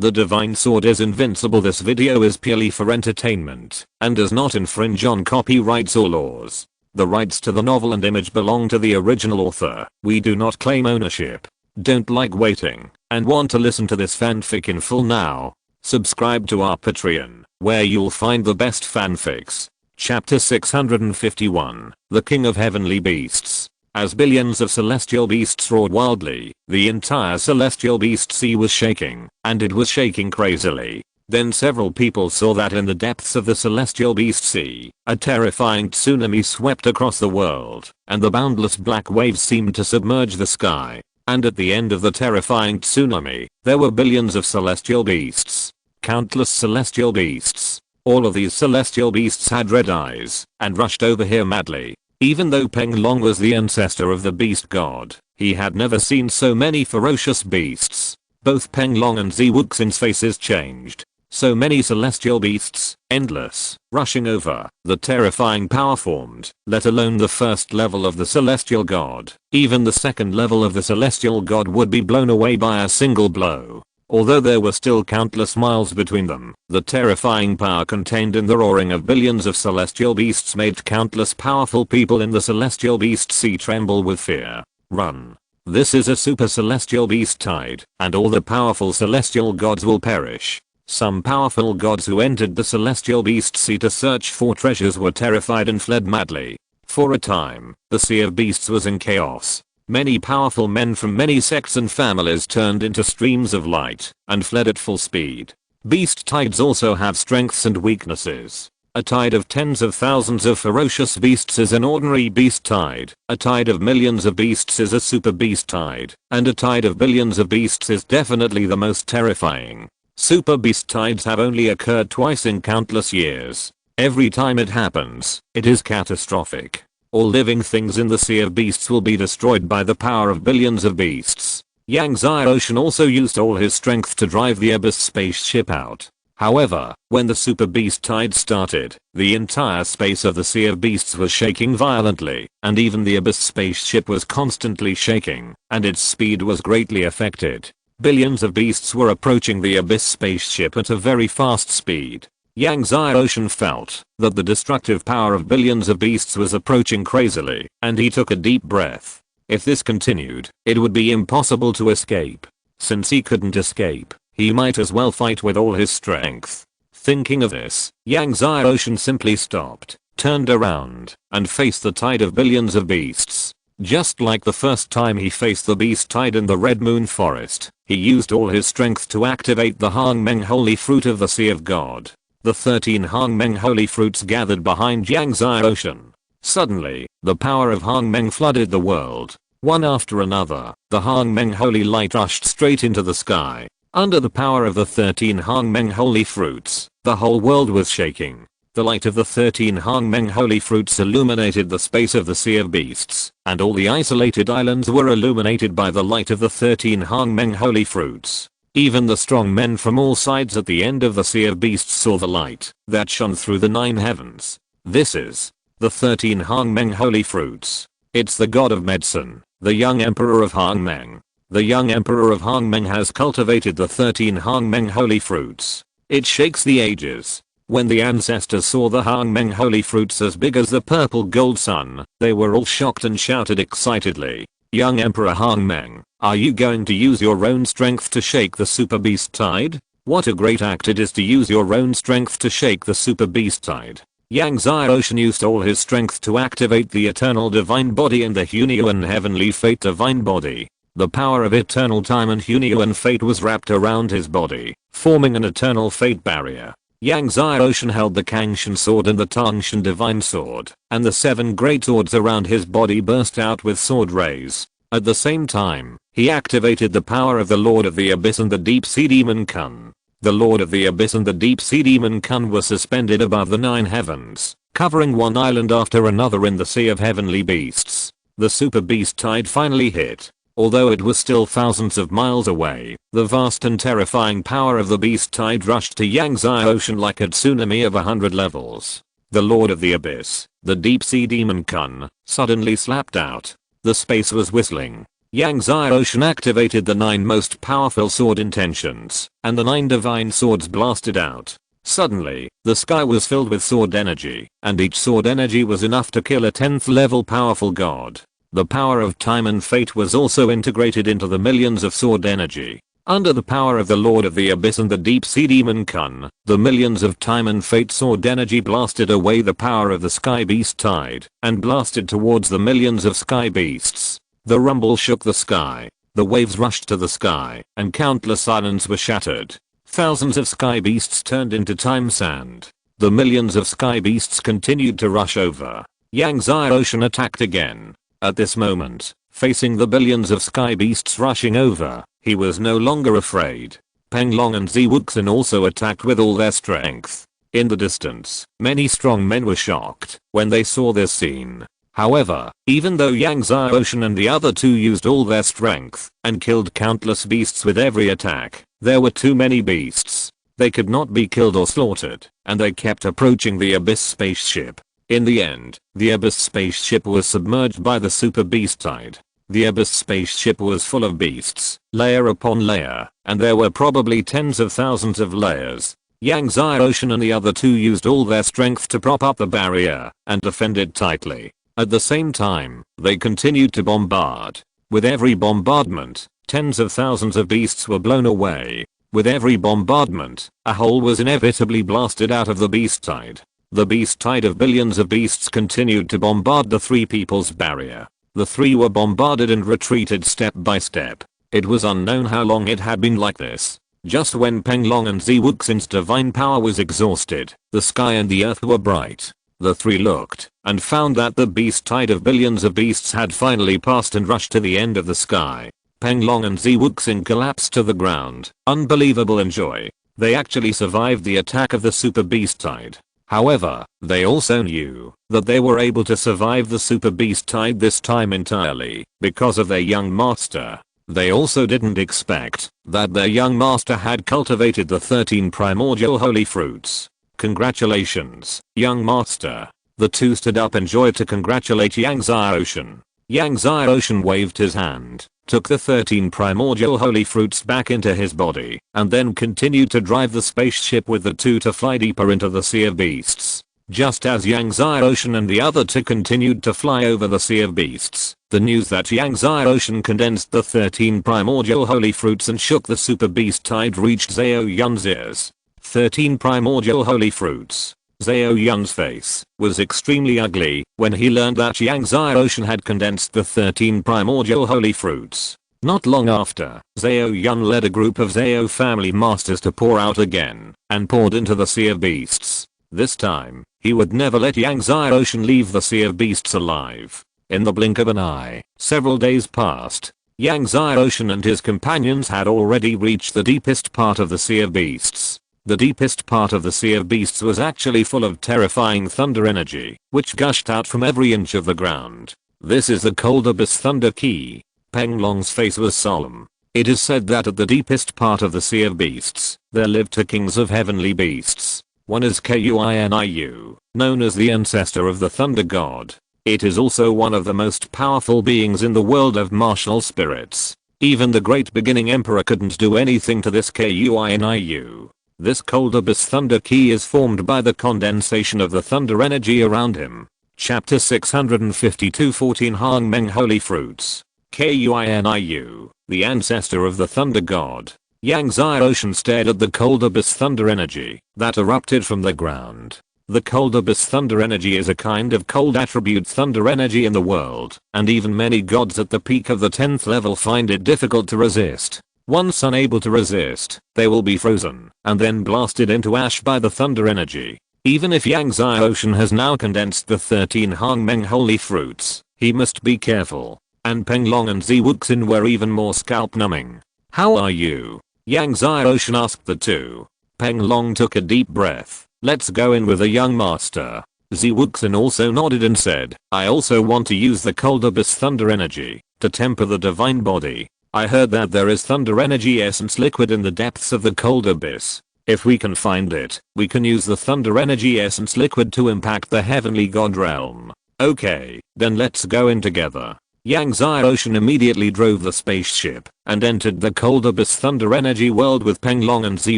The divine sword is invincible. This video is purely for entertainment and does not infringe on copyrights or laws. The rights to the novel and image belong to the original author. We do not claim ownership. Don't like waiting and want to listen to this fanfic in full now? Subscribe to our Patreon, where you'll find the best fanfics. Chapter 651, The King of Heavenly Beasts. As billions of celestial beasts roared wildly, the entire celestial beast sea was shaking, and it was shaking crazily. Then several people saw that in the depths of the celestial beast sea, a terrifying tsunami swept across the world, and the boundless black waves seemed to submerge the sky. And at the end of the terrifying tsunami, there were billions of celestial beasts. Countless celestial beasts. All of these celestial beasts had red eyes, and rushed over here madly. Even though Peng Long was the ancestor of the beast god, he had never seen so many ferocious beasts. Both Peng Long and Zi Wuxin's faces changed. So many celestial beasts, endless, rushing over. The terrifying power formed, let alone the first level of the celestial god. Even the second level of the celestial god would be blown away by a single blow. Although there were still countless miles between them, the terrifying power contained in the roaring of billions of celestial beasts made countless powerful people in the celestial beast sea tremble with fear. Run. This is a super celestial beast tide, and all the powerful celestial gods will perish. Some powerful gods who entered the celestial beast sea to search for treasures were terrified and fled madly. For a time, the sea of beasts was in chaos. Many powerful men from many sects and families turned into streams of light and fled at full speed. Beast tides also have strengths and weaknesses. A tide of tens of thousands of ferocious beasts is an ordinary beast tide. A tide of millions of beasts is a super beast tide. And a tide of billions of beasts is definitely the most terrifying. Super beast tides have only occurred twice in countless years. Every time it happens, it is catastrophic. All living things in the sea of beasts will be destroyed by the power of billions of beasts. Yang Xiaoshan also used all his strength to drive the abyss spaceship out. However, when the super beast tide started, the entire space of the sea of beasts was shaking violently, and even the abyss spaceship was constantly shaking, and its speed was greatly affected. Billions of beasts were approaching the abyss spaceship at a very fast speed. Yang Xiaoshan felt that the destructive power of billions of beasts was approaching crazily, and he took a deep breath. If this continued, it would be impossible to escape. Since he couldn't escape, he might as well fight with all his strength. Thinking of this, Yang Xiaoshan simply stopped, turned around, and faced the tide of billions of beasts. Just like the first time he faced the beast tide in the Red Moon Forest, he used all his strength to activate the Hangmeng Holy Fruit of the Sea of God. The 13 Hangmeng Holy Fruits gathered behind Yang Xiaoshan. Suddenly, the power of Hangmeng flooded the world. One after another, the Hangmeng Holy Light rushed straight into the sky. Under the power of the 13 Hangmeng Holy Fruits, the whole world was shaking. The light of the 13 Hangmeng Holy Fruits illuminated the space of the Sea of Beasts, and all the isolated islands were illuminated by the light of the 13 Hangmeng Holy Fruits. Even the strong men from all sides at the end of the Sea of Beasts saw the light that shone through the 9 heavens. This is the 13 Hangmeng Holy Fruits. It's the god of medicine, the young emperor of Hangmeng. The young emperor of Hangmeng has cultivated the 13 Hangmeng Holy Fruits. It shakes the ages. When the ancestors saw the Hangmeng Holy Fruits as big as the purple gold sun, they were all shocked and shouted excitedly, "Young Emperor Hangmeng, are you going to use your own strength to shake the super beast tide? What a great act it is to use your own strength to shake the super beast tide." Yang Xiaoshan used all his strength to activate the eternal divine body and the Hunyuan heavenly fate divine body. The power of eternal time and Hunyuan fate was wrapped around his body, forming an eternal fate barrier. Yang Xiaoshan held the Kangshan sword and the Tangshan divine sword, and the 7 great swords around his body burst out with sword rays. At the same time, he activated the power of the Lord of the Abyss and the Deep Sea Demon Kun. The Lord of the Abyss and the Deep Sea Demon Kun were suspended above the 9 heavens, covering one island after another in the Sea of Heavenly Beasts. The super beast tide finally hit. Although it was still thousands of miles away, the vast and terrifying power of the beast tide rushed to Yang Xiaoshan like a tsunami of 100 levels. The Lord of the Abyss, the Deep Sea Demon Kun, suddenly slapped out. The space was whistling. Yang Ziroshan activated the 9 most powerful sword intentions, and the 9 divine swords blasted out. Suddenly, the sky was filled with sword energy, and each sword energy was enough to kill a 10th level powerful god. The power of time and fate was also integrated into the millions of sword energy. Under the power of the Lord of the Abyss and the Deep Sea Demon Kun, the millions of time and fate sword energy blasted away the power of the Sky Beast Tide, and blasted towards the millions of Sky Beasts. The rumble shook the sky, the waves rushed to the sky, and countless islands were shattered. Thousands of Sky Beasts turned into time sand. The millions of Sky Beasts continued to rush over. Yang Ziroshan attacked again. At this moment, facing the billions of Sky Beasts rushing over, he was no longer afraid. Peng Long and Zi Wuxin also attacked with all their strength. In the distance, many strong men were shocked when they saw this scene. However, even though Yang Ziroshan and the other two used all their strength and killed countless beasts with every attack, there were too many beasts. They could not be killed or slaughtered, and they kept approaching the Abyss spaceship. In the end, the Abyss spaceship was submerged by the Super Beast Tide. The Abyss spaceship was full of beasts, layer upon layer, and there were probably tens of thousands of layers. Yang Ziroshan and the other two used all their strength to prop up the barrier and defend it tightly. At the same time, they continued to bombard. With every bombardment, tens of thousands of beasts were blown away. With every bombardment, a hole was inevitably blasted out of the beast tide. The beast tide of billions of beasts continued to bombard the three people's barrier. The three were bombarded and retreated step by step. It was unknown how long it had been like this. Just when Peng Long and Zi Wuxin's divine power was exhausted, the sky and the earth were bright. The three looked and found that the beast tide of billions of beasts had finally passed and rushed to the end of the sky. Peng Long and Zi Wuxin collapsed to the ground, unbelievable in joy. They actually survived the attack of the super beast tide. However, they also knew that they were able to survive the super beast tide this time entirely because of their young master. They also didn't expect that their young master had cultivated the 13 primordial holy fruits. Congratulations, young master. The two stood up in joy to congratulate Yang Ziroshan. Yang Ziroshan waved his hand, took the 13 primordial holy fruits back into his body, and then continued to drive the spaceship with the two to fly deeper into the Sea of Beasts. Just as Yang Ziroshan and the other two continued to fly over the Sea of Beasts, the news that Yang Ziroshan condensed the 13 primordial holy fruits and shook the super beast tide reached Zhao Yun's ears. 13 primordial holy fruits. Zhao Yun's face was extremely ugly when he learned that Yang Ziroshan had condensed the 13 primordial holy fruits. Not long after, Zhao Yun led a group of Zhao family masters to pour out again and poured into the Sea of Beasts. This time, he would never let Yang Ziroshan leave the Sea of Beasts alive. In the blink of an eye, several days passed. Yang Ziroshan and his companions had already reached the deepest part of the Sea of Beasts. The deepest part of the Sea of Beasts was actually full of terrifying thunder energy, which gushed out from every inch of the ground. This is the Cold Abyss Thunder Key. Peng Long's face was solemn. It is said that at the deepest part of the Sea of Beasts, there lived two kings of heavenly beasts. One is Cunning, known as the ancestor of the Thunder God. It is also one of the most powerful beings in the world of martial spirits. Even the great beginning emperor couldn't do anything to this Cunning. This Cold Abyss Thunder Key is formed by the condensation of the thunder energy around him. Chapter 652 14 Hang Meng Holy Fruits. Cunning, the ancestor of the Thunder God. Yang Ziroshan stared at the Cold Abyss Thunder energy that erupted from the ground. The Cold Abyss Thunder energy is a kind of cold attribute thunder energy in the world, and even many gods at the peak of the 10th level find it difficult to resist. Once unable to resist, they will be frozen and then blasted into ash by the thunder energy. Even if Yang Ziroshan has now condensed the 13 Hang Meng holy fruits, he must be careful. And Peng Long and Zi Wuxin were even more scalp numbing. How are you? Yang Ziroshan asked the two. Peng Long took a deep breath. Let's go in with the young master. Zi Wuxin also nodded and said, I also want to use the Cold Abyss thunder energy to temper the divine body. I heard that there is thunder energy essence liquid in the depths of the Cold Abyss. If we can find it, we can use the thunder energy essence liquid to impact the heavenly god realm. Okay, then let's go in together. Yang Zai Ocean immediately drove the spaceship and entered the cold abyss thunder energy world with Peng Long and Zi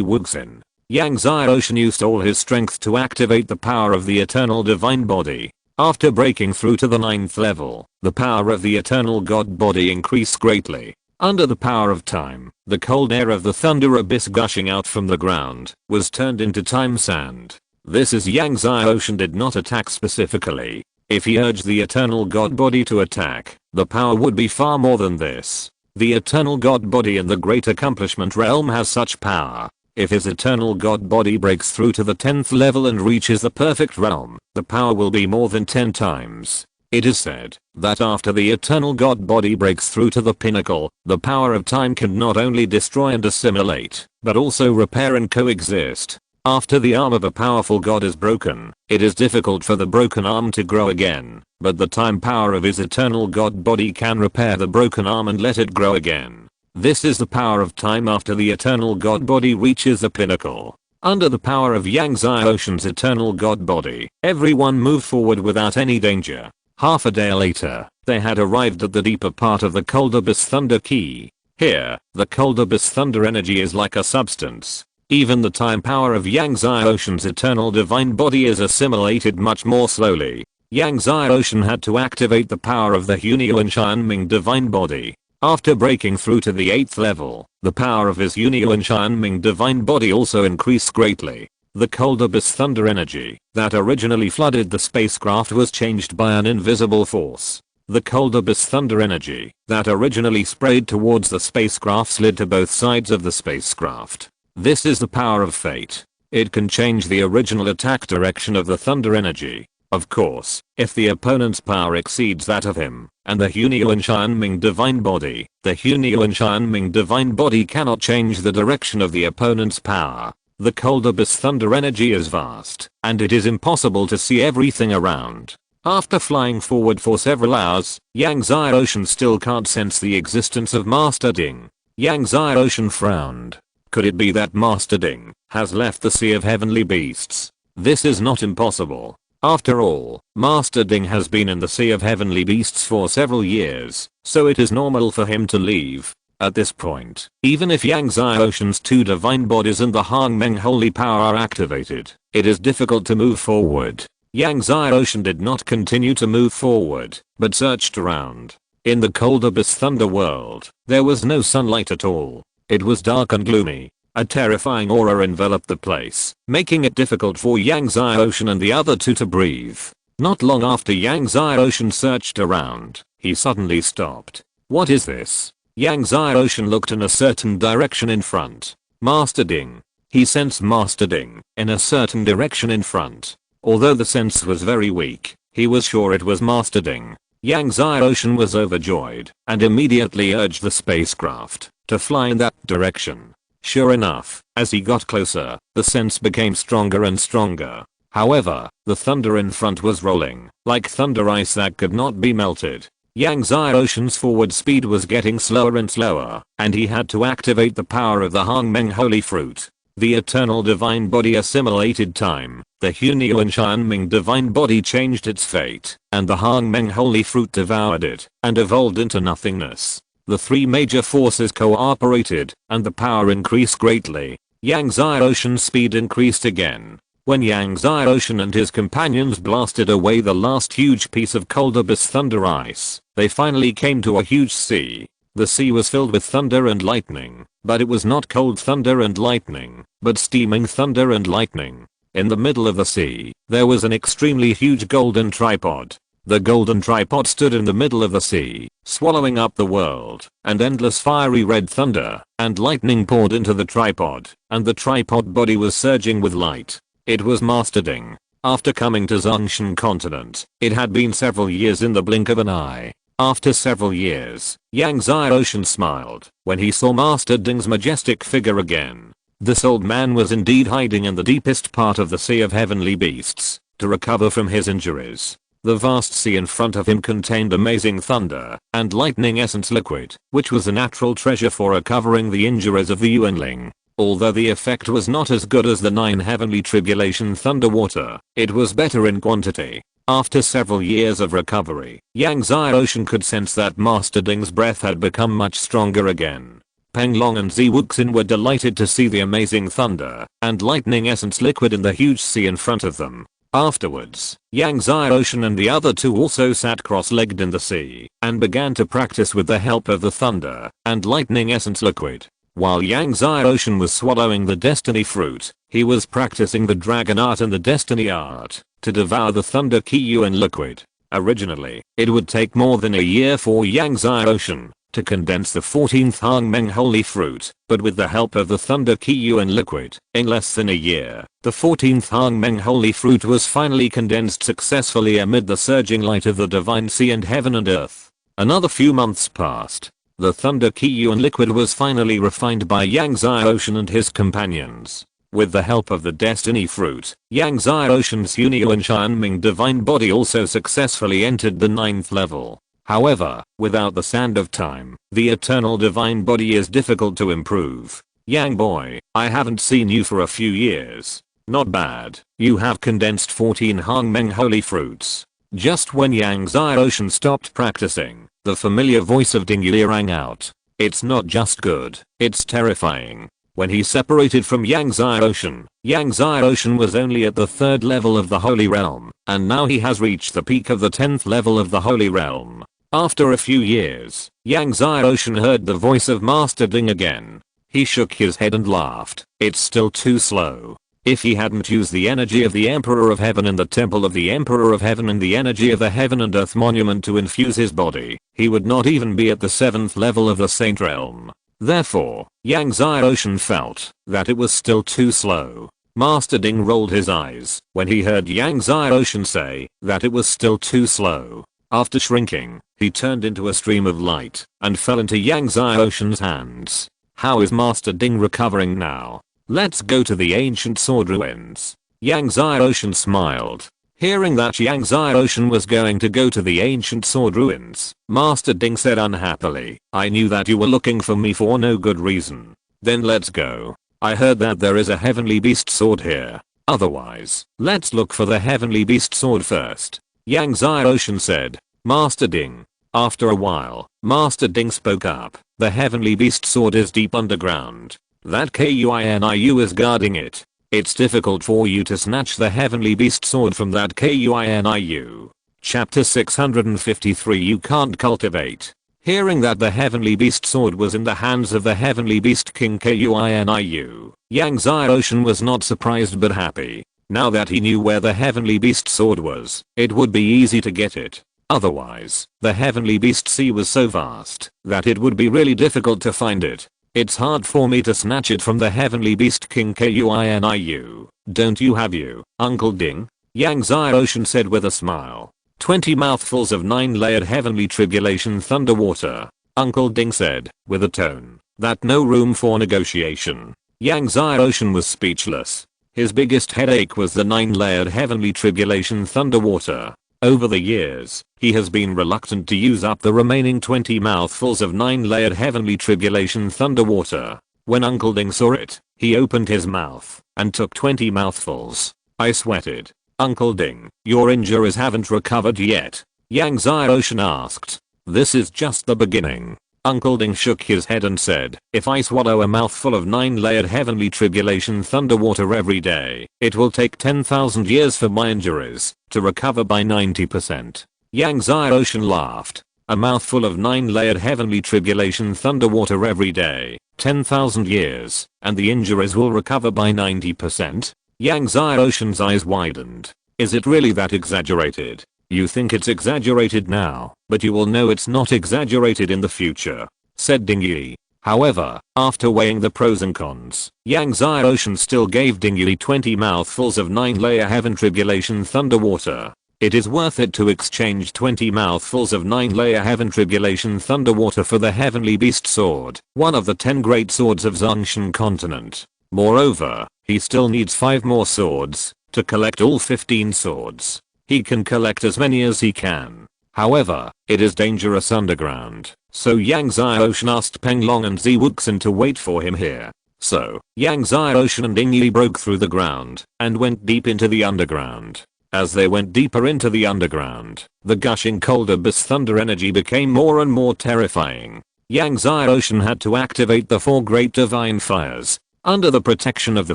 Wuxin. Yang Zai Ocean used all his strength to activate the power of the eternal divine body. After breaking through to the 9th level, the power of the eternal god body increased greatly. Under the power of time, the cold air of the thunder abyss gushing out from the ground was turned into time sand. This is Yang Zai Ocean did not attack specifically. If he urged the eternal god body to attack, the power would be far more than this. The eternal god body in the great accomplishment realm has such power. If his eternal god body breaks through to the 10th level and reaches the perfect realm, the power will be more than 10 times. It is said that after the eternal god body breaks through to the pinnacle, the power of time can not only destroy and assimilate, but also repair and coexist. After the arm of a powerful god is broken, it is difficult for the broken arm to grow again, but the time power of his eternal god body can repair the broken arm and let it grow again. This is the power of time after the eternal god body reaches the pinnacle. Under the power of Yang Zai Ocean's eternal god body, everyone moved forward without any danger. Half a day later, they had arrived at the deeper part of the cold abyss thunder key. Here, the cold abyss thunder energy is like a substance. Even the time power of Yang Zai Ocean's eternal divine body is assimilated much more slowly. Yang Zai Ocean had to activate the power of the Hunyuan Xianming divine body. After breaking through to the 8th level, the power of his Hunyuan Xianming divine body also increased greatly. The cold abyss thunder energy that originally flooded the spacecraft was changed by an invisible force. The cold abyss thunder energy that originally sprayed towards the spacecraft slid to both sides of the spacecraft. This is the power of fate. It can change the original attack direction of the thunder energy. Of course, if the opponent's power exceeds that of him, and the Hunyuan Xianming divine body, the Hunyuan Xianming divine body cannot change the direction of the opponent's power. The cold abyss thunder energy is vast, and it is impossible to see everything around. After flying forward for several hours, Yang Zai Ocean still can't sense the existence of Master Ding. Yang Zai Ocean frowned. Could it be that Master Ding has left the Sea of Heavenly Beasts? This is not impossible. After all, Master Ding has been in the Sea of Heavenly Beasts for several years, so it is normal for him to leave. At this point, even if Yang Zai Ocean's 2 divine bodies and the Hangmeng holy power are activated, it is difficult to move forward. Yang Zai Ocean did not continue to move forward, but searched around. In the cold abyss thunder world, there was no sunlight at all. It was dark and gloomy. A terrifying aura enveloped the place, making it difficult for Yang Zai Ocean and the other 2 to breathe. Not long after Yang Zai Ocean searched around, he suddenly stopped. What is this? Yang Zai Ocean looked in a certain direction in front. Master Ding. He sensed Master Ding in a certain direction in front. Although the sense was very weak, he was sure it was Master Ding. Yang Zai Ocean was overjoyed and immediately urged the spacecraft to fly in that direction. Sure enough, as he got closer, the sense became stronger and stronger. However, the thunder in front was rolling like thunder ice that could not be melted. Yang Zai Ocean's forward speed was getting slower and slower, and he had to activate the power of the Hangmeng Holy Fruit. The eternal divine body assimilated time. The Hunyuan Xianming divine body changed its fate, and the Hangmeng Holy Fruit devoured it and evolved into nothingness. The 3 major forces cooperated, and the power increased greatly. Yang Zai Ocean's speed increased again. When Yang Zai Ocean and his companions blasted away the last huge piece of cold abyss thunder ice, they finally came to a huge sea. The sea was filled with thunder and lightning, but it was not cold thunder and lightning, but steaming thunder and lightning. In the middle of the sea, there was an extremely huge golden tripod. The golden tripod stood in the middle of the sea, swallowing up the world, and endless fiery red thunder and lightning poured into the tripod, and the tripod body was surging with light. It was Master Ding. After coming to Zongshan continent, it had been several years in the blink of an eye. After several years, Yang Zai Ocean smiled when he saw Master Ding's majestic figure again. This old man was indeed hiding in the deepest part of the Sea of Heavenly Beasts to recover from his injuries. The vast sea in front of him contained amazing thunder and lightning essence liquid, which was a natural treasure for recovering the injuries of the Yuanling. Although the effect was not as good as the 9 heavenly tribulation thunder water, it was better in quantity. After several years of recovery, Yang Xiaoshan could sense that Master Ding's breath had become much stronger again. Peng Long and Zi Wuxin were delighted to see the amazing thunder and lightning essence liquid in the huge sea in front of them. Afterwards, Yang Xiaoshan and the other two also sat cross-legged in the sea and began to practice with the help of the thunder and lightning essence liquid. While Yang Xiaoshan was swallowing the destiny fruit, he was practicing the dragon art and the destiny art to devour the thunder Qiyuan liquid. Originally, it would take more than a year for Yang Xiaoshan to condense the 14th Hangmeng holy fruit, but with the help of the thunder Qiyuan liquid, in less than a year, the 14th Hangmeng holy fruit was finally condensed successfully amid the surging light of the divine sea and heaven and earth. Another few months passed. The thunder Qiyuan liquid was finally refined by Yang Xiaoshan and his companions. With the help of the destiny fruit, Yang Xiaoshan's Yunyuan Xianming divine body also successfully entered the 9th level. However, without the sand of time, the eternal divine body is difficult to improve. Yang boy, I haven't seen you for a few years. Not bad, you have condensed 14 Hangmeng holy fruits. Just when Yang Xiaoshan stopped practicing, the familiar voice of Ding Yi rang out. It's not just good, it's terrifying. When he separated from Yang Xiaoshan was only at the 3rd level of the Holy Realm, and now he has reached the peak of the 10th level of the Holy Realm. After a few years, Yang Xiaoshan heard the voice of Master Ding again. He shook his head and laughed. It's still too slow. If he hadn't used the energy of the Emperor of Heaven and the Temple of the Emperor of Heaven and the energy of the Heaven and Earth Monument to infuse his body, he would not even be at the 7th level of the Saint Realm. Therefore, Yang Xiaoshan felt that it was still too slow. Master Ding rolled his eyes when he heard Yang Xiaoshan say that it was still too slow. After shrinking, he turned into a stream of light and fell into Yang Xiaoshan's hands. How is Master Ding recovering now? Let's go to the ancient sword ruins. Yang Xiaoshan smiled. Hearing that Yang Xiaoshan was going to go to the ancient sword ruins, Master Ding said unhappily, I knew that you were looking for me for no good reason. Then let's go. I heard that there is a heavenly beast sword here. Otherwise, let's look for the heavenly beast sword first. Yang Xiaoshan said. Master Ding. After a while, Master Ding spoke up. The heavenly beast sword is deep underground. That Kuiniu is guarding it. It's difficult for you to snatch the heavenly beast sword from that Kuiniu. Chapter 653 You can't cultivate. Hearing that the heavenly beast sword was in the hands of the heavenly beast king Kuiniu, Yang Xiaoshan was not surprised but happy. Now that he knew where the heavenly beast sword was, it would be easy to get it. Otherwise, the heavenly beast sea was so vast that it would be really difficult to find it. It's hard for me to snatch it from the heavenly beast king Kuiniu. Don't you have you, Uncle Ding? Yang Xiaoshan said with a smile. 20 mouthfuls of 9-layered heavenly tribulation thunder water. Uncle Ding said, with a tone that no room for negotiation. Yang Xiaoshan was speechless. His biggest headache was the 9-layered heavenly tribulation thunder water. Over the years, he has been reluctant to use up the remaining 20 mouthfuls of 9-layered heavenly tribulation thunder water. When Uncle Ding saw it, he opened his mouth and took 20 mouthfuls. I sweated. Uncle Ding, your injuries haven't recovered yet? Yang Xiaoshan asked. This is just the beginning. Uncle Ding shook his head and said, if I swallow a mouthful of 9-layered heavenly tribulation thunder water every day, it will take 10,000 years for my injuries to recover by 90%. Yang Xiaoshan laughed. A mouthful of 9-layered heavenly tribulation thunder water every day, 10,000 years, and the injuries will recover by 90%? Yang Xiaoshan's eyes widened. Is it really that exaggerated? You think it's exaggerated now, but you will know it's not exaggerated in the future, said Ding Yi. However, after weighing the pros and cons, Yang Xiaoshan still gave Ding Yi 20 mouthfuls of 9-layer heaven tribulation thunder water. It is worth it to exchange 20 mouthfuls of 9-layer heaven tribulation thunder water for the heavenly beast sword, one of the 10 great swords of Zhongshan continent. Moreover, he still needs 5 more swords to collect all 15 swords. He can collect as many as he can. However, it is dangerous underground, so Yang Xiaoshan asked Peng Long and Zi Wuxin to wait for him here. So, Yang Xiaoshan and Ding Yi broke through the ground and went deep into the underground. As they went deeper into the underground, the gushing cold abyss thunder energy became more and more terrifying. Yang Zai Ocean had to activate the 4 great divine fires. Under the protection of the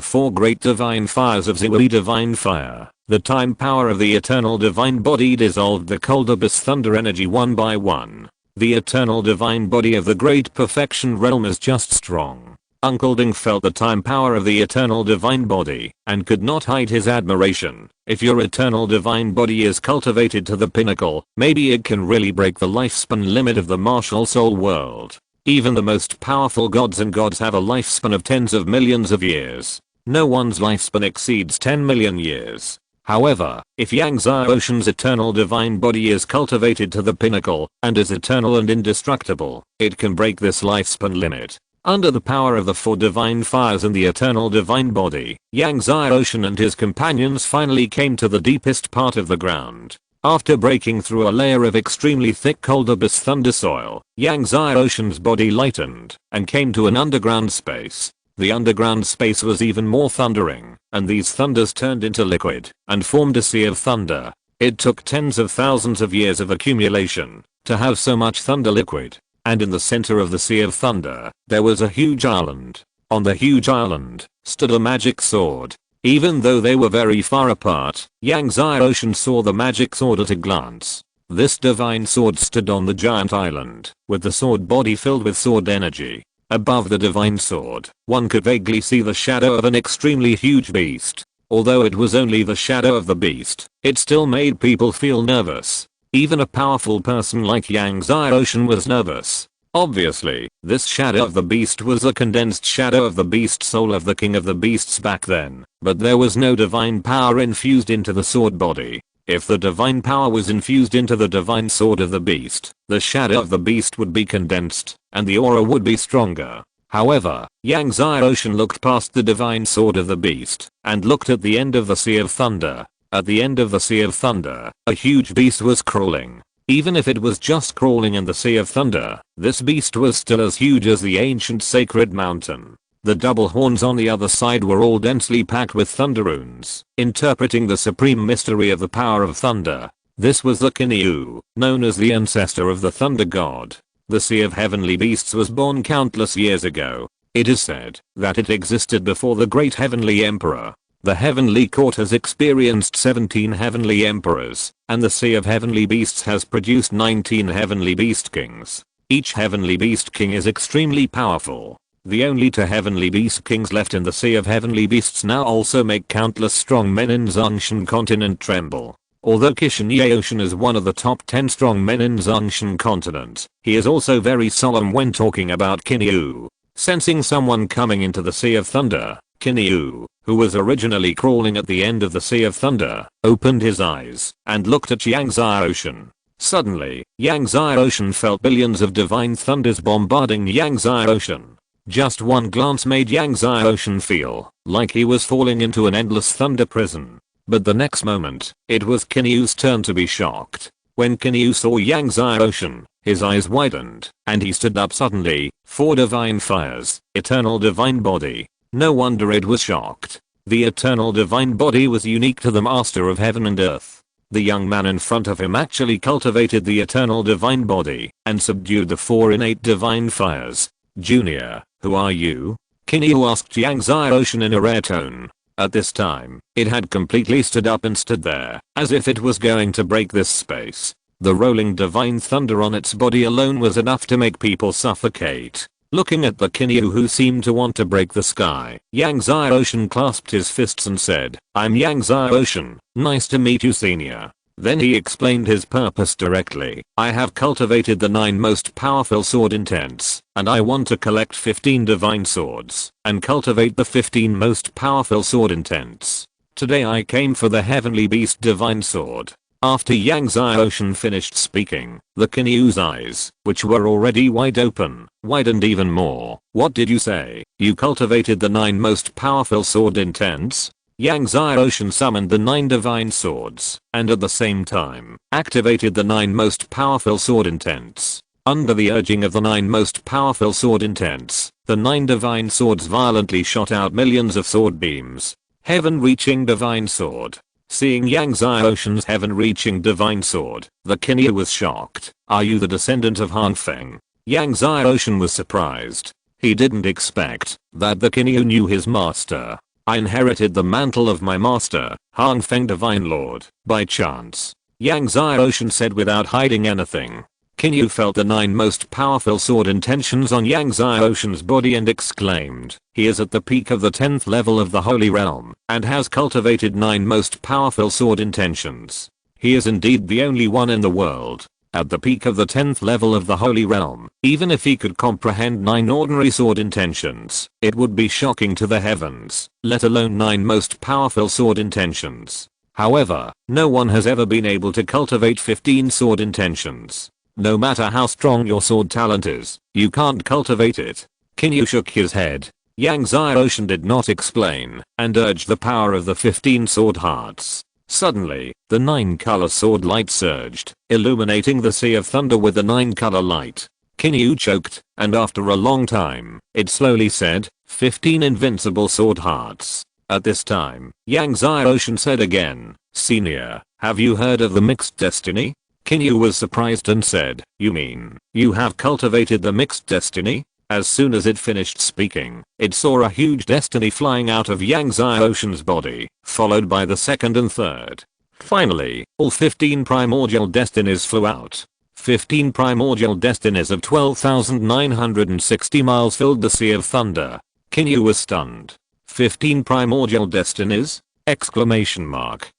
4 great divine fires of Zui divine fire, the time power of the eternal divine body dissolved the cold abyss thunder energy one by one. The eternal divine body of the great perfection realm is just strong. Uncle Ding felt the time power of the eternal divine body and could not hide his admiration. If your eternal divine body is cultivated to the pinnacle, maybe it can really break the lifespan limit of the martial soul world. Even the most powerful gods and gods have a lifespan of tens of millions of years. No one's lifespan exceeds 10 million years. However, if Yang Zai Ocean's eternal divine body is cultivated to the pinnacle and is eternal and indestructible, it can break this lifespan limit. Under the power of the 4 divine fires and the eternal divine body, Yang Zai Ocean and his companions finally came to the deepest part of the ground. After breaking through a layer of extremely thick cold abyss thunder soil, Yang Zai Ocean's body lightened and came to an underground space. The underground space was even more thundering, and these thunders turned into liquid and formed a sea of thunder. It took tens of thousands of years of accumulation to have so much thunder liquid. And in the center of the sea of thunder, there was a huge island. On the huge island stood a magic sword. Even though they were very far apart, Yang Zai Ocean saw the magic sword at a glance. This divine sword stood on the giant island, with the sword body filled with sword energy. Above the divine sword, one could vaguely see the shadow of an extremely huge beast. Although it was only the shadow of the beast, it still made people feel nervous. Even a powerful person like Yang Zai Ocean was nervous. Obviously, this shadow of the beast was a condensed shadow of the beast soul of the king of the beasts back then, but there was no divine power infused into the sword body. If the divine power was infused into the divine sword of the beast, the shadow of the beast would be condensed, and the aura would be stronger. However, Yang Zai Ocean looked past the divine sword of the beast, and looked at the end of the sea of thunder. At the end of the sea of thunder, a huge beast was crawling. Even if it was just crawling in the sea of thunder, this beast was still as huge as the ancient sacred mountain. The double horns on the other side were all densely packed with thunder runes, interpreting the supreme mystery of the power of thunder. This was the Kinyu, known as the ancestor of the thunder god. The sea of heavenly beasts was born countless years ago. It is said that it existed before the great heavenly emperor. The heavenly court has experienced 17 heavenly emperors, and the sea of heavenly beasts has produced 19 heavenly beast kings. Each heavenly beast king is extremely powerful. The only 2 heavenly beast kings left in the sea of heavenly beasts now also make countless strong men in Zhongshan continent tremble. Although Kishinya Ocean is one of the top 10 strong men in Zhongshan continent, he is also very solemn when talking about Kinyu. Sensing someone coming into the sea of thunder, Kinyu, who was originally crawling at the end of the sea of thunder, opened his eyes and looked at Yang Zai Ocean. Suddenly, Yang Zai Ocean felt billions of divine thunders bombarding Yang Zai Ocean. Just one glance made Yang Zai Ocean feel like he was falling into an endless thunder prison. But the next moment, it was Kinyu's turn to be shocked. When Kinyu saw Yang Zai Ocean, his eyes widened, and he stood up suddenly. 4 divine fires, eternal divine body. No wonder it was shocked. The eternal divine body was unique to the master of heaven and earth. The young man in front of him actually cultivated the eternal divine body and subdued the 4 innate divine fires. Junior, who are you? Kinyu asked Yang Zai Ocean in a rare tone. At this time, it had completely stood up and stood there, as if it was going to break this space. The rolling divine thunder on its body alone was enough to make people suffocate. Looking at the Kinyu who seemed to want to break the sky, Yang Zai Ocean clasped his fists and said, "I'm Yang Zai Ocean, nice to meet you senior." Then he explained his purpose directly. "I have cultivated the 9 most powerful sword intents, and I want to collect 15 divine swords, and cultivate the 15 most powerful sword intents. Today I came for the heavenly beast divine sword." After Yang Zai Ocean finished speaking, the Kinyu's eyes, which were already wide open, widened even more. "What did you say? You cultivated the 9 most powerful sword intents?" Yang Zai Ocean summoned the 9 divine swords, and at the same time, activated the 9 most powerful sword intents. Under the urging of the 9 most powerful sword intents, the 9 divine swords violently shot out millions of sword beams. Heaven-reaching divine sword. Seeing Yang Zai Ocean's heaven-reaching divine sword, the Kinyu was shocked. "Are you the descendant of Han Feng?" Yang Zai Ocean was surprised. He didn't expect that the Kinyu knew his master. "I inherited the mantle of my master, Han Feng Divine Lord, by chance," Yang Zai Ocean said without hiding anything. Kinyu felt the 9 most powerful sword intentions on Yang Zai Ocean's body and exclaimed, "He is at the peak of the 10th level of the Holy Realm and has cultivated 9 most powerful sword intentions. He is indeed the only one in the world at the peak of the 10th level of the Holy Realm. Even if he could comprehend 9 ordinary sword intentions, it would be shocking to the heavens, let alone 9 most powerful sword intentions. However, no one has ever been able to cultivate 15 sword intentions. No matter how strong your sword talent is, you can't cultivate it." Kinyu shook his head. Yang Zai Ocean did not explain and urged the power of the 15 sword hearts. Suddenly, the 9-color sword light surged, illuminating the Sea of Thunder with the 9-color light. Kinyu choked, and after a long time, it slowly said, 15 invincible sword hearts. At this time, Yang Zai Ocean said again, "Senior, have you heard of the mixed destiny?" Kinyu was surprised and said, "You mean, you have cultivated the mixed destiny?" As soon as it finished speaking, it saw a huge destiny flying out of Yang Zai Ocean's body, followed by the second and third. Finally, all 15 primordial destinies flew out. 15 primordial destinies of 12,960 miles filled the Sea of Thunder. Kinyu was stunned. 15 primordial destinies? Exclamation mark.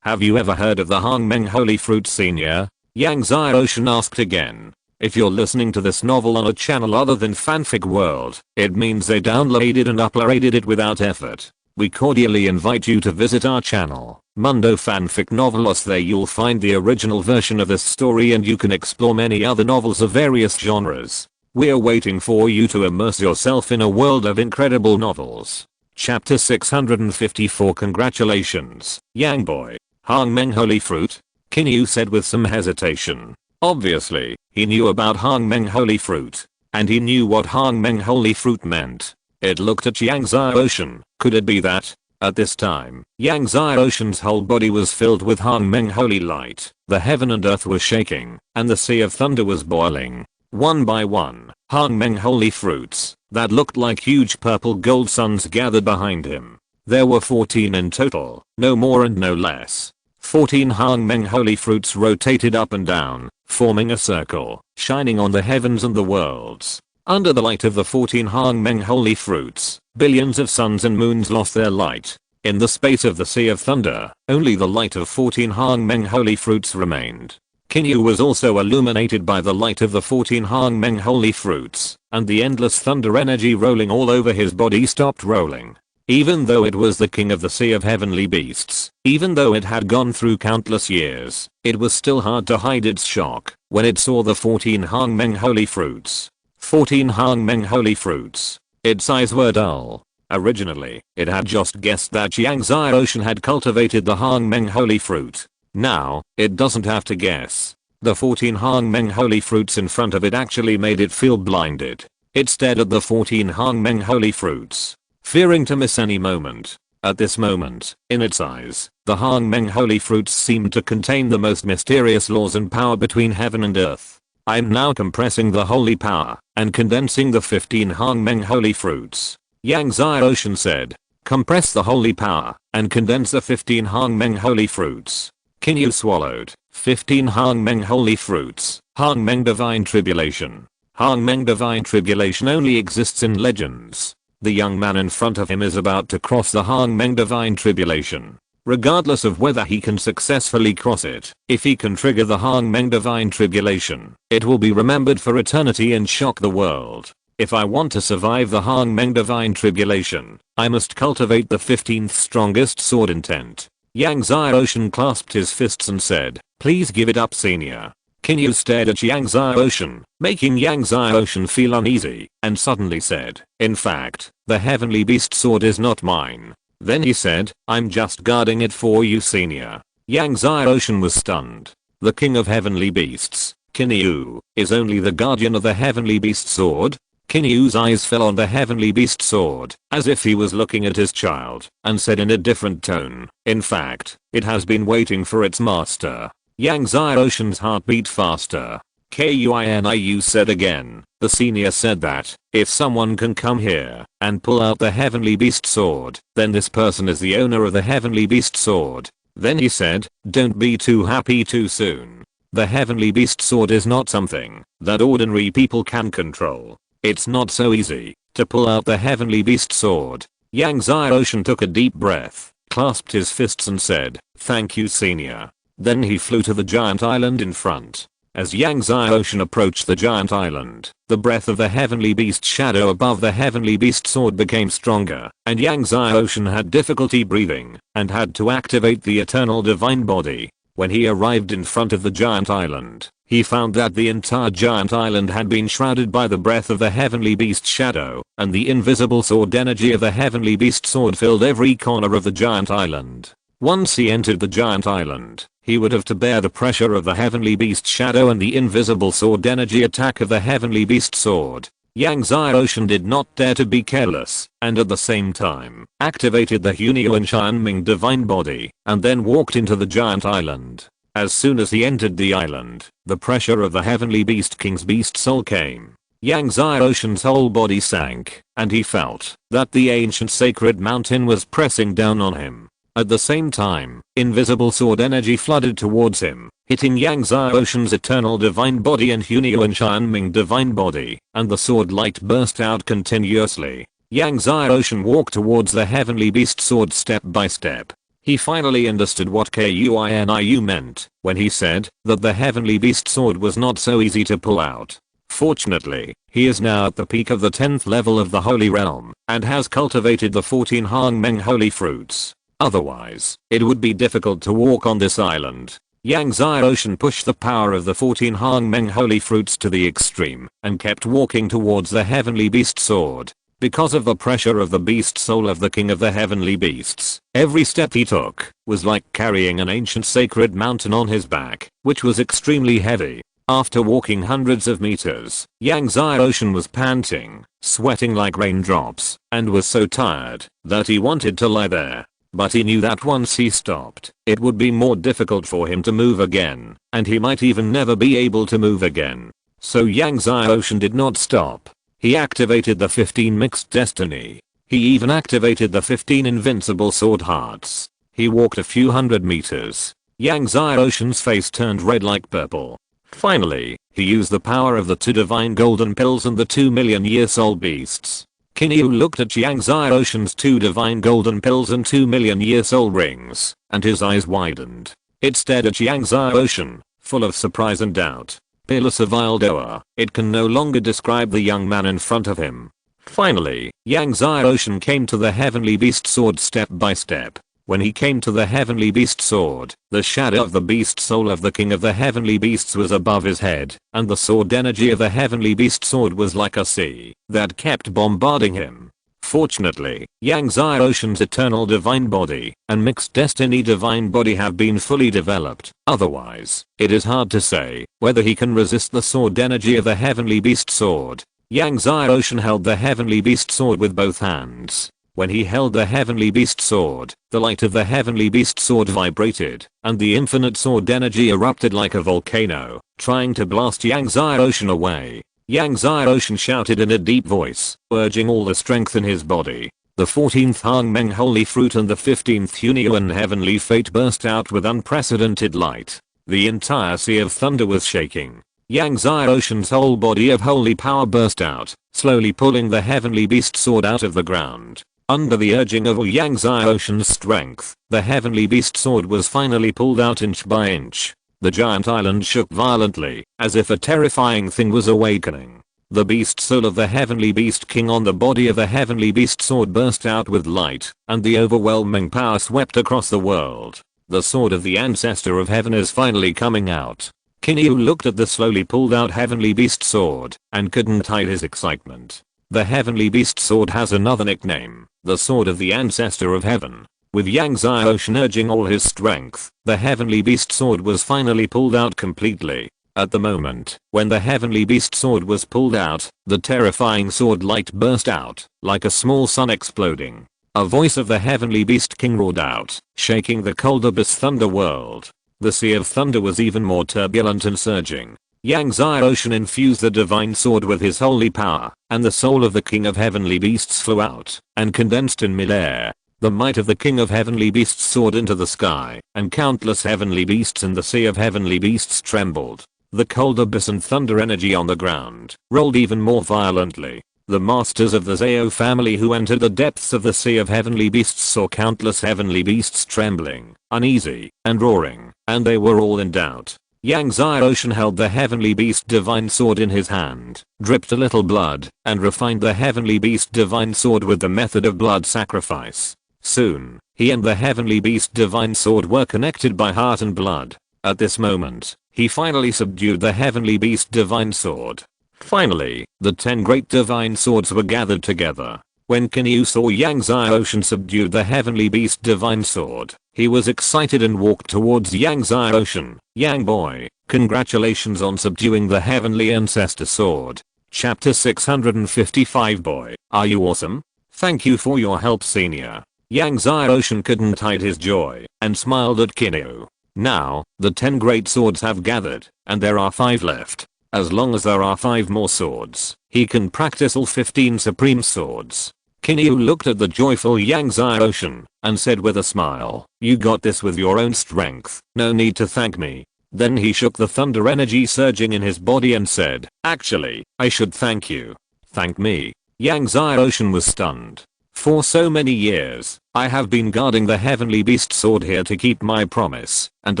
"Have you ever heard of the Hangmeng Holy Fruit, Senior?" Yang Zai Ocean asked again. If you're listening to this novel on a channel other than Fanfic World, it means they downloaded and uploaded it without effort. We cordially invite you to visit our channel, Mundo Fanfic Novelos. There you'll find the original version of this story and you can explore many other novels of various genres. We're waiting for you to immerse yourself in a world of incredible novels. Chapter 654. Congratulations, Yang Boy. Hangmeng Holy Fruit? Kinyu said with some hesitation. Obviously, he knew about Hangmeng Holy Fruit. And he knew what Hangmeng Holy Fruit meant. It looked at Yang Zai Ocean. Could it be that? At this time, Yang Zai Ocean's whole body was filled with Hangmeng Holy Light. The heaven and earth were shaking, and the Sea of Thunder was boiling. One by one, Hangmeng Holy Fruits, that looked like huge purple gold suns, gathered behind him. There were 14 in total, no more and no less. 14 Hangmeng Holy Fruits rotated up and down, forming a circle, shining on the heavens and the worlds. Under the light of the 14 Hangmeng Holy Fruits, billions of suns and moons lost their light. In the space of the Sea of Thunder, only the light of 14 Hangmeng Holy Fruits remained. Kinyu was also illuminated by the light of the 14 Hangmeng Holy Fruits, and the endless thunder energy rolling all over his body stopped rolling. Even though it was the king of the sea of heavenly beasts, even though it had gone through countless years, it was still hard to hide its shock when it saw the 14 Hangmeng Holy Fruits. 14 Hangmeng Holy Fruits. Its eyes were dull. Originally, it had just guessed that Yang Zai Ocean had cultivated the Hangmeng Holy Fruit. Now, it doesn't have to guess. The 14 Hangmeng Holy Fruits in front of it actually made it feel blinded. It stared at the 14 Hangmeng Holy Fruits, fearing to miss any moment. At this moment, in its eyes, the Hangmeng Holy Fruits seemed to contain the most mysterious laws and power between heaven and earth. I'm now compressing the holy power and condensing the 15 Hangmeng Holy Fruits, Yang Zai Ocean said. Compress the holy power and condense the 15 Hangmeng Holy Fruits. Kinyu swallowed. 15 Hangmeng Holy Fruits. Hangmeng Divine Tribulation. Hangmeng Divine Tribulation only exists in legends. The young man in front of him is about to cross the Hangmeng Divine Tribulation. Regardless of whether he can successfully cross it, if he can trigger the Hangmeng Divine Tribulation, it will be remembered for eternity and shock the world. If I want to survive the Hangmeng Divine Tribulation, I must cultivate the 15th strongest sword intent. Yang Zai Ocean clasped his fists and said, "Please give it up, senior." Kinyu stared at Yang Zai Ocean, making Yang Zai Ocean feel uneasy, and suddenly said, "In fact, the heavenly beast sword is not mine." Then he said, "I'm just guarding it for you, senior." Yang Zai Ocean was stunned. The king of heavenly beasts, Kinyu, is only the guardian of the heavenly beast sword? Kinyu's eyes fell on the heavenly beast sword, as if he was looking at his child, and said in a different tone, "In fact, it has been waiting for its master." Yang Xiaoshen's heart beat faster. Kuiniu said again. The senior said that, if someone can come here and pull out the heavenly beast sword, then this person is the owner of the heavenly beast sword. Then he said, don't be too happy too soon. The heavenly beast sword is not something that ordinary people can control. It's not so easy to pull out the heavenly beast sword. Yang Xiaoshen took a deep breath, clasped his fists and said, thank you senior. Then he flew to the giant island in front. As Yang Xiaoshen approached the giant island, the breath of the heavenly beast shadow above the heavenly beast sword became stronger, and Yang Xiaoshen had difficulty breathing, and had to activate the eternal divine body. When he arrived in front of the giant island, he found that the entire giant island had been shrouded by the breath of the heavenly beast shadow, and the invisible sword energy of the heavenly beast sword filled every corner of the giant island. Once he entered the giant island, he would have to bear the pressure of the heavenly beast shadow and the invisible sword energy attack of the heavenly beast sword. Yang Xiaoshen did not dare to be careless, and at the same time, activated the Hunyuan Xianming divine body, and then walked into the giant island. As soon as he entered the island, the pressure of the heavenly beast king's beast soul came. Yang Xiaoshen's whole body sank, and he felt that the ancient sacred mountain was pressing down on him. At the same time, invisible sword energy flooded towards him, hitting Yang Xiaoshen's eternal divine body and Hunyuan Xianming divine body, and the sword light burst out continuously. Yang Xiaoshen walked towards the heavenly beast sword step by step. He finally understood what Kuiniu meant when he said that the heavenly beast sword was not so easy to pull out. Fortunately, he is now at the peak of the 10th level of the Holy Realm, and has cultivated the 14 Hangmeng holy fruits. Otherwise, it would be difficult to walk on this island. Yang Xiaoshen pushed the power of the 14 Hangmeng holy fruits to the extreme, and kept walking towards the heavenly beast sword. Because of the pressure of the beast soul of the king of the heavenly beasts, every step he took was like carrying an ancient sacred mountain on his back, which was extremely heavy. After walking hundreds of meters, Yang Xiaoshen was panting, sweating like raindrops, and was so tired that he wanted to lie there. But he knew that once he stopped, it would be more difficult for him to move again, and he might even never be able to move again. So Yang Xiaoshen did not stop. He activated the 15 mixed destiny. He even activated the 15 invincible sword hearts. He walked a few hundred meters. Yang Xiaoshen's face turned red like purple. Finally, he used the power of the 2 divine golden pills and the 2 million-year soul beasts. Kinyu looked at Yang Xiaoshen's 2 divine golden pills and 2 million-year soul rings, and his eyes widened. It stared at Yang Xiaoshen, full of surprise and doubt. Peerless of Ildoa, it can no longer describe the young man in front of him. Finally, Yang Xiaoshen came to the heavenly beast sword step by step. When he came to the heavenly beast sword, the shadow of the beast soul of the king of the heavenly beasts was above his head, and the sword energy of the heavenly beast sword was like a sea that kept bombarding him. Fortunately, Yang Xiaoshen's eternal divine body and mixed destiny divine body have been fully developed. Otherwise, it is hard to say whether he can resist the sword energy of the heavenly beast sword. Yang Xiaoshen held the heavenly beast sword with both hands. When he held the heavenly beast sword, the light of the heavenly beast sword vibrated, and the infinite sword energy erupted like a volcano, trying to blast Yang Xiaoshen away. Yang Xiaoshen shouted in a deep voice, urging all the strength in his body. The 14th Hangmeng holy fruit and the 15th Hunyuan heavenly fate burst out with unprecedented light. The entire sea of thunder was shaking. Yang Xiaoshen's whole body of holy power burst out, slowly pulling the heavenly beast sword out of the ground. Under the urging of Yang Xiaoshen's strength, the heavenly beast sword was finally pulled out inch by inch. The giant island shook violently, as if a terrifying thing was awakening. The beast soul of the heavenly beast king on the body of the heavenly beast sword burst out with light, and the overwhelming power swept across the world. The sword of the ancestor of heaven is finally coming out. Kinyu looked at the slowly pulled out heavenly beast sword, and couldn't hide his excitement. The heavenly beast sword has another nickname, the sword of the ancestor of heaven. With Yang Xiaoshen urging all his strength, the heavenly beast sword was finally pulled out completely. At the moment, when the heavenly beast sword was pulled out, the terrifying sword light burst out, like a small sun exploding. A voice of the heavenly beast king roared out, shaking the cold abyss thunder world. The sea of thunder was even more turbulent and surging. Yang Zai Ocean infused the divine sword with his holy power, and the soul of the king of heavenly beasts flew out, and condensed in midair. The might of the king of heavenly beasts soared into the sky, and countless heavenly beasts in the sea of heavenly beasts trembled. The cold abyss and thunder energy on the ground rolled even more violently. The masters of the Zao family who entered the depths of the sea of heavenly beasts saw countless heavenly beasts trembling, uneasy, and roaring, and they were all in doubt. Yang Zai Ocean held the heavenly beast divine sword in his hand, dripped a little blood, and refined the heavenly beast divine sword with the method of blood sacrifice. Soon, he and the heavenly beast divine sword were connected by heart and blood. At this moment, he finally subdued the heavenly beast divine sword. Finally, the 10 great divine swords were gathered together. When Kinyu saw Yang Zai Ocean subdued the heavenly beast divine sword, he was excited and walked towards Yang Zai Ocean. Yang boy, congratulations on subduing the heavenly ancestor sword. Chapter 655 Boy, are you awesome? Thank you for your help senior. Yang Zai Ocean couldn't hide his joy, and smiled at Kinyu. Now, the 10 great swords have gathered, and there are 5 left. As long as there are 5 more swords, he can practice all 15 supreme swords. Kinyu looked at the joyful Yang Zai Ocean, and said with a smile, you got this with your own strength, no need to thank me. Then he shook the thunder energy surging in his body and said, actually, I should thank you. Thank me. Yang Zai Ocean was stunned. For so many years, I have been guarding the heavenly beast sword here to keep my promise, and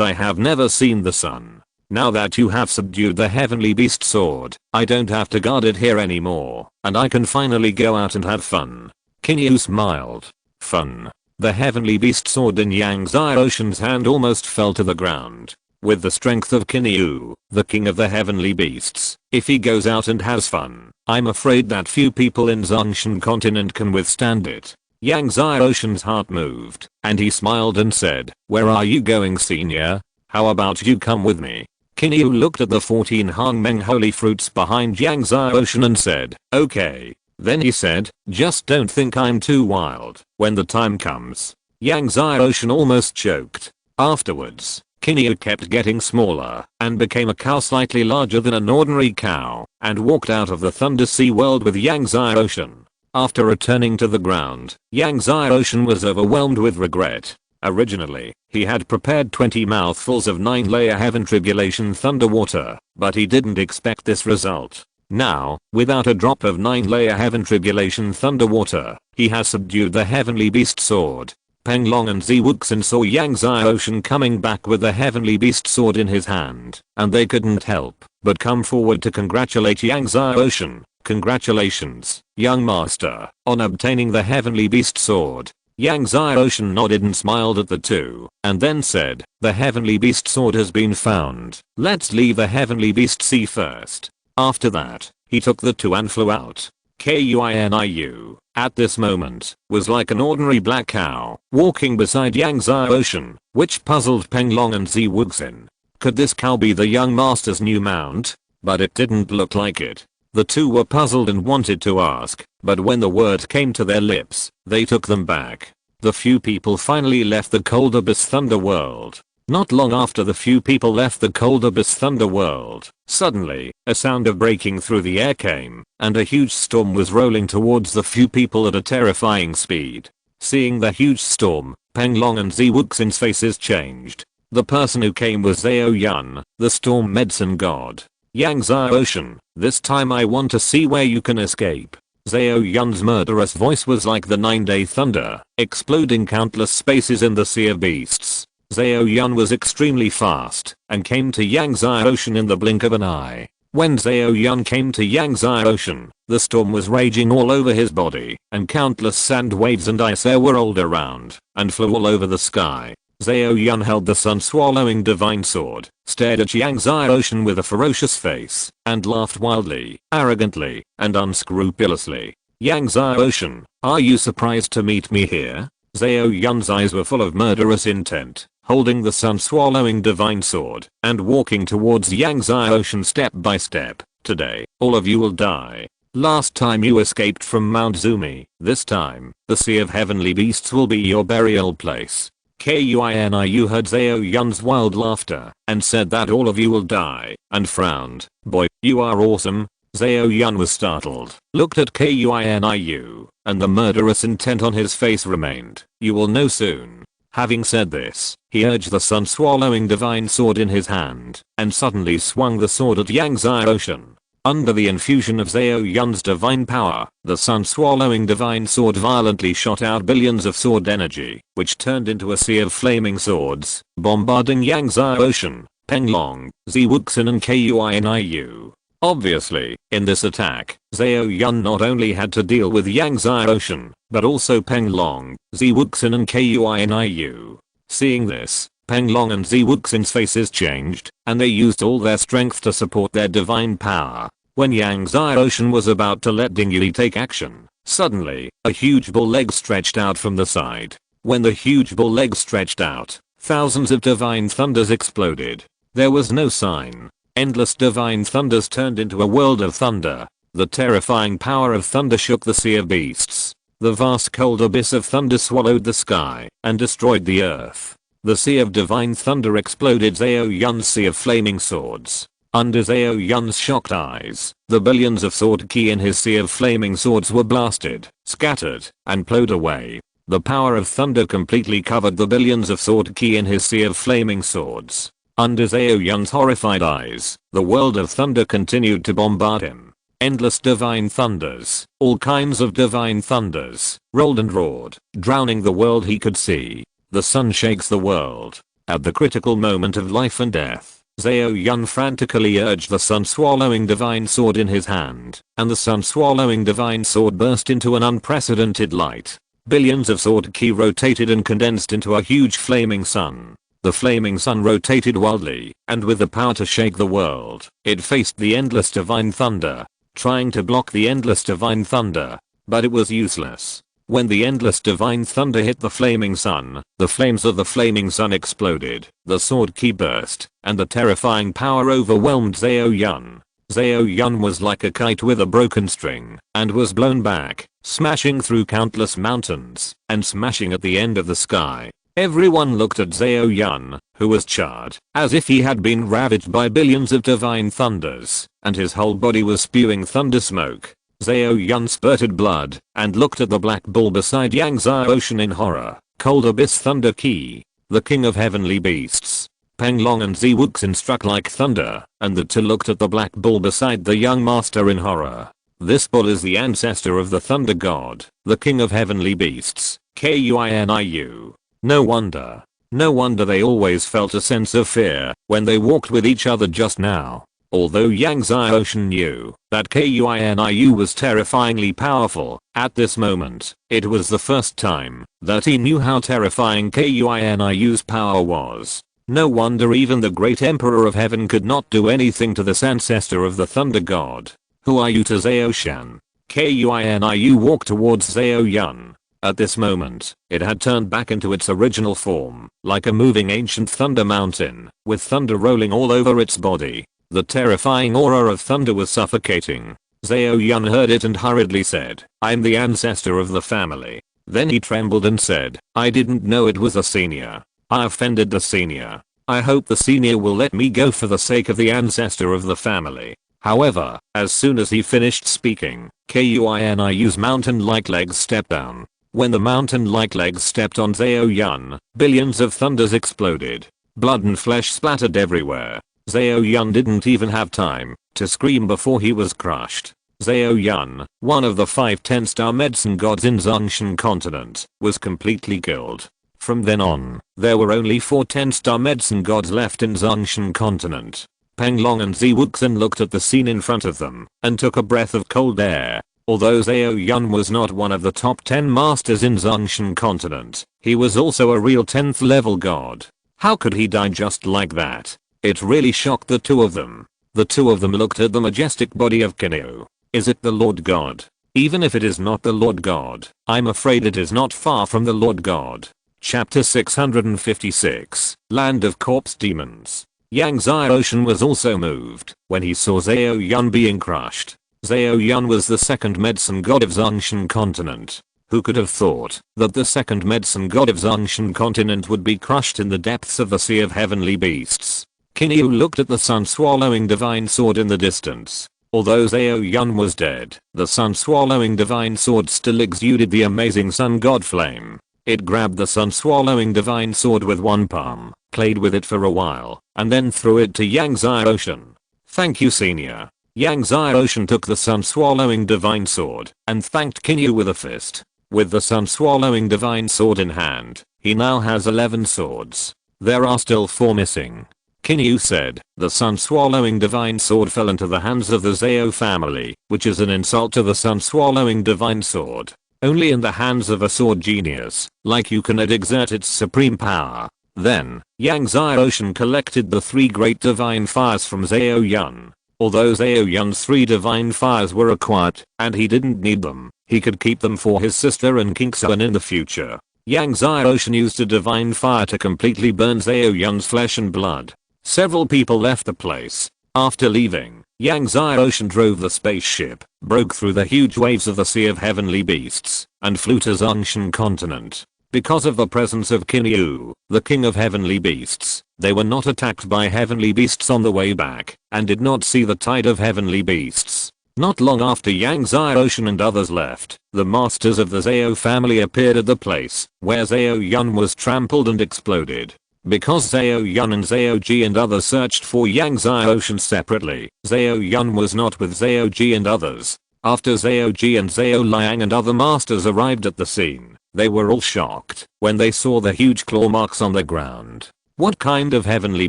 I have never seen the sun. Now that you have subdued the heavenly beast sword, I don't have to guard it here anymore, and I can finally go out and have fun. Kinyu smiled. Fun. The heavenly beast sword in Yang Zai Ocean's hand almost fell to the ground. With the strength of Kinyu, the king of the heavenly beasts, if he goes out and has fun, I'm afraid that few people in Zongshan continent can withstand it. Yang Zai Ocean's heart moved, and he smiled and said, where are you going senior? How about you come with me? Kinyu looked at the 14 Hangmeng holy fruits behind Yang Zai Ocean and said, okay. Then he said, just don't think I'm too wild. When the time comes. Yang Zai Ocean almost choked. Afterwards, Kinyu kept getting smaller and became a cow slightly larger than an ordinary cow and walked out of the Thunder Sea world with Yang Zai Ocean. After returning to the ground, Yang Zai Ocean was overwhelmed with regret. Originally, he had prepared 20 mouthfuls of 9-layer heaven tribulation thunder water, but he didn't expect this result. Now, without a drop of 9-layer heaven tribulation thunder water, he has subdued the heavenly beast sword. Peng Long and Zi Wuxin saw Yang Zai Ocean coming back with the heavenly beast sword in his hand, and they couldn't help but come forward to congratulate Yang Zai Ocean. Congratulations, young master, on obtaining the heavenly beast sword. Yang Zai Ocean nodded and smiled at the two, and then said, the heavenly beast sword has been found. Let's leave the heavenly beast sea first. After that, he took the two and flew out. Kuniu, at this moment, was like an ordinary black cow, walking beside Yang Zai Ocean, which puzzled Peng Long and Zi Wuxin. Could this cow be the young master's new mount? But it didn't look like it. The two were puzzled and wanted to ask, but when the words came to their lips, they took them back. The few people finally left the cold abyss thunder world. Not long after the few people left the cold abyss thunder world, suddenly, a sound of breaking through the air came, and a huge storm was rolling towards the few people at a terrifying speed. Seeing the huge storm, Peng Long and Zi Wuxin's faces changed. The person who came was Zhao Yun, the storm medicine god. Yang Zai Ocean, this time I want to see where you can escape. Zhao Yun's murderous voice was like the 9-day thunder, exploding countless spaces in the sea of beasts. Zhao Yun was extremely fast, and came to Yang Zai Ocean in the blink of an eye. When Zhao Yun came to Yang Zai Ocean, the storm was raging all over his body, and countless sand waves and ice air were rolled around, and flew all over the sky. Zhao Yun held the sun-swallowing divine sword, stared at Yang Zai Ocean with a ferocious face, and laughed wildly, arrogantly, and unscrupulously. Yang Zai Ocean, are you surprised to meet me here? Zhao Yun's eyes were full of murderous intent, holding the sun-swallowing divine sword and walking towards Yangtze Ocean step by step. Today, all of you will die. Last time you escaped from Mount Zumi, this time, the Sea of Heavenly Beasts will be your burial place. Kuiniu heard Zhao Yun's wild laughter and said that all of you will die, and frowned. Boy, you are awesome. Zhao Yun was startled, looked at Kuiniu, and the murderous intent on his face remained. You will know soon. Having said this, he urged the sun-swallowing divine sword in his hand, and suddenly swung the sword at Yangtze Ocean. Under the infusion of Zhao Yun's divine power, the sun-swallowing divine sword violently shot out billions of sword energy, which turned into a sea of flaming swords, bombarding Yangtze Ocean, Penglong, Ziwuxin and Kuiniu. Obviously, in this attack, Zhao Yun not only had to deal with Yangtze Ocean, but also Penglong, Ziwuxin and Kuiniu. Seeing this, Penglong and Ziwuxin's faces changed, and they used all their strength to support their divine power. When Yangtze Ocean was about to let Dingyue take action, suddenly, a huge bull leg stretched out from the side. When the huge bull leg stretched out, thousands of divine thunders exploded. There was no sign. Endless divine thunders turned into a world of thunder. The terrifying power of thunder shook the sea of beasts. The vast cold abyss of thunder swallowed the sky and destroyed the earth. The sea of divine thunder exploded Zhao Yun's sea of flaming swords. Under Zhao Yun's shocked eyes, the billions of sword ki in his sea of flaming swords were blasted, scattered, and plowed away. The power of thunder completely covered the billions of sword ki in his sea of flaming swords. Under Zhao Yun's horrified eyes, the world of thunder continued to bombard him. Endless divine thunders, all kinds of divine thunders, rolled and roared, drowning the world he could see. The sun shakes the world. At the critical moment of life and death, Zhao Yun frantically urged the sun-swallowing divine sword in his hand, and the sun-swallowing divine sword burst into an unprecedented light. Billions of sword ki rotated and condensed into a huge flaming sun. The flaming sun rotated wildly, and with the power to shake the world, it faced the endless divine thunder, trying to block the endless divine thunder. But it was useless. When the endless divine thunder hit the flaming sun, the flames of the flaming sun exploded, the sword ki burst, and the terrifying power overwhelmed Zhao Yun. Zhao Yun was like a kite with a broken string, and was blown back, smashing through countless mountains, and smashing at the end of the sky. Everyone looked at Zhao Yun, who was charred, as if he had been ravaged by billions of divine thunders, and his whole body was spewing thunder smoke. Zhao Yun spurted blood, and looked at the black bull beside Yangtze Ocean in horror. Cold Abyss Thunder Ki, the king of heavenly beasts. Penglong and Ziwuxin struck like thunder, and the two looked at the black bull beside the young master in horror. This bull is the ancestor of the thunder god, the king of heavenly beasts, Kuiniu. No wonder they always felt a sense of fear when they walked with each other just now. Although Yangtze Ocean knew that Kuiniu was terrifyingly powerful, at this moment, it was the first time that he knew how terrifying Kuiniu's power was. No wonder even the great Emperor of Heaven could not do anything to this ancestor of the Thunder God. Who are you to Zhao Shan? Kuiniu walked towards Zhao Yun. At this moment, it had turned back into its original form, like a moving ancient thunder mountain, with thunder rolling all over its body. The terrifying aura of thunder was suffocating. Zhao Yun heard it and hurriedly said, "I'm the ancestor of the family." Then he trembled and said, "I didn't know it was a senior. I offended the senior. I hope the senior will let me go for the sake of the ancestor of the family." However, as soon as he finished speaking, Kuiniu's mountain-like legs stepped down. When the mountain-like legs stepped on Zhao Yun, billions of thunders exploded. Blood and flesh splattered everywhere. Zhao Yun didn't even have time to scream before he was crushed. Zhao Yun, one of the 5 10-star medicine gods in Zhongshan continent, was completely killed. From then on, there were only 4 10-star medicine gods left in Zhongshan continent. Penglong and Ziwuxin looked at the scene in front of them and took a breath of cold air. Although Zhao Yun was not one of the top 10 masters in Zhongshan continent, he was also a real 10th level god. How could he die just like that? It really shocked the two of them. The two of them looked at the majestic body of Kineo. Is it the Lord God? Even if it is not the Lord God, I'm afraid it is not far from the Lord God. Chapter 656, Land of Corpse Demons. Yang Xiaoshan was also moved when he saw Zhao Yun being crushed. Zhao Yun was the second medicine god of Zhongshan continent. Who could have thought that the second medicine god of Zhongshan continent would be crushed in the depths of the sea of heavenly beasts? Qin Yu looked at the sun-swallowing divine sword in the distance. Although Zhao Yun was dead, the sun-swallowing divine sword still exuded the amazing sun god flame. It grabbed the sun-swallowing divine sword with one palm, played with it for a while, and then threw it to Yang Xiaoshan. Thank you, senior. Yang Xiaoshan took the sun-swallowing divine sword and thanked Qin Yu with a fist. With the sun-swallowing divine sword in hand, he now has 11 swords. There are still 4 missing. Qin Yu said, the sun-swallowing divine sword fell into the hands of the Zhao family, which is an insult to the sun-swallowing divine sword. Only in the hands of a sword genius, like you, can it exert its supreme power. Then, Yang Xiaoshan collected the 3 great divine fires from Zhao Yun. Although Zhao Yun's 3 divine fires were acquired, and he didn't need them, he could keep them for his sister and Kingxuan in the future. Yang Xiaoshan used a divine fire to completely burn Zhao Yun's flesh and blood. Several people left the place. After leaving, Yang Xiaoshan drove the spaceship, broke through the huge waves of the Sea of Heavenly Beasts, and flew to Zhongshan continent. Because of the presence of Qin Yu, the king of heavenly beasts, they were not attacked by heavenly beasts on the way back, and did not see the tide of heavenly beasts. Not long after Yang Xiaoshan and others left, the masters of the Zhao family appeared at the place where Zhao Yun was trampled and exploded. Because Zhao Yun and Zhao Ji and others searched for Yang Xiaoshan separately, Zhao Yun was not with Zhao Ji and others. After Zhao Ji and Zhao Liang and other masters arrived at the scene, they were all shocked when they saw the huge claw marks on the ground. What kind of heavenly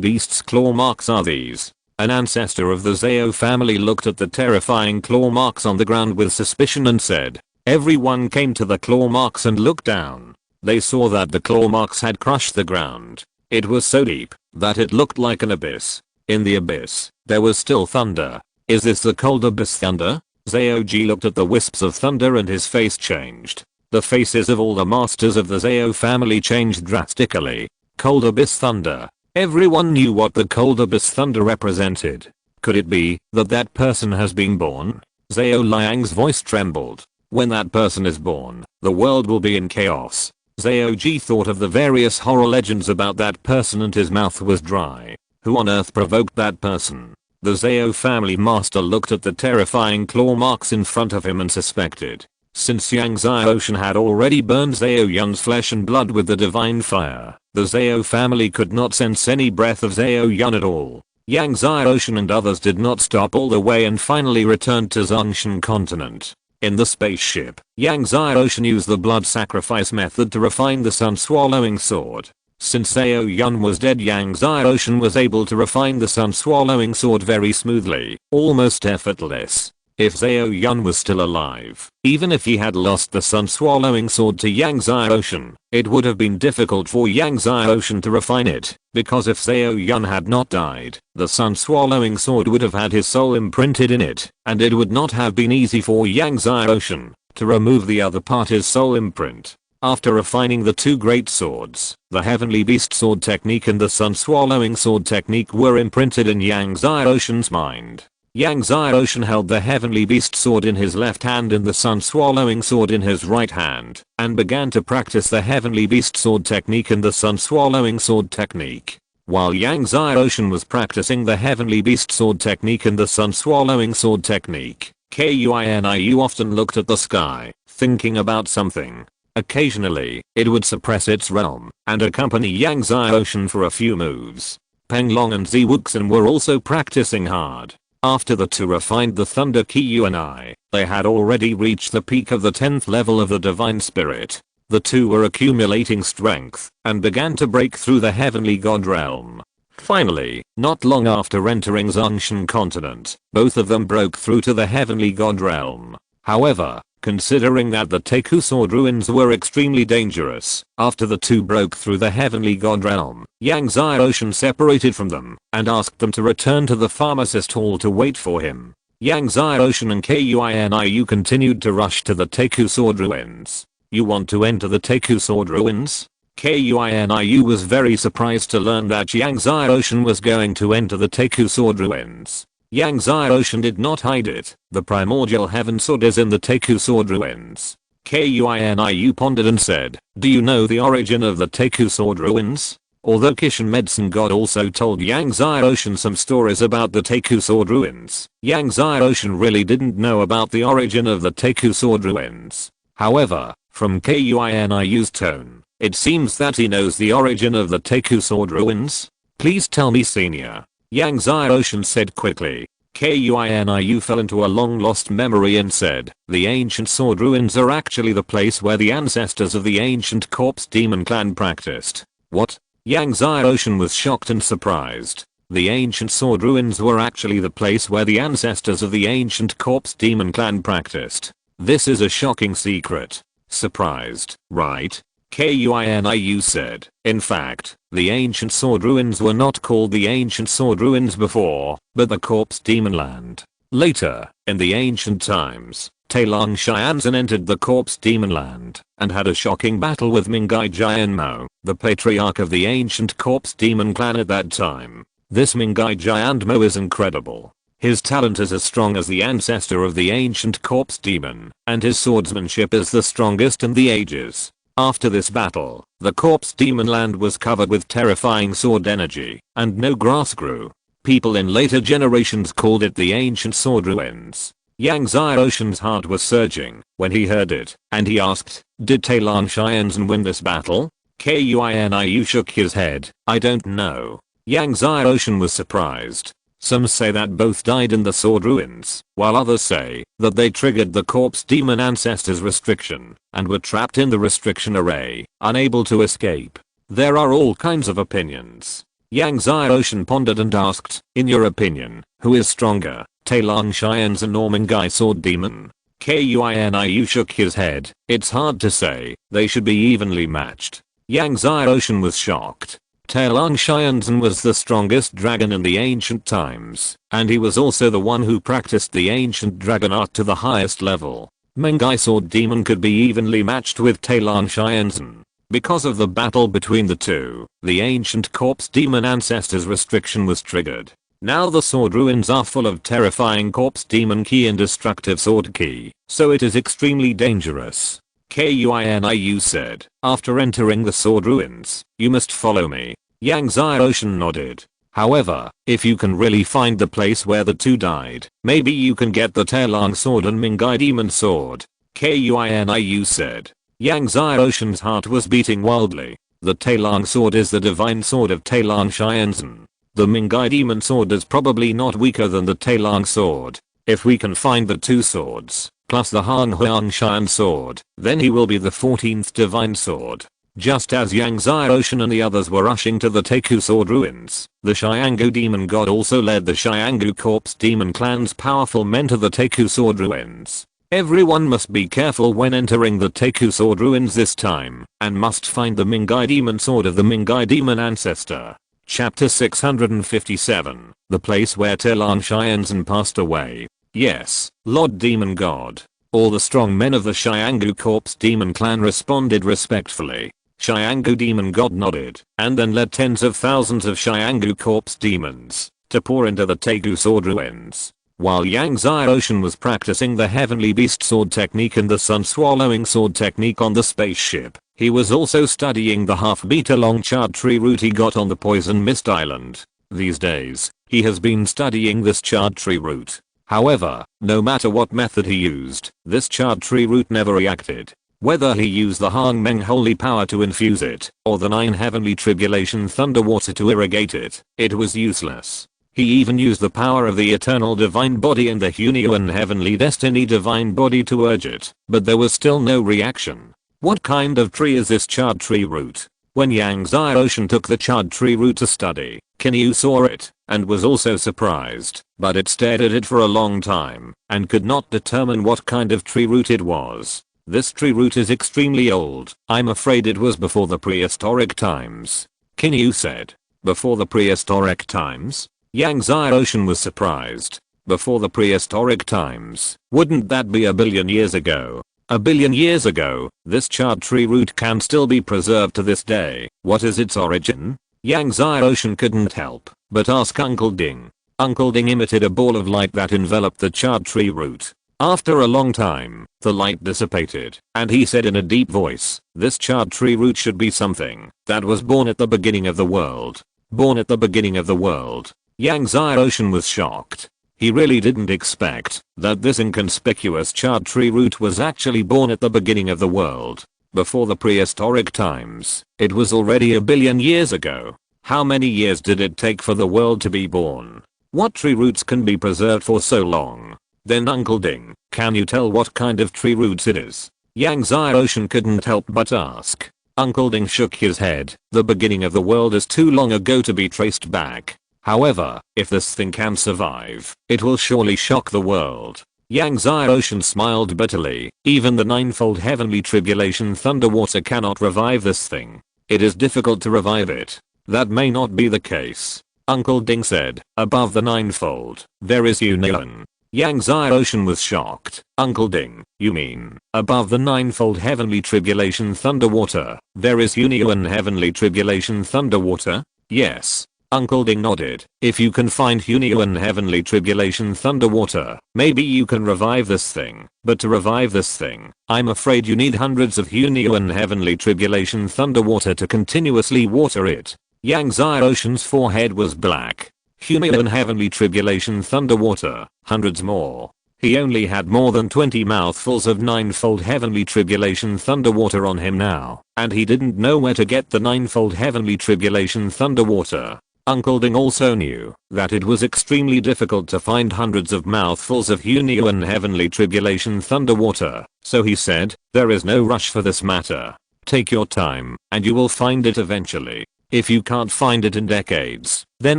beasts' claw marks are these? An ancestor of the Zhao family looked at the terrifying claw marks on the ground with suspicion and said, everyone came to the claw marks and looked down. They saw that the claw marks had crushed the ground. It was so deep that it looked like an abyss. In the abyss, there was still thunder. Is this the cold abyss thunder? Zhao Ji looked at the wisps of thunder and his face changed. The faces of all the masters of the Zhao family changed drastically. Cold abyss thunder. Everyone knew what the cold abyss thunder represented. Could it be that that person has been born? Zhao Liang's voice trembled. When that person is born, the world will be in chaos. Zhao Ji thought of the various horror legends about that person and his mouth was dry. Who on earth provoked that person? The Zhao family master looked at the terrifying claw marks in front of him and suspected. Since Yang Xiaoshan had already burned Zhao Yun's flesh and blood with the divine fire, the Zhao family could not sense any breath of Zhao Yun at all. Yang Xiaoshan and others did not stop all the way and finally returned to Zhongshan continent. In the spaceship, Yang Xiaoshan used the blood sacrifice method to refine the sun-swallowing sword. Since Zhao Yun was dead, Yang Xiaoshan was able to refine the sun-swallowing sword very smoothly, almost effortless. If Zhao Yun was still alive, even if he had lost the sun-swallowing sword to Yang Xiaoshan, it would have been difficult for Yang Xiaoshan to refine it, because if Zhao Yun had not died, the sun-swallowing sword would have had his soul imprinted in it, and it would not have been easy for Yang Xiaoshan to remove the other party's soul imprint. After refining the 2 great swords, the Heavenly Beast Sword Technique and the Sun-Swallowing Sword Technique were imprinted in Yang Xiaoshan's mind. Yang Xiaoshan held the Heavenly Beast Sword in his left hand and the Sun-Swallowing Sword in his right hand, and began to practice the Heavenly Beast Sword Technique and the Sun-Swallowing Sword Technique. While Yang Xiaoshan was practicing the Heavenly Beast Sword Technique and the Sun-Swallowing Sword Technique, Qiniu often looked at the sky, thinking about something. Occasionally, it would suppress its realm and accompany Yang Xiaoshan for a few moves. Peng Long and Zi Wuxin were also practicing hard. After the 2 refined the Thunder Qni, they had already reached the peak of the 10th level of the Divine Spirit. The 2 were accumulating strength and began to break through the Heavenly God realm. Finally, not long after entering Zhongshan continent, both of them broke through to the Heavenly God realm. However, considering that the Teku Sword ruins were extremely dangerous, after the 2 broke through the Heavenly God realm, Yang Xiaoshan separated from them and asked them to return to the pharmacist hall to wait for him. Yang Xiaoshan and Qiniu continued to rush to the Teku Sword ruins. You want to enter the Teku Sword ruins? Kuiniu was very surprised to learn that Yangzai Ocean was going to enter the Teku Sword ruins. Yangzai Ocean did not hide it. The primordial heaven sword is in the Teku Sword ruins. Kuiniu pondered and said, "Do you know the origin of the Teku Sword ruins?" Although Kishin Medicine God also told Yangzai Ocean some stories about the Teku Sword ruins, Yangzai Ocean really didn't know about the origin of the Teku Sword ruins. However, from Kuiniu's tone, it seems that he knows the origin of the Teku Sword ruins. "Please tell me, senior," Yangzai Ocean said quickly. Kuiniu fell into a long lost memory and said, "The ancient sword ruins are actually the place where the ancestors of the ancient corpse demon clan practiced." What? Yangzai Ocean was shocked and surprised. The ancient sword ruins were actually the place where the ancestors of the ancient corpse demon clan practiced. This is a shocking secret. Surprised, right? Kuiniu said. In fact, the ancient sword ruins were not called the ancient sword ruins before, but the corpse demon land. Later, in the ancient times, Taelong Xianzhen entered the corpse demon land and had a shocking battle with Mingai Jianmo, the patriarch of the ancient corpse demon clan at that time. This Mingai Jianmo is incredible. His talent is as strong as the ancestor of the ancient corpse demon, and his swordsmanship is the strongest in the ages. After this battle, the corpse demon land was covered with terrifying sword energy, and no grass grew. People in later generations called it the ancient sword ruins. Yangzai Ocean's heart was surging when he heard it, and he asked, "Did Taelong Xianzhen win this battle?" Kuiniu shook his head, "I don't know." Yangzai Ocean was surprised. Some say that both died in the sword ruins, while others say that they triggered the corpse demon ancestors restriction and were trapped in the restriction array, unable to escape. There are all kinds of opinions. Yangzai Ocean pondered and asked, "In your opinion, who is stronger, Taelong Xianzhen or Mingai Sword Demon?" Kuiniu shook his head, "It's hard to say, they should be evenly matched." Yangzai Ocean was shocked. Taelong Xianzhen was the strongest dragon in the ancient times, and he was also the one who practiced the ancient dragon art to the highest level. Mingai Sword Demon could be evenly matched with Taelong Xianzhen. Because of the battle between the two, the ancient corpse demon ancestors restriction was triggered. Now the sword ruins are full of terrifying corpse demon ki and destructive sword ki, so it is extremely dangerous. Kuiniu said, "After entering the sword ruins, you must follow me." Yangzai Ocean nodded. "However, if you can really find the place where the two died, maybe you can get the Taelong sword and Mingai demon sword," Kuiniu said. Yangzai Ocean's heart was beating wildly. The Taelong sword is the divine sword of Taelong Xianzhen. The Mingai demon sword is probably not weaker than the Taelong sword. If we can find the two swords, plus the Han Huangshan sword, then he will be the 14th divine sword. Just as Yangzai Ocean and the others were rushing to the Teku Sword ruins, the Xiangou demon god also led the Xiangou corpse demon clan's powerful men to the Teku Sword ruins. Everyone must be careful when entering the Teku Sword ruins this time, and must find the Mingai demon sword of the Mingai demon ancestor. Chapter 657, the place where Taelong Xianzhen passed away. Yes, Lord Demon God. All the strong men of the Xiangou corpse demon clan responded respectfully. Xiangou demon god nodded, and then led tens of thousands of Xiangou corpse demons to pour into the Teku Sword ruins. While Yangzai Ocean was practicing the Heavenly Beast sword technique and the Sun Swallowing sword technique on the spaceship, he was also studying the half-meter long charred tree root he got on the Poison Mist Island. These days, he has been studying this charred tree root. However, no matter what method he used, this charred tree root never reacted. Whether he used the Hang Meng holy power to infuse it, or the 9 heavenly tribulation thunder water to irrigate it, it was useless. He even used the power of the eternal divine body and the Hunyuan heavenly destiny divine body to urge it, but there was still no reaction. What kind of tree is this charred tree root? When Yangzai Ocean took the charred tree root to study, Kinyu saw it, and was also surprised, but it stared at it for a long time, and could not determine what kind of tree root it was. This tree root is extremely old. I'm afraid it was before the prehistoric times. Kinyu said. Before the prehistoric times? Yangzai Ocean was surprised. Before the prehistoric times? Wouldn't that be a billion years ago? A billion years ago, this charred tree root can still be preserved to this day. What is its origin? Yang Xiaoshan couldn't help but ask Uncle Ding. Uncle Ding emitted a ball of light that enveloped the charred tree root. After a long time, the light dissipated, and he said in a deep voice, this charred tree root should be something that was born at the beginning of the world. Born at the beginning of the world. Yang Xiaoshan was shocked. He really didn't expect that this inconspicuous charred tree root was actually born at the beginning of the world. Before the prehistoric times, it was already a billion years ago. How many years did it take for the world to be born? What tree roots can be preserved for so long? Then Uncle Ding, can you tell what kind of tree roots it is? Yang Xiaoshan couldn't help but ask. Uncle Ding shook his head. The beginning of the world is too long ago to be traced back. However, if this thing can survive, it will surely shock the world. Yang Xiaoshan smiled bitterly. Even the ninefold heavenly tribulation thunderwater cannot revive this thing. It is difficult to revive it. That may not be the case. Uncle Ding said, above the ninefold, there is union. Yang Xiaoshan was shocked. Uncle Ding, you mean, above the ninefold heavenly tribulation thunderwater, there is union heavenly tribulation thunderwater? Yes. Uncle Ding nodded. If you can find union heavenly tribulation thunderwater, maybe you can revive this thing. But to revive this thing, I'm afraid you need hundreds of union heavenly tribulation thunderwater to continuously water it. Yang Xiaoshan's forehead was black. Union heavenly tribulation thunderwater, hundreds more. He only had more than 20 mouthfuls of ninefold heavenly tribulation thunderwater on him now, and he didn't know where to get the ninefold heavenly tribulation thunderwater. Uncle Ding also knew that it was extremely difficult to find hundreds of mouthfuls of union heavenly tribulation thunderwater, so he said, there is no rush for this matter. Take your time, and you will find it eventually. If you can't find it in decades, then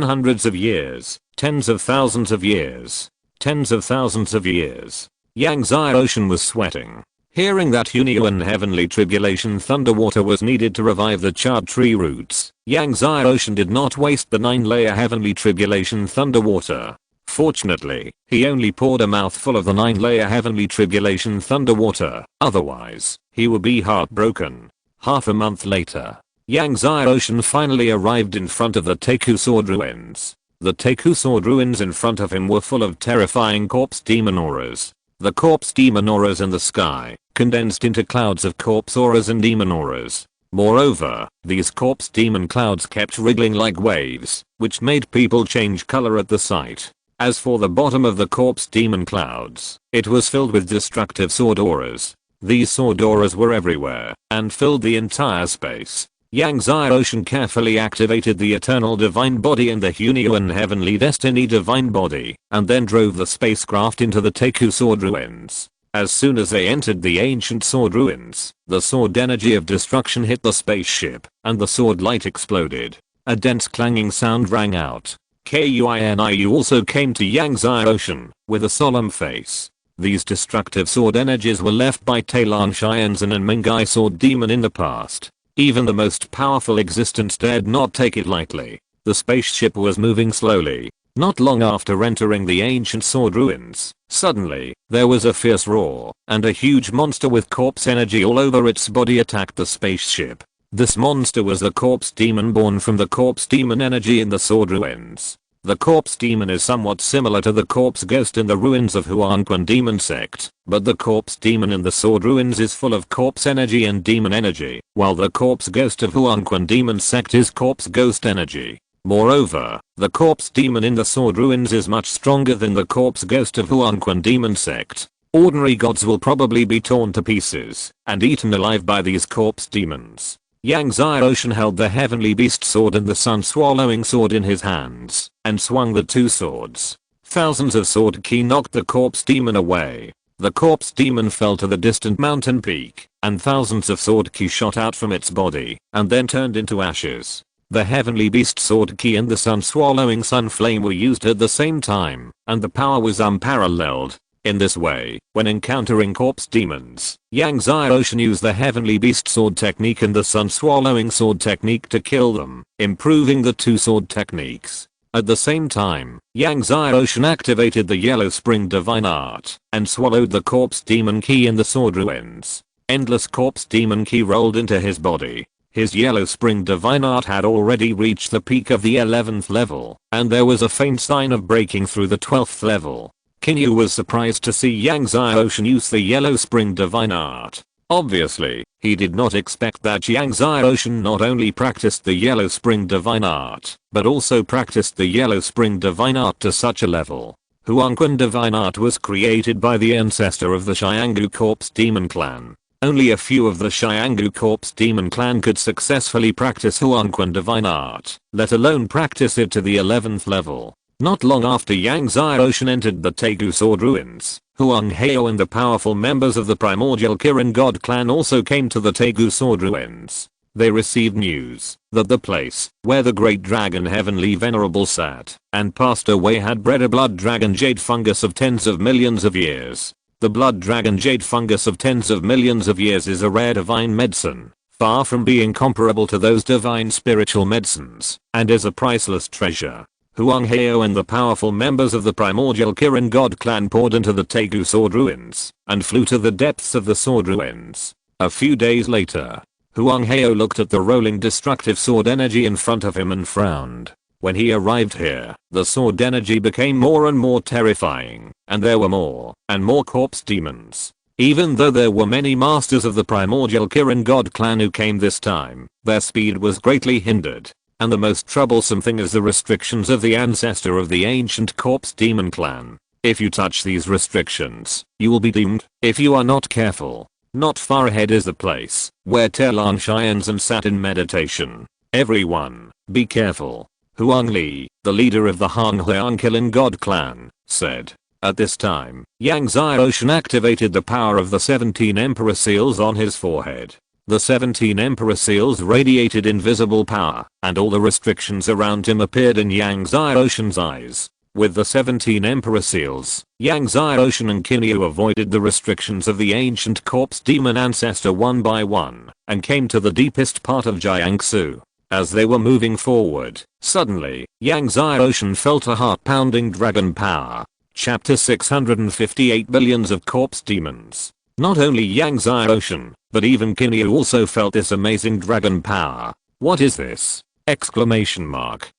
hundreds of years, tens of thousands of years, tens of thousands of years. Yang Xiaoshan was sweating. Hearing that union heavenly tribulation thunderwater was needed to revive the charred tree roots, Yang Xiaoshan did not waste the 9-layer heavenly tribulation thunderwater. Fortunately, he only poured a mouthful of the 9-layer heavenly tribulation thunderwater, otherwise, he would be heartbroken. Half a month later, Yang Xiaoshan finally arrived in front of the Teku Sword ruins. The Teku Sword ruins in front of him were full of terrifying corpse demon auras. The corpse demon auras in the sky condensed into clouds of corpse auras and demon auras. Moreover, these corpse demon clouds kept wriggling like waves, which made people change color at the sight. As for the bottom of the corpse demon clouds, it was filled with destructive sword auras. These sword auras were everywhere and filled the entire space. Yang Xiaoshan carefully activated the eternal divine body and the union heavenly destiny divine body, and then drove the spacecraft into the Teku Sword ruins. As soon as they entered the ancient sword ruins, the sword energy of destruction hit the spaceship, and the sword light exploded. A dense clanging sound rang out. Kuiniu also came to Yang Xiaoshan, with a solemn face. These destructive sword energies were left by Talon Shianzan and Mengai sword demon in the past. Even the most powerful existence dared not take it lightly. The spaceship was moving slowly. Not long after entering the ancient sword ruins, suddenly, there was a fierce roar, and a huge monster with corpse energy all over its body attacked the spaceship. This monster was the corpse demon born from the corpse demon energy in the sword ruins. The corpse demon is somewhat similar to the corpse ghost in the ruins of Huanquan demon sect, but the corpse demon in the sword ruins is full of corpse energy and demon energy, while the corpse ghost of Huanquan demon sect is corpse ghost energy. Moreover, the corpse demon in the sword ruins is much stronger than the corpse ghost of Huanquan demon sect. Ordinary gods will probably be torn to pieces and eaten alive by these corpse demons. Yang Xiaoshan held the heavenly beast sword and the sun swallowing sword in his hands, and swung the two swords. Thousands of sword ki knocked the corpse demon away. The corpse demon fell to the distant mountain peak, and thousands of sword ki shot out from its body, and then turned into ashes. The heavenly beast sword ki and the sun swallowing sun flame were used at the same time, and the power was unparalleled. In this way, when encountering corpse demons, Yang Xiaoshan used the heavenly beast sword technique and the sun swallowing sword technique to kill them, improving the two sword techniques. At the same time, Yang Xiaoshan activated the Yellow Spring Divine Art and swallowed the Corpse Demon Key in the sword ruins. Endless Corpse Demon Key rolled into his body. His Yellow Spring Divine Art had already reached the peak of the 11th level, and there was a faint sign of breaking through the 12th level. Kinyu was surprised to see Yang Xiaoshan use the Yellow Spring Divine Art. Obviously, he did not expect that Yang Xiaoshan not only practiced the Yellow Spring Divine Art, but also practiced the Yellow Spring Divine Art to such a level. Huangquan Divine Art was created by the ancestor of the Xianggu Corpse Demon Clan. Only a few of the Xianggu Corpse Demon Clan could successfully practice Huangquan Divine Art, let alone practice it to the 11th level. Not long after Yang Xiaoshan entered the Tegu Sword Ruins, Huang Heo and the powerful members of the primordial Kirin God clan also came to the Tegu Sword Ruins. They received news that the place where the great dragon Heavenly Venerable sat and passed away had bred a blood dragon jade fungus of tens of millions of years. The blood dragon jade fungus of tens of millions of years is a rare divine medicine, far from being comparable to those divine spiritual medicines, and is a priceless treasure. Huang Heo and the powerful members of the primordial Kirin God clan poured into the Tegu Sword Ruins and flew to the depths of the sword ruins. A few days later, Huang Heo looked at the rolling destructive sword energy in front of him and frowned. When he arrived here, the sword energy became more and more terrifying, and there were more and more corpse demons. Even though there were many masters of the primordial Kirin God clan who came this time, their speed was greatly hindered. And the most troublesome thing is the restrictions of the ancestor of the ancient Corpse Demon Clan. If you touch these restrictions, you will be doomed if you are not careful. Not far ahead is the place where Telan Xianzhen sat in meditation. Everyone, be careful. Huang Li, the leader of the Honghuang Kirin God clan, said. At this time, Yang Xiaoshan activated the power of the 17 Emperor Seals on his forehead. The 17 Emperor Seals radiated invisible power, and all the restrictions around him appeared in Yang Xiaoshan's eyes. With the 17 Emperor Seals, Yang Xiaoshan and Kinyu avoided the restrictions of the ancient corpse demon ancestor one by one, and came to the deepest part of Jiangsu. As they were moving forward, suddenly, Yang Xiaoshan felt a heart-pounding dragon power. Chapter 658 Billions of Corpse Demons. Not only Yang Xiaoshan, but even Kinyu also felt this amazing dragon power. What is this? Exclamation mark.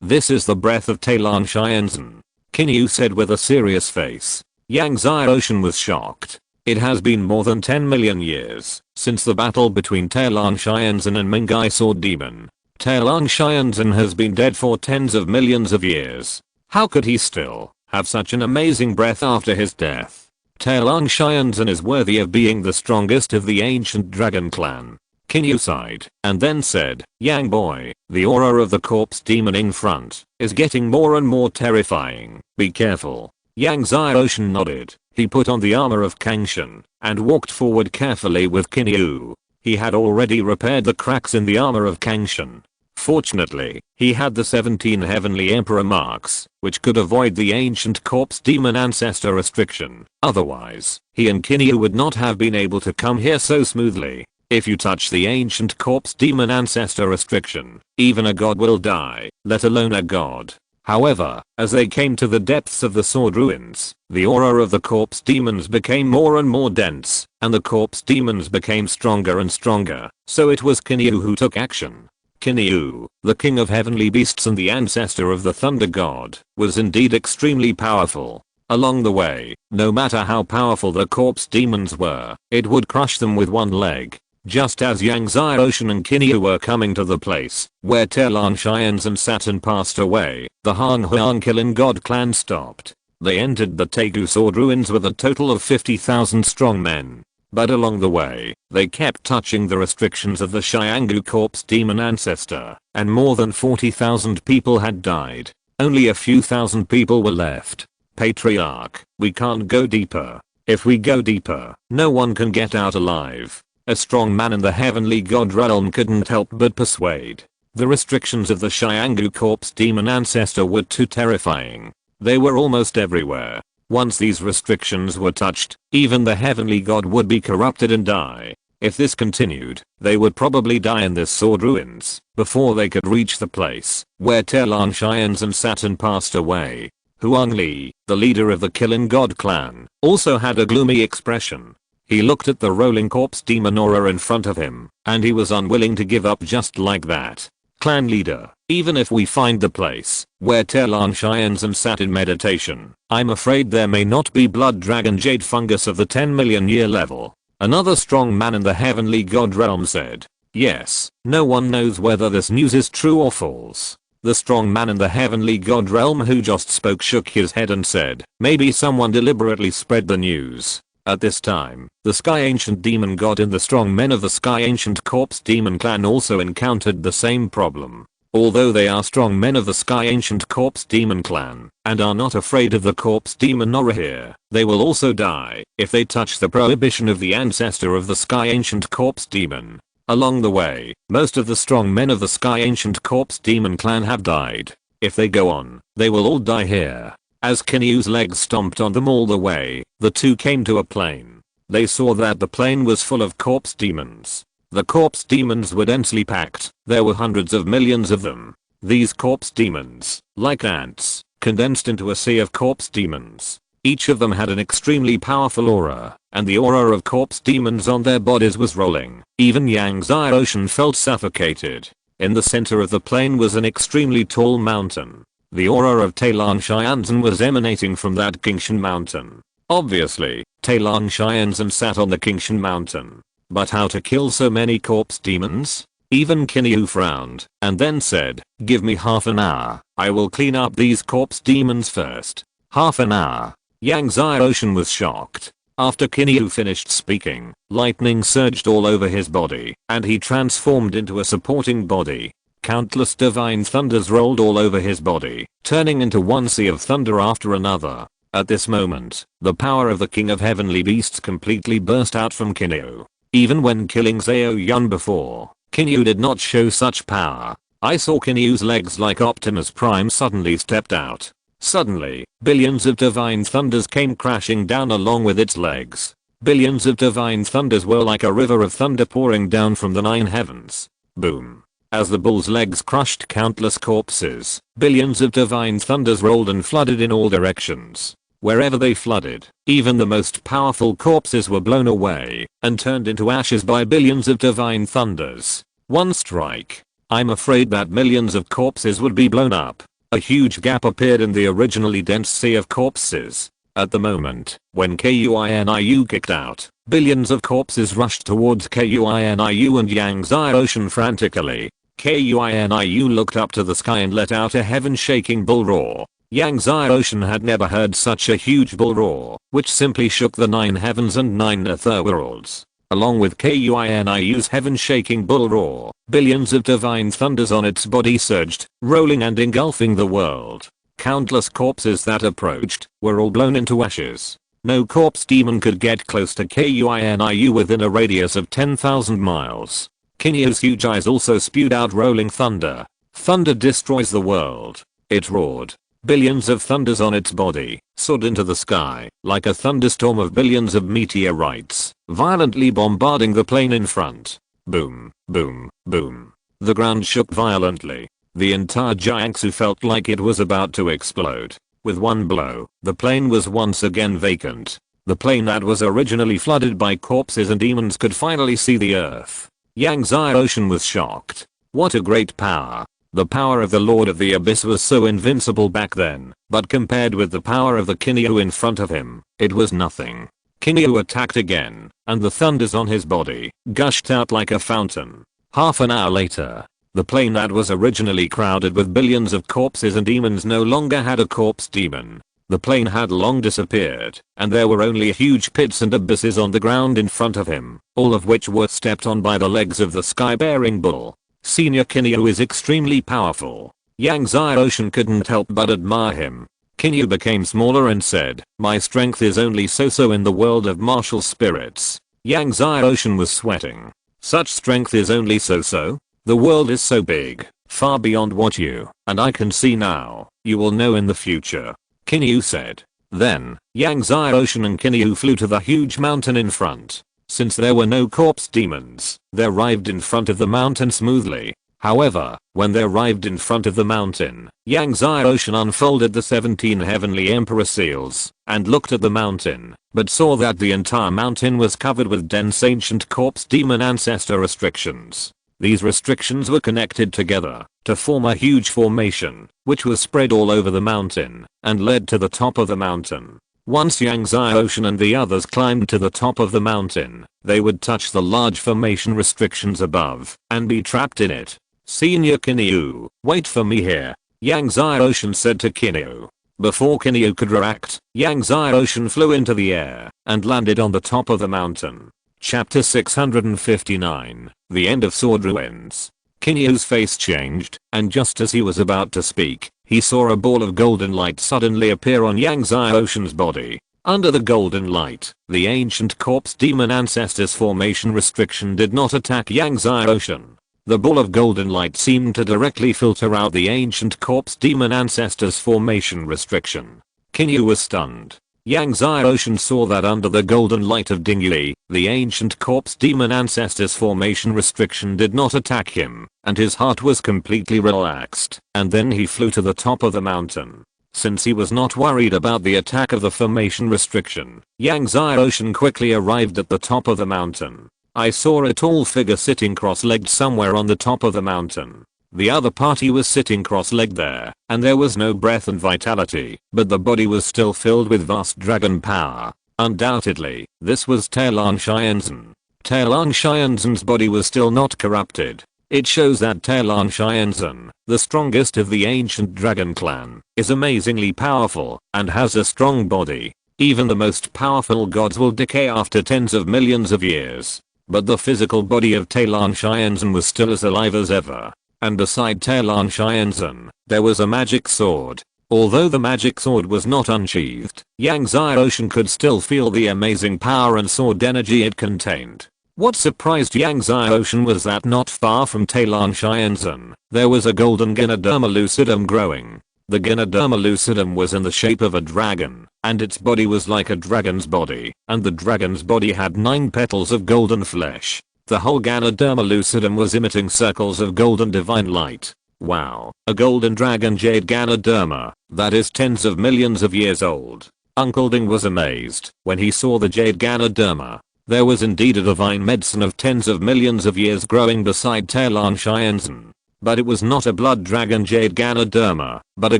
This is the breath of Telan Xianzhen, Kinyu said with a serious face. Yang Xiaoshan was shocked. It has been more than 10 million years since the battle between Telan Xianzhen and Mingai Sword Demon. Telan Xianzhen has been dead for tens of millions of years. How could he still have such an amazing breath after his death? Telan Xianzhen is worthy of being the strongest of the ancient dragon clan. Kinyu sighed, and then said, Yang boy, the aura of the corpse demon in front is getting more and more terrifying. Be careful. Yang Xiaoshan nodded. He put on the armor of Kangshan and walked forward carefully with Kinyu. He had already repaired the cracks in the armor of Kangshan. Fortunately, he had the 17 heavenly emperor marks, which could avoid the ancient corpse demon ancestor restriction. Otherwise, he and Kinyu would not have been able to come here so smoothly. If you touch the ancient corpse demon ancestor restriction, even a god will die, let alone a god. However, as they came to the depths of the sword ruins, the aura of the corpse demons became more and more dense, and the corpse demons became stronger and stronger, so it was Kinyu who took action. Kinyu, the king of heavenly beasts and the ancestor of the thunder god, was indeed extremely powerful. Along the way, no matter how powerful the corpse demons were, it would crush them with one leg. Just as Yang Xiaoshan and Kinyu were coming to the place where Telan Xianzhen sat and passed away, the Honghuang Kirin God clan stopped. They entered the Tegu Sword Ruins with a total of 50,000 strong men. But along the way, they kept touching the restrictions of the Xianggu Corpse Demon ancestor, and more than 40,000 people had died. Only a few thousand people were left. Patriarch, we can't go deeper. If we go deeper, no one can get out alive. A strong man in the heavenly god realm couldn't help but persuade. The restrictions of the Xianggu Corpse Demon ancestor were too terrifying. They were almost everywhere. Once these restrictions were touched, even the heavenly god would be corrupted and die. If this continued, they would probably die in this sword ruins before they could reach the place where Telon Shians and Saturn passed away. Huang Li, the leader of the Killing God clan, also had a gloomy expression. He looked at the rolling corpse demon aura in front of him, and he was unwilling to give up just like that. Clan leader, even if we find the place where Telon Shians and sat in meditation, I'm afraid there may not be blood dragon jade fungus of the 10 million year level. Another strong man in the heavenly god realm said. Yes, no one knows whether this news is true or false. The strong man in the heavenly god realm who just spoke shook his head and said, maybe someone deliberately spread the news. At this time, the Sky Ancient Demon God and the strong men of the Sky Ancient Corpse Demon clan also encountered the same problem. Although they are strong men of the Sky Ancient Corpse Demon clan and are not afraid of the Corpse Demon aura here, they will also die if they touch the prohibition of the ancestor of the Sky Ancient Corpse Demon. Along the way, most of the strong men of the Sky Ancient Corpse Demon clan have died. If they go on, they will all die here. As Kinyu's legs stomped on them all the way, the two came to a plain. They saw that the plain was full of corpse demons. The corpse demons were densely packed. There were hundreds of millions of them. These corpse demons, like ants, condensed into a sea of corpse demons. Each of them had an extremely powerful aura, and the aura of corpse demons on their bodies was rolling. Even Yang Zai Ocean felt suffocated. In the center of the plain was an extremely tall mountain. The aura of Talon Shianzan was emanating from that Kingshan mountain. Obviously, Talon Shianzan sat on the Kingshan mountain. But how to kill so many corpse demons? Even Kinyu frowned, and then said, give me half an hour, I will clean up these corpse demons first. Half an hour. Yang Zai Ocean was shocked. After Kinyu finished speaking, lightning surged all over his body, and he transformed into a supporting body. Countless divine thunders rolled all over his body, turning into one sea of thunder after another. At this moment, the power of the King of Heavenly Beasts completely burst out from Kinyu. Even when killing Zhao Yun before, Kinyu did not show such power. I saw Kinyu's legs like Optimus Prime suddenly stepped out. Suddenly, billions of divine thunders came crashing down along with its legs. Billions of divine thunders were like a river of thunder pouring down from the 9 heavens. Boom. As the bull's legs crushed countless corpses, billions of divine thunders rolled and flooded in all directions. Wherever they flooded, even the most powerful corpses were blown away and turned into ashes by billions of divine thunders. One strike. I'm afraid that millions of corpses would be blown up. A huge gap appeared in the originally dense sea of corpses. At the moment, when KUINIU kicked out, billions of corpses rushed towards KUINIU and Yang Zai Ocean frantically. KUINIU looked up to the sky and let out a heaven-shaking bull roar. Yang Zai Ocean had never heard such a huge bull roar, which simply shook the 9 heavens and 9 otherworlds. Along with KUINIU's heaven-shaking bull roar, billions of divine thunders on its body surged, rolling and engulfing the world. Countless corpses that approached were all blown into ashes. No corpse demon could get close to KUINIU within a radius of 10,000 miles. Kinyu's huge eyes also spewed out rolling thunder. Thunder destroys the world. It roared. Billions of thunders on its body soared into the sky like a thunderstorm of billions of meteorites, violently bombarding the plain in front. Boom, boom, boom. The ground shook violently. The entire Jiangsu felt like it was about to explode. With one blow, the plain was once again vacant. The plain that was originally flooded by corpses and demons could finally see the earth. Yang Zai Ocean was shocked. What a great power. The power of the Lord of the Abyss was so invincible back then, but compared with the power of the Kinyu in front of him, it was nothing. Kinyu attacked again, and the thunders on his body gushed out like a fountain. Half an hour later, the plain that was originally crowded with billions of corpses and demons no longer had a corpse demon. The plain had long disappeared, and there were only huge pits and abysses on the ground in front of him, all of which were stepped on by the legs of the sky-bearing bull. Senior Kinyu is extremely powerful. Yang Zai Ocean couldn't help but admire him. Kinyu became smaller and said, my strength is only so-so in the world of martial spirits. Yang Zai Ocean was sweating. Such strength is only so-so? The world is so big, far beyond what you and I can see now. You will know in the future. Kinyu said. Then, Yang Zai Ocean and Kinyu flew to the huge mountain in front. Since there were no corpse demons, they arrived in front of the mountain smoothly. However, when they arrived in front of the mountain, Yang's Eye Ocean unfolded the 17 heavenly emperor seals and looked at the mountain, but saw that the entire mountain was covered with dense ancient corpse demon ancestor restrictions. These restrictions were connected together to form a huge formation, which was spread all over the mountain and led to the top of the mountain. Once Yang's Eye Ocean and the others climbed to the top of the mountain, they would touch the large formation restrictions above and be trapped in it. Senior Kinyu, wait for me here, Yang's Eye Ocean said to Kinyu. Before Kinyu could react, Yang's Eye Ocean flew into the air and landed on the top of the mountain. Chapter 659, The End of Sword Ruins. Kinyu's face changed, and just as he was about to speak, he saw a ball of golden light suddenly appear on Yang's Eye Ocean's body. Under the golden light, the ancient corpse demon ancestors formation restriction did not attack Yang's Eye Ocean. The ball of golden light seemed to directly filter out the ancient corpse demon ancestors formation restriction. Kinyu was stunned. Yang's Eye Ocean saw that under the golden light of Dingyue, the ancient corpse demon ancestors formation restriction did not attack him, and his heart was completely relaxed, and then he flew to the top of the mountain. Since he was not worried about the attack of the formation restriction, Yang's Eye Ocean quickly arrived at the top of the mountain. I saw a tall figure sitting cross-legged somewhere on the top of the mountain. The other party was sitting cross-legged there, and there was no breath and vitality, but the body was still filled with vast dragon power. Undoubtedly, this was Taelan Shianzhen. Taelan Shianzhen's body was still not corrupted. It shows that Taelan Shianzhen, the strongest of the ancient dragon clan, is amazingly powerful and has a strong body. Even the most powerful gods will decay after tens of millions of years. But the physical body of Taelan Shianzhen was still as alive as ever. And beside Taelan Shianzhen, there was a magic sword. Although the magic sword was not unsheathed, Yang's Eye Ocean could still feel the amazing power and sword energy it contained. What surprised Yang's Eye Ocean was that not far from Taelan Shianzhen, there was a golden Gynoderma lucidum growing. The Gynoderma lucidum was in the shape of a dragon, and its body was like a dragon's body, and the dragon's body had 9 petals of golden flesh. The whole Gynoderma lucidum was emitting circles of golden divine light. Wow, a golden dragon jade Gynoderma, that is tens of millions of years old. Uncle Ding was amazed when he saw the jade Gynoderma. There was indeed a divine medicine of tens of millions of years growing beside Taelan Shianzhen. But it was not a blood dragon jade Gynoderma, but a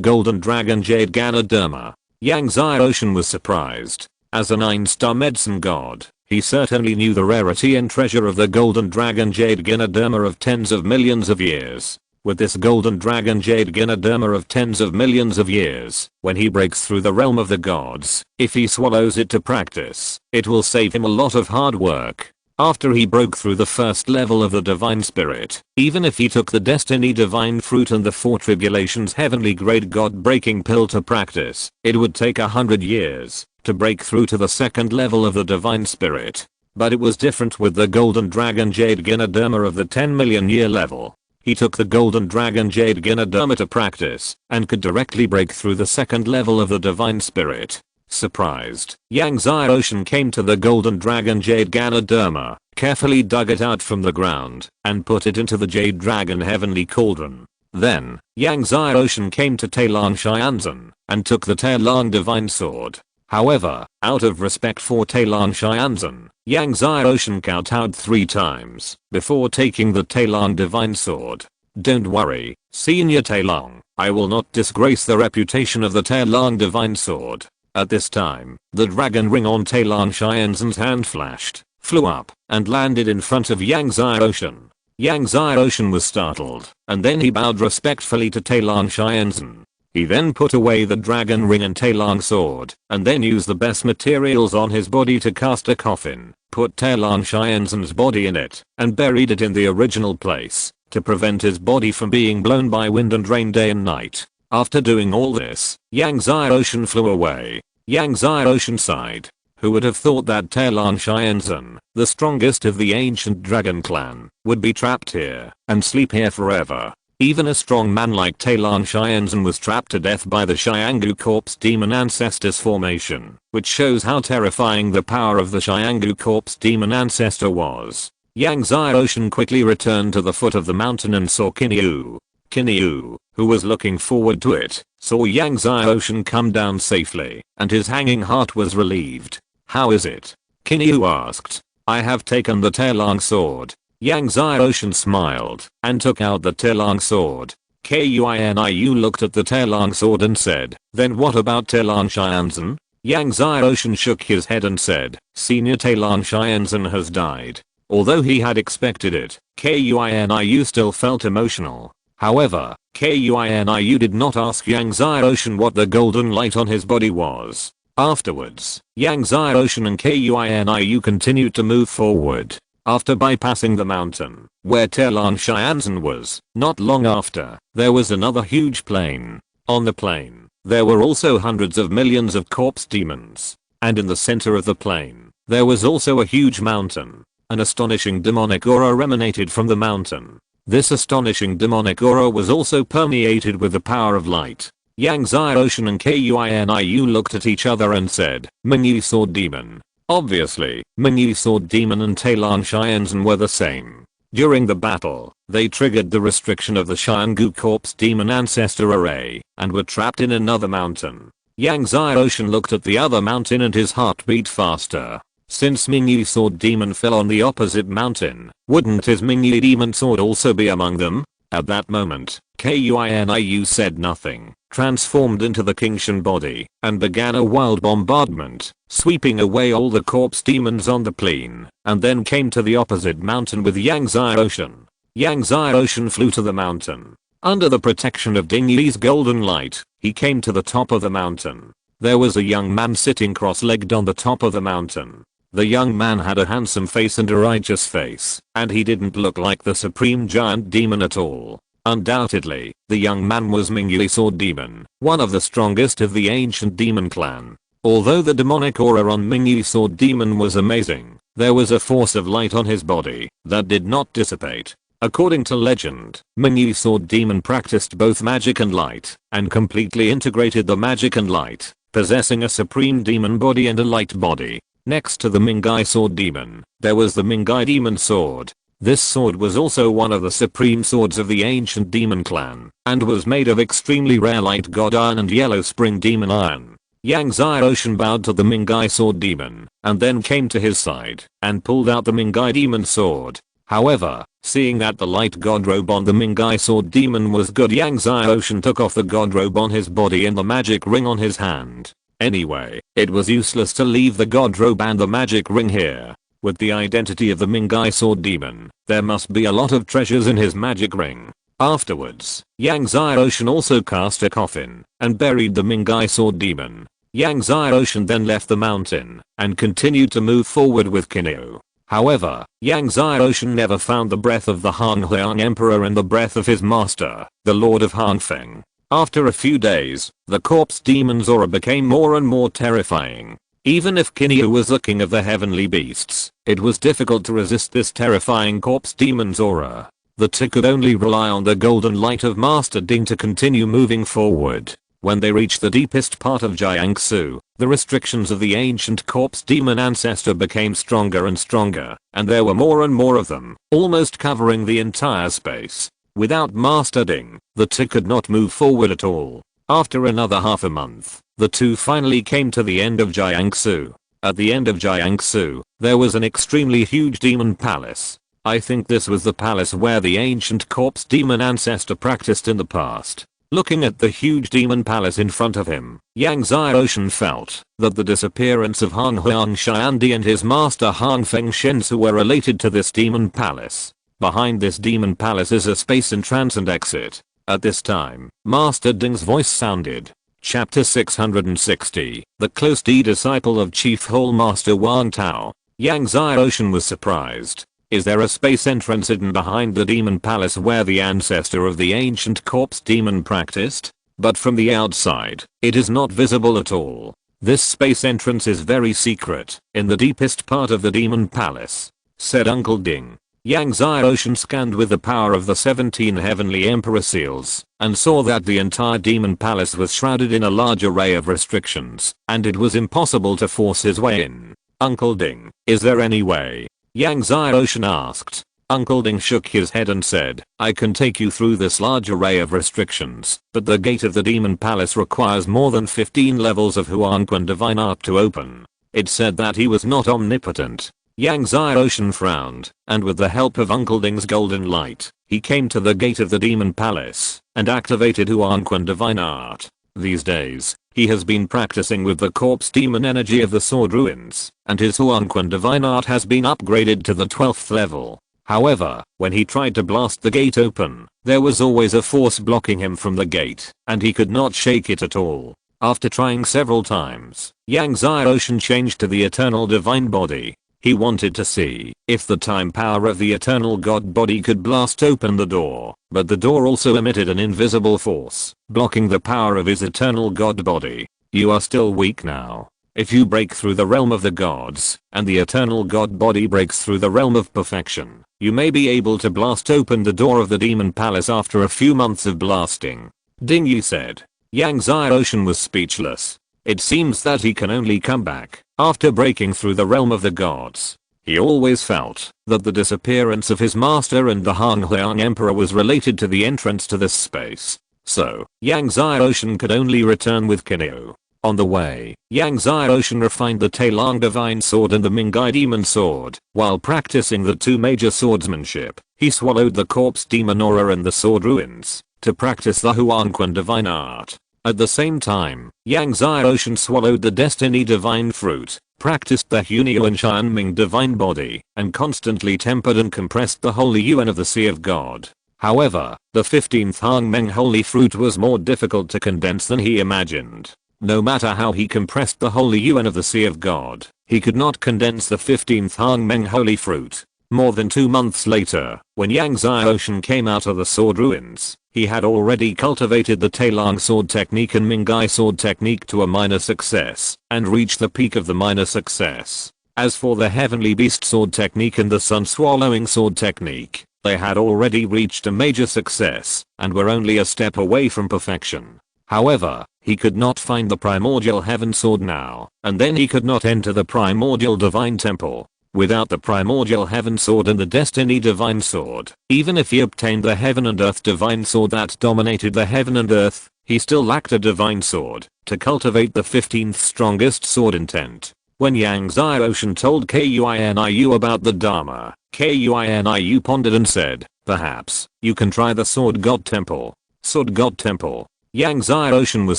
golden dragon jade Gynoderma. Yang's Eye Ocean was surprised. As a 9-star medicine god, he certainly knew the rarity and treasure of the golden dragon jade Gynoderma of tens of millions of years. With this golden dragon jade Gynoderma of tens of millions of years, when he breaks through the realm of the gods, if he swallows it to practice, it will save him a lot of hard work. After he broke through the first level of the divine spirit, even if he took the destiny divine fruit and the 4 tribulations heavenly grade god breaking pill to practice, it would take 100 years to break through to the second level of the divine spirit. But it was different with the golden dragon jade Gynoderma of the 10 million year level. He took the golden dragon jade Gynoderma to practice and could directly break through the second level of the divine spirit. Surprised, Yang's Eye Ocean came to the golden dragon jade Gynoderma, carefully dug it out from the ground, and put it into the jade dragon heavenly cauldron. Then, Yang's Eye Ocean came to Taelan Shianzhen and took the Taelan divine sword. However, out of respect for Taelan Shianzhen, Yang's Eye Ocean kowtowed 3 times before taking the Taelan divine sword. Don't worry, Senior Taelan, I will not disgrace the reputation of the Taelan divine sword. At this time, the dragon ring on Taelan Shianzhen's hand flashed, flew up, and landed in front of Yang's Eye Ocean. Yang's Eye Ocean was startled, and then he bowed respectfully to Taelan Shianzhen. He then put away the dragon ring and Taelan sword, and then used the best materials on his body to cast a coffin, put Taelan Shianzhen's body in it, and buried it in the original place, to prevent his body from being blown by wind and rain day and night. After doing all this, Yang's Eye Ocean flew away. Yang's Eye Ocean sighed. Who would have thought that Taelan Shianzhen, the strongest of the ancient dragon clan, would be trapped here and sleep here forever? Even a strong man like Talon Xianzhen was trapped to death by the Xianggu Corpse Demon Ancestors formation, which shows how terrifying the power of the Xianggu Corpse Demon Ancestor was. Yang Xiaoshan quickly returned to the foot of the mountain and saw Kinyu. Kinyu, who was looking forward to it, saw Yang Xiaoshan come down safely, and his hanging heart was relieved. "How is it?" Kinyu asked. "I have taken the Talon sword." Yang Xiaoshan smiled and took out the Talon sword. Kuniu looked at the Talon sword and said, "Then what about Talon Xianzhen?" Yang Xiaoshan shook his head and said, "Senior Talon Xianzhen has died." Although he had expected it, Kuniu still felt emotional. However, Kuniu did not ask Yang Xiaoshan what the golden light on his body was. Afterwards, Yang Xiaoshan and Kuniu continued to move forward. After bypassing the mountain, where Talon Xianzhen was, not long after, there was another huge plain. On the plain, there were also hundreds of millions of corpse demons. And in the center of the plain, there was also a huge mountain. An astonishing demonic aura emanated from the mountain. This astonishing demonic aura was also permeated with the power of light. Yang Xiaoshan and Kuniu looked at each other and said, "Mingyi Sword Demon." Obviously, Mingyi Sword Demon and Talon Xianzhen were the same. During the battle, they triggered the restriction of the Xianggu Corpse Demon Ancestor Array, and were trapped in another mountain. Yang Xiaoshan looked at the other mountain and his heart beat faster. Since Mingyi Sword Demon fell on the opposite mountain, wouldn't his Mingyi Demon Sword also be among them? At that moment, Kuniu said nothing, transformed into the Kingshan body, and began a wild bombardment, sweeping away all the corpse demons on the plain, and then came to the opposite mountain with Yang Xiaoshan. Yang Xiaoshan flew to the mountain. Under the protection of Ding Yi's golden light, he came to the top of the mountain. There was a young man sitting cross-legged on the top of the mountain. The young man had a handsome face and a righteous face, and he didn't look like the supreme giant demon at all. Undoubtedly, the young man was Mingyi Sword Demon, one of the strongest of the ancient demon clan. Although the demonic aura on Mingyi Sword Demon was amazing, there was a force of light on his body that did not dissipate. According to legend, Mingyi Sword Demon practiced both magic and light, and completely integrated the magic and light, possessing a supreme demon body and a light body. Next to the Mingyi Sword Demon, there was the Mingyi Demon Sword. This sword was also one of the supreme swords of the ancient demon clan, and was made of extremely rare light god iron and yellow spring demon iron. Yang Xiaoshan bowed to the Mingyi Sword Demon, and then came to his side, and pulled out the Mingyi Demon Sword. However, seeing that the light god robe on the Mingyi Sword Demon was good, Yang Xiaoshan took off the god robe on his body and the magic ring on his hand. Anyway, it was useless to leave the god robe and the magic ring here. With the identity of the Mingyi Sword Demon, there must be a lot of treasures in his magic ring. Afterwards, Yang Xiaoshan also cast a coffin and buried the Mingyi Sword Demon. Yang Xiaoshan then left the mountain and continued to move forward with Kinyu. However, Yang Xiaoshan never found the breath of the Hanhuang Emperor and the breath of his master, the Lord of Hanfeng. After a few days, the corpse demon's aura became more and more terrifying. Even if Kinyu was the king of the heavenly beasts, it was difficult to resist this terrifying corpse demon's aura. The two could only rely on the golden light of Master Ding to continue moving forward. When they reached the deepest part of Jiangsu, the restrictions of the ancient corpse demon ancestor became stronger and stronger, and there were more and more of them, almost covering the entire space. Without Master Ding, the two could not move forward at all. After another half a month, the two finally came to the end of Jiangsu. At the end of Jiangsu, there was an extremely huge demon palace. I think this was the palace where the ancient corpse demon ancestor practiced in the past. Looking at the huge demon palace in front of him, Yang Xiaoshan felt that the disappearance of Han Huang Xiandi and his master Han Feng Shensu were related to this demon palace. Behind this demon palace is a space entrance and exit. At this time, Master Ding's voice sounded. Chapter 660, The Close D Disciple of Chief Hall Master Wan Tao. Yang Xiaoshan was surprised. Is there a space entrance hidden behind the demon palace where the ancestor of the ancient corpse demon practiced? But from the outside, it is not visible at all. This space entrance is very secret, in the deepest part of the demon palace, said Uncle Ding. Yang Xiaoshan scanned with the power of the 17 heavenly emperor seals, and saw that the entire demon palace was shrouded in a large array of restrictions, and it was impossible to force his way in. Uncle Ding, is there any way? Yang Xiaoshan asked. Uncle Ding shook his head and said, I can take you through this large array of restrictions, but the gate of the demon palace requires more than 15 levels of Huanquan divine art to open. It said that he was not omnipotent. Yang Xiaoshan frowned, and with the help of Uncle Ding's golden light, he came to the gate of the demon palace, and activated Huanquan divine art. These days, he has been practicing with the corpse demon energy of the sword ruins, and his Huanquan divine art has been upgraded to the 12th level. However, when he tried to blast the gate open, there was always a force blocking him from the gate, and he could not shake it at all. After trying several times, Yang Xiaoshan changed to the eternal divine body. He wanted to see if the time power of the eternal god body could blast open the door, but the door also emitted an invisible force, blocking the power of his eternal god body. You are still weak now. If you break through the realm of the gods, and the eternal god body breaks through the realm of perfection, you may be able to blast open the door of the demon palace after a few months of blasting. Ding Yu said. Yang Xiaoshan was speechless. It seems that he can only come back after breaking through the realm of the gods. He always felt that the disappearance of his master and the Hangliang Emperor was related to the entrance to this space. So, Yang Xiaoshan could only return with Kinyu. On the way, Yang Xiaoshan refined the Tailong Divine Sword and the Mingai Demon Sword. While practicing the two major swordsmanship, he swallowed the Corpse Demon Aura and the Sword Ruins to practice the Huanquan Divine Art. At the same time, Yang Xiaoshan swallowed the Destiny Divine Fruit, practiced the Hunyuan Xianming Divine Body, and constantly tempered and compressed the Holy Yuan of the Sea of God. However, the 15th Hangmeng Holy Fruit was more difficult to condense than he imagined. No matter how he compressed the Holy Yuan of the Sea of God, he could not condense the 15th Hangmeng Holy Fruit. More than 2 months later, when Yang Xiaoshan came out of the sword ruins, he had already cultivated the Tailong sword technique and Mingai sword technique to a minor success, and reached the peak of the minor success. As for the Heavenly Beast sword technique and the Sun Swallowing sword technique, they had already reached a major success, and were only a step away from perfection. However, he could not find the Primordial Heaven Sword now, and then he could not enter the Primordial Divine Temple. Without the Primordial Heaven Sword and the Destiny Divine Sword, even if he obtained the Heaven and Earth Divine Sword that dominated the Heaven and Earth, he still lacked a Divine Sword to cultivate the 15th strongest sword intent. When Yang Xiaoshan told Kuiniu about the Dharma, Kuiniu pondered and said, perhaps, you can try the Sword God Temple. Sword God Temple. Yang Xiaoshan was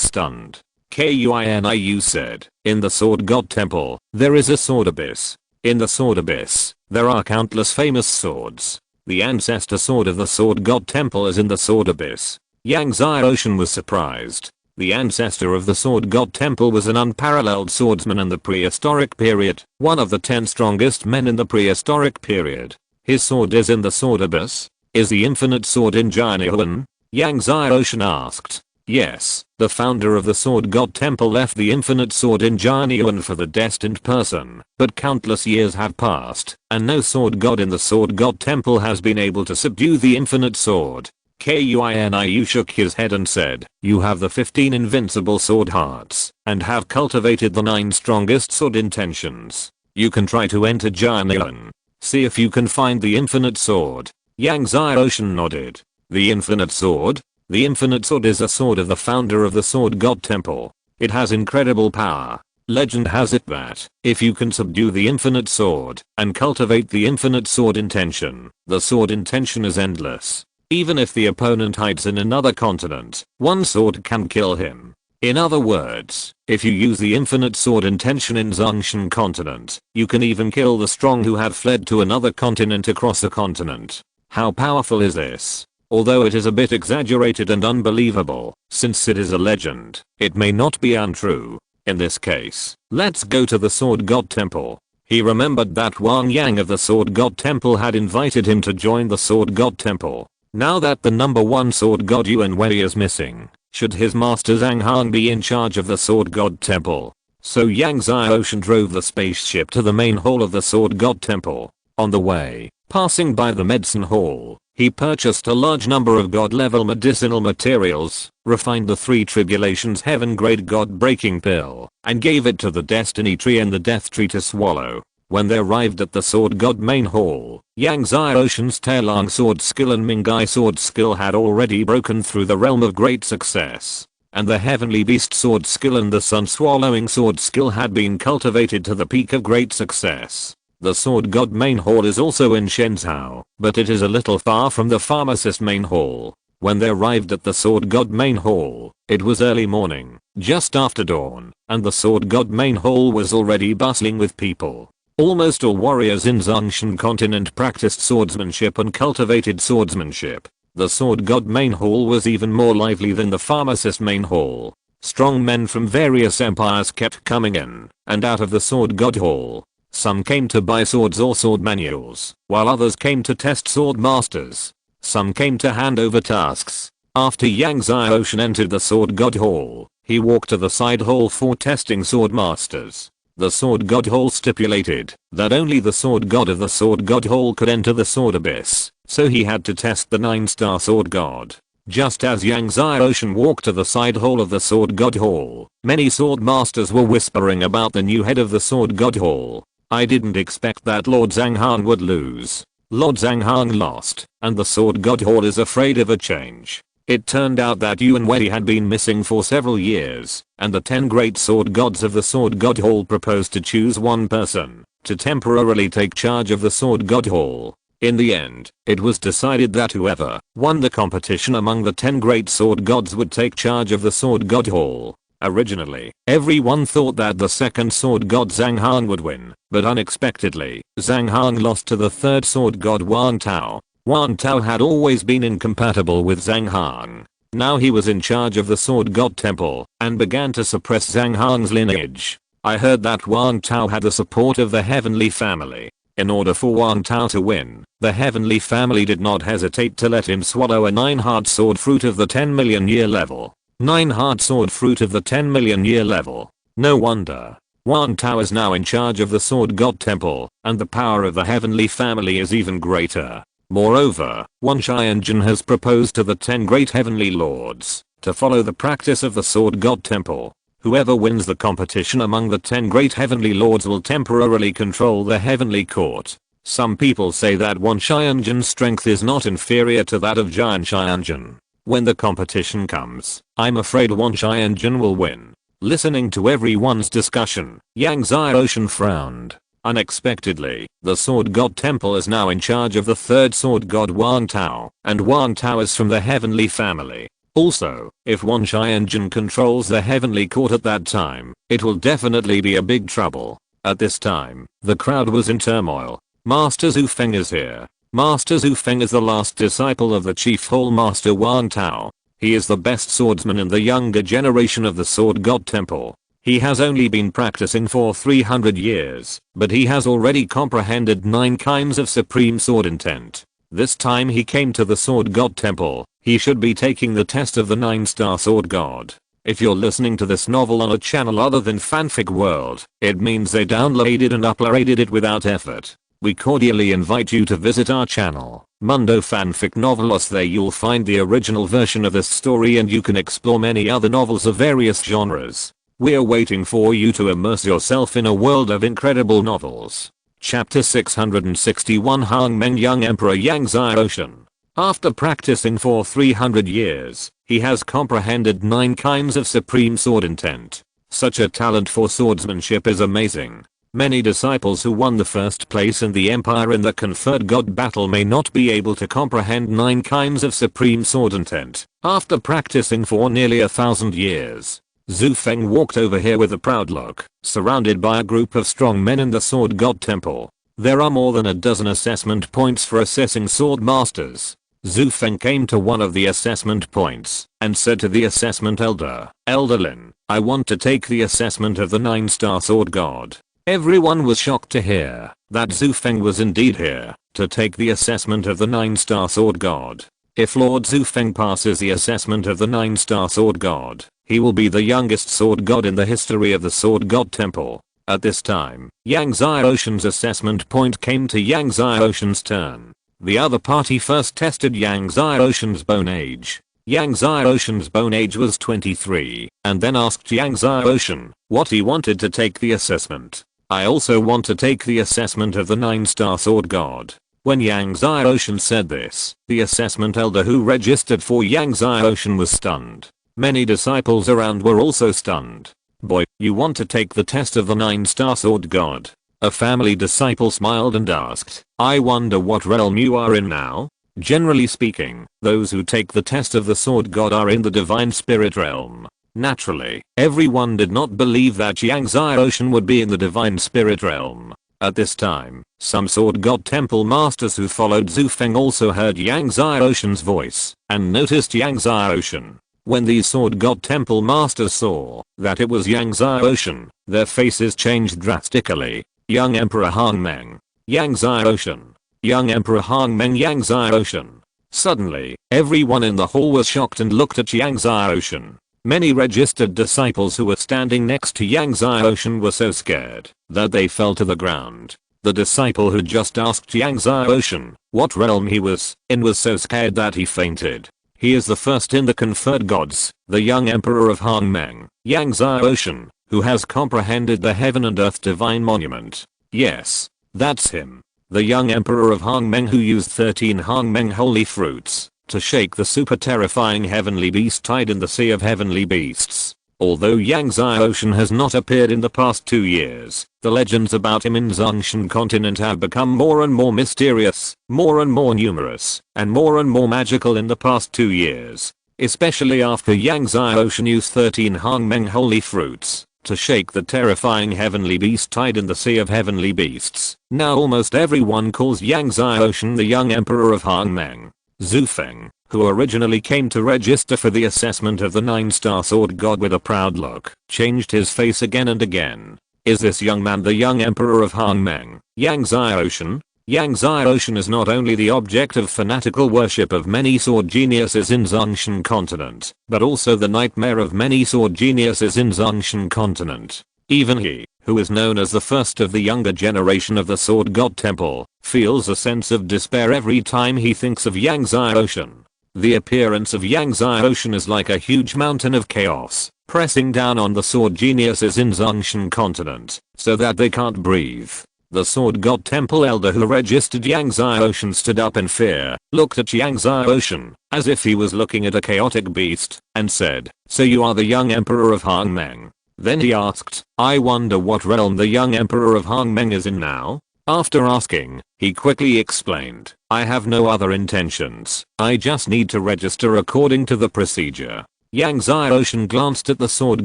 stunned. Kuiniu said, in the Sword God Temple, there is a sword abyss. In the sword abyss, there are countless famous swords. The ancestor sword of the Sword God Temple is in the sword abyss. Yang Xiaoshan was surprised. The ancestor of the Sword God Temple was an unparalleled swordsman in the prehistoric period, one of the 10 strongest men in the prehistoric period. His sword is in the sword abyss? Is the infinite sword in Jianyuan? Yang Xiaoshan asked. Yes, the founder of the Sword God Temple left the infinite sword in Jianyuan for the destined person, but countless years have passed, and no sword god in the Sword God Temple has been able to subdue the infinite sword. Kuiniu shook his head and said, you have the 15 invincible sword hearts, and have cultivated the 9 strongest sword intentions. You can try to enter Jianyuan. See if you can find the infinite sword. Yang Xiaoshan nodded. The infinite sword? The infinite sword is a sword of the founder of the Sword God Temple. It has incredible power. Legend has it that, if you can subdue the infinite sword, and cultivate the infinite sword intention, the sword intention is endless. Even if the opponent hides in another continent, one sword can kill him. In other words, if you use the infinite sword intention in Zhongshan continent, you can even kill the strong who have fled to another continent across the continent. How powerful is this? Although it is a bit exaggerated and unbelievable, since it is a legend, it may not be untrue. In this case, let's go to the Sword God Temple. He remembered that Wang Yang of the Sword God Temple had invited him to join the Sword God Temple. Now that the number 1 Sword God Yuan Wei is missing, should his master Zhang Han be in charge of the Sword God Temple? So Yang Xiaoshan drove the spaceship to the main hall of the Sword God Temple. On the way, Passing by the medicine hall, he purchased a large number of god-level medicinal materials, refined the 3 tribulations heaven-grade god-breaking pill, and gave it to the destiny tree and the death tree to swallow. When they arrived at the sword god main hall, Yang Zai Ocean's Taelang sword skill and Mingai sword skill had already broken through the realm of great success, and the heavenly beast sword skill and the sun swallowing sword skill had been cultivated to the peak of great success. The sword god main hall is also in Shenzhou, but it is a little far from the pharmacist main hall. When they arrived at the sword god main hall, it was early morning, just after dawn, and the sword god main hall was already bustling with people. Almost all warriors in Zhongshan continent practiced swordsmanship and cultivated swordsmanship. The sword god main hall was even more lively than the pharmacist main hall. Strong men from various empires kept coming in and out of the sword god hall. Some came to buy swords or sword manuals, while others came to test sword masters. Some came to hand over tasks. After Yang Zai Ocean entered the sword god hall, he walked to the side hall for testing sword masters. The sword god hall stipulated that only the sword god of the sword god hall could enter the sword abyss, so he had to test the 9-star sword god. Just as Yang Zai Ocean walked to the side hall of the sword god hall, many sword masters were whispering about the new head of the sword god hall. I didn't expect that Lord Zhang Han would lose. Lord Zhang Han lost, and the sword god hall is afraid of a change. It turned out that Yuan Wei had been missing for several years, and the 10 great sword gods of the sword god hall proposed to choose one person to temporarily take charge of the sword god hall. In the end, it was decided that whoever won the competition among the 10 great sword gods would take charge of the sword god hall. Originally, everyone thought that the second sword god Zhang Han would win, but unexpectedly, Zhang Han lost to the third sword god Wang Tao. Wang Tao had always been incompatible with Zhang Han. Now he was in charge of the sword god temple and began to suppress Zhang Han's lineage. I heard that Wang Tao had the support of the heavenly family. In order for Wang Tao to win, the heavenly family did not hesitate to let him swallow a 9-heart sword fruit of the 10 million year level. 9-heart sword fruit of the 10 million year level. No wonder. Wang Tao is now in charge of the sword god temple, and the power of the heavenly family is even greater. Moreover, Wan Xianjun has proposed to the 10 great heavenly lords to follow the practice of the sword god temple. Whoever wins the competition among the 10 great heavenly lords will temporarily control the heavenly court. Some people say that Wan Xianjun's strength is not inferior to that of Jian Xianjun. When the competition comes, I'm afraid Wan Xianjun will win. Listening to everyone's discussion, Yang Zai Ocean frowned. Unexpectedly, the sword god temple is now in charge of the third sword god Wang Tao, and Wang Tao is from the heavenly family. Also, if Wan Xianjun controls the heavenly court at that time, it will definitely be a big trouble. At this time, the crowd was in turmoil. Master Zhu Feng is here. Master Zhu Feng is the last disciple of the chief hall master Wang Tao. He is the best swordsman in the younger generation of the sword god temple. He has only been practicing for 300 years, but he has already comprehended 9 kinds of supreme sword intent. This time he came to the sword god temple, he should be taking the test of the 9-star sword god. If you're listening to this novel on a channel other than Fanfic World, it means they downloaded and uploaded it without effort. We cordially invite you to visit our channel, Mundo Fanfic Novelos. There you'll find the original version of this story and you can explore many other novels of various genres. We're waiting for you to immerse yourself in a world of incredible novels. Chapter 661 Hang Meng Young Emperor Yang Zai Ocean. After practicing for 300 years, he has comprehended 9 kinds of supreme sword intent. Such a talent for swordsmanship is amazing. Many disciples who won the first place in the empire in the conferred god battle may not be able to comprehend 9 kinds of supreme sword intent. After practicing for nearly 1,000 years, Zhu Feng walked over here with a proud look, surrounded by a group of strong men in the sword god temple. There are more than a dozen assessment points for assessing sword masters. Zhu Feng came to one of the assessment points and said to the assessment elder, Elder Lin, I want to take the assessment of the 9-star sword god. Everyone was shocked to hear that Zhu Feng was indeed here to take the assessment of the 9-star sword god. If Lord Zhu Feng passes the assessment of the 9-star sword god, he will be the youngest sword god in the history of the sword god temple. At this time, Yang Xiaoshen's assessment point came to Yang Xiaoshen's turn. The other party first tested Yang Xiaoshen's bone age. Yang Xiaoshen's bone age was 23, and then asked Yang Xiaoshen what he wanted to take the assessment. I also want to take the assessment of the 9-star sword god. When Yang Xiaoshen said this, the assessment elder who registered for Yang Xiaoshen was stunned. Many disciples around were also stunned. Boy, you want to take the test of the 9-star sword god? A family disciple smiled and asked, I wonder what realm you are in now? Generally speaking, those who take the test of the sword god are in the divine spirit realm. Naturally, everyone did not believe that Yang Xiaoshen would be in the divine spirit realm. At this time, some sword god temple masters who followed Zhu Feng also heard Yang Xiaoshen's voice and noticed Yang Xiaoshen. When these sword god temple masters saw that it was Yang Xiaoshen, their faces changed drastically. Young Emperor Hongmeng. Yang Xiaoshen. Young Emperor Hongmeng. Yang Xiaoshen. Suddenly, everyone in the hall was shocked and looked at Yang Xiaoshen. Many registered disciples who were standing next to Yang Xiaoshen were so scared that they fell to the ground. The disciple who just asked Yang Xiaoshen what realm he was in was so scared that he fainted. He is the first in the conferred gods, the young emperor of Hongmeng, Yang Xiaoshen, who has comprehended the heaven and earth divine monument. Yes, that's him. The young emperor of Hongmeng who used 13 Hongmeng holy fruits to shake the super terrifying heavenly beast tied in the sea of heavenly beasts. Although Yang Xiaoshen has not appeared in the past 2 years, the legends about him in Zhongshan continent have become more and more mysterious, more and more numerous, and more magical in the past 2 years. Especially after Yang Xiaoshen used 13 Hongmeng holy fruits to shake the terrifying heavenly beast tied in the sea of heavenly beasts. Now almost everyone calls Yang Xiaoshen the young emperor of Hongmeng. Zhu Feng, who originally came to register for the assessment of the 9-star sword god with a proud look, changed his face again and again. Is this young man the young emperor of Hongmeng, Yang Xiaoshen? Yang Xiaoshen is not only the object of fanatical worship of many sword geniuses in Zhongshan continent, but also the nightmare of many sword geniuses in Zhongshan continent. Even he, who is known as the first of the younger generation of the sword god temple, feels a sense of despair every time he thinks of Yang Xiaoshen. The appearance of Yang Xiaoshen is like a huge mountain of chaos, pressing down on the sword geniuses in Zhongshan continent, so that they can't breathe. The sword god temple elder who registered Yang Xiaoshen stood up in fear, looked at Yang Xiaoshen, as if he was looking at a chaotic beast, and said, so you are the young emperor of Hongmeng. Then he asked, I wonder what realm the young emperor of Hongmeng is in now? After asking, he quickly explained, I have no other intentions, I just need to register according to the procedure. Yang Xiaoshen glanced at the sword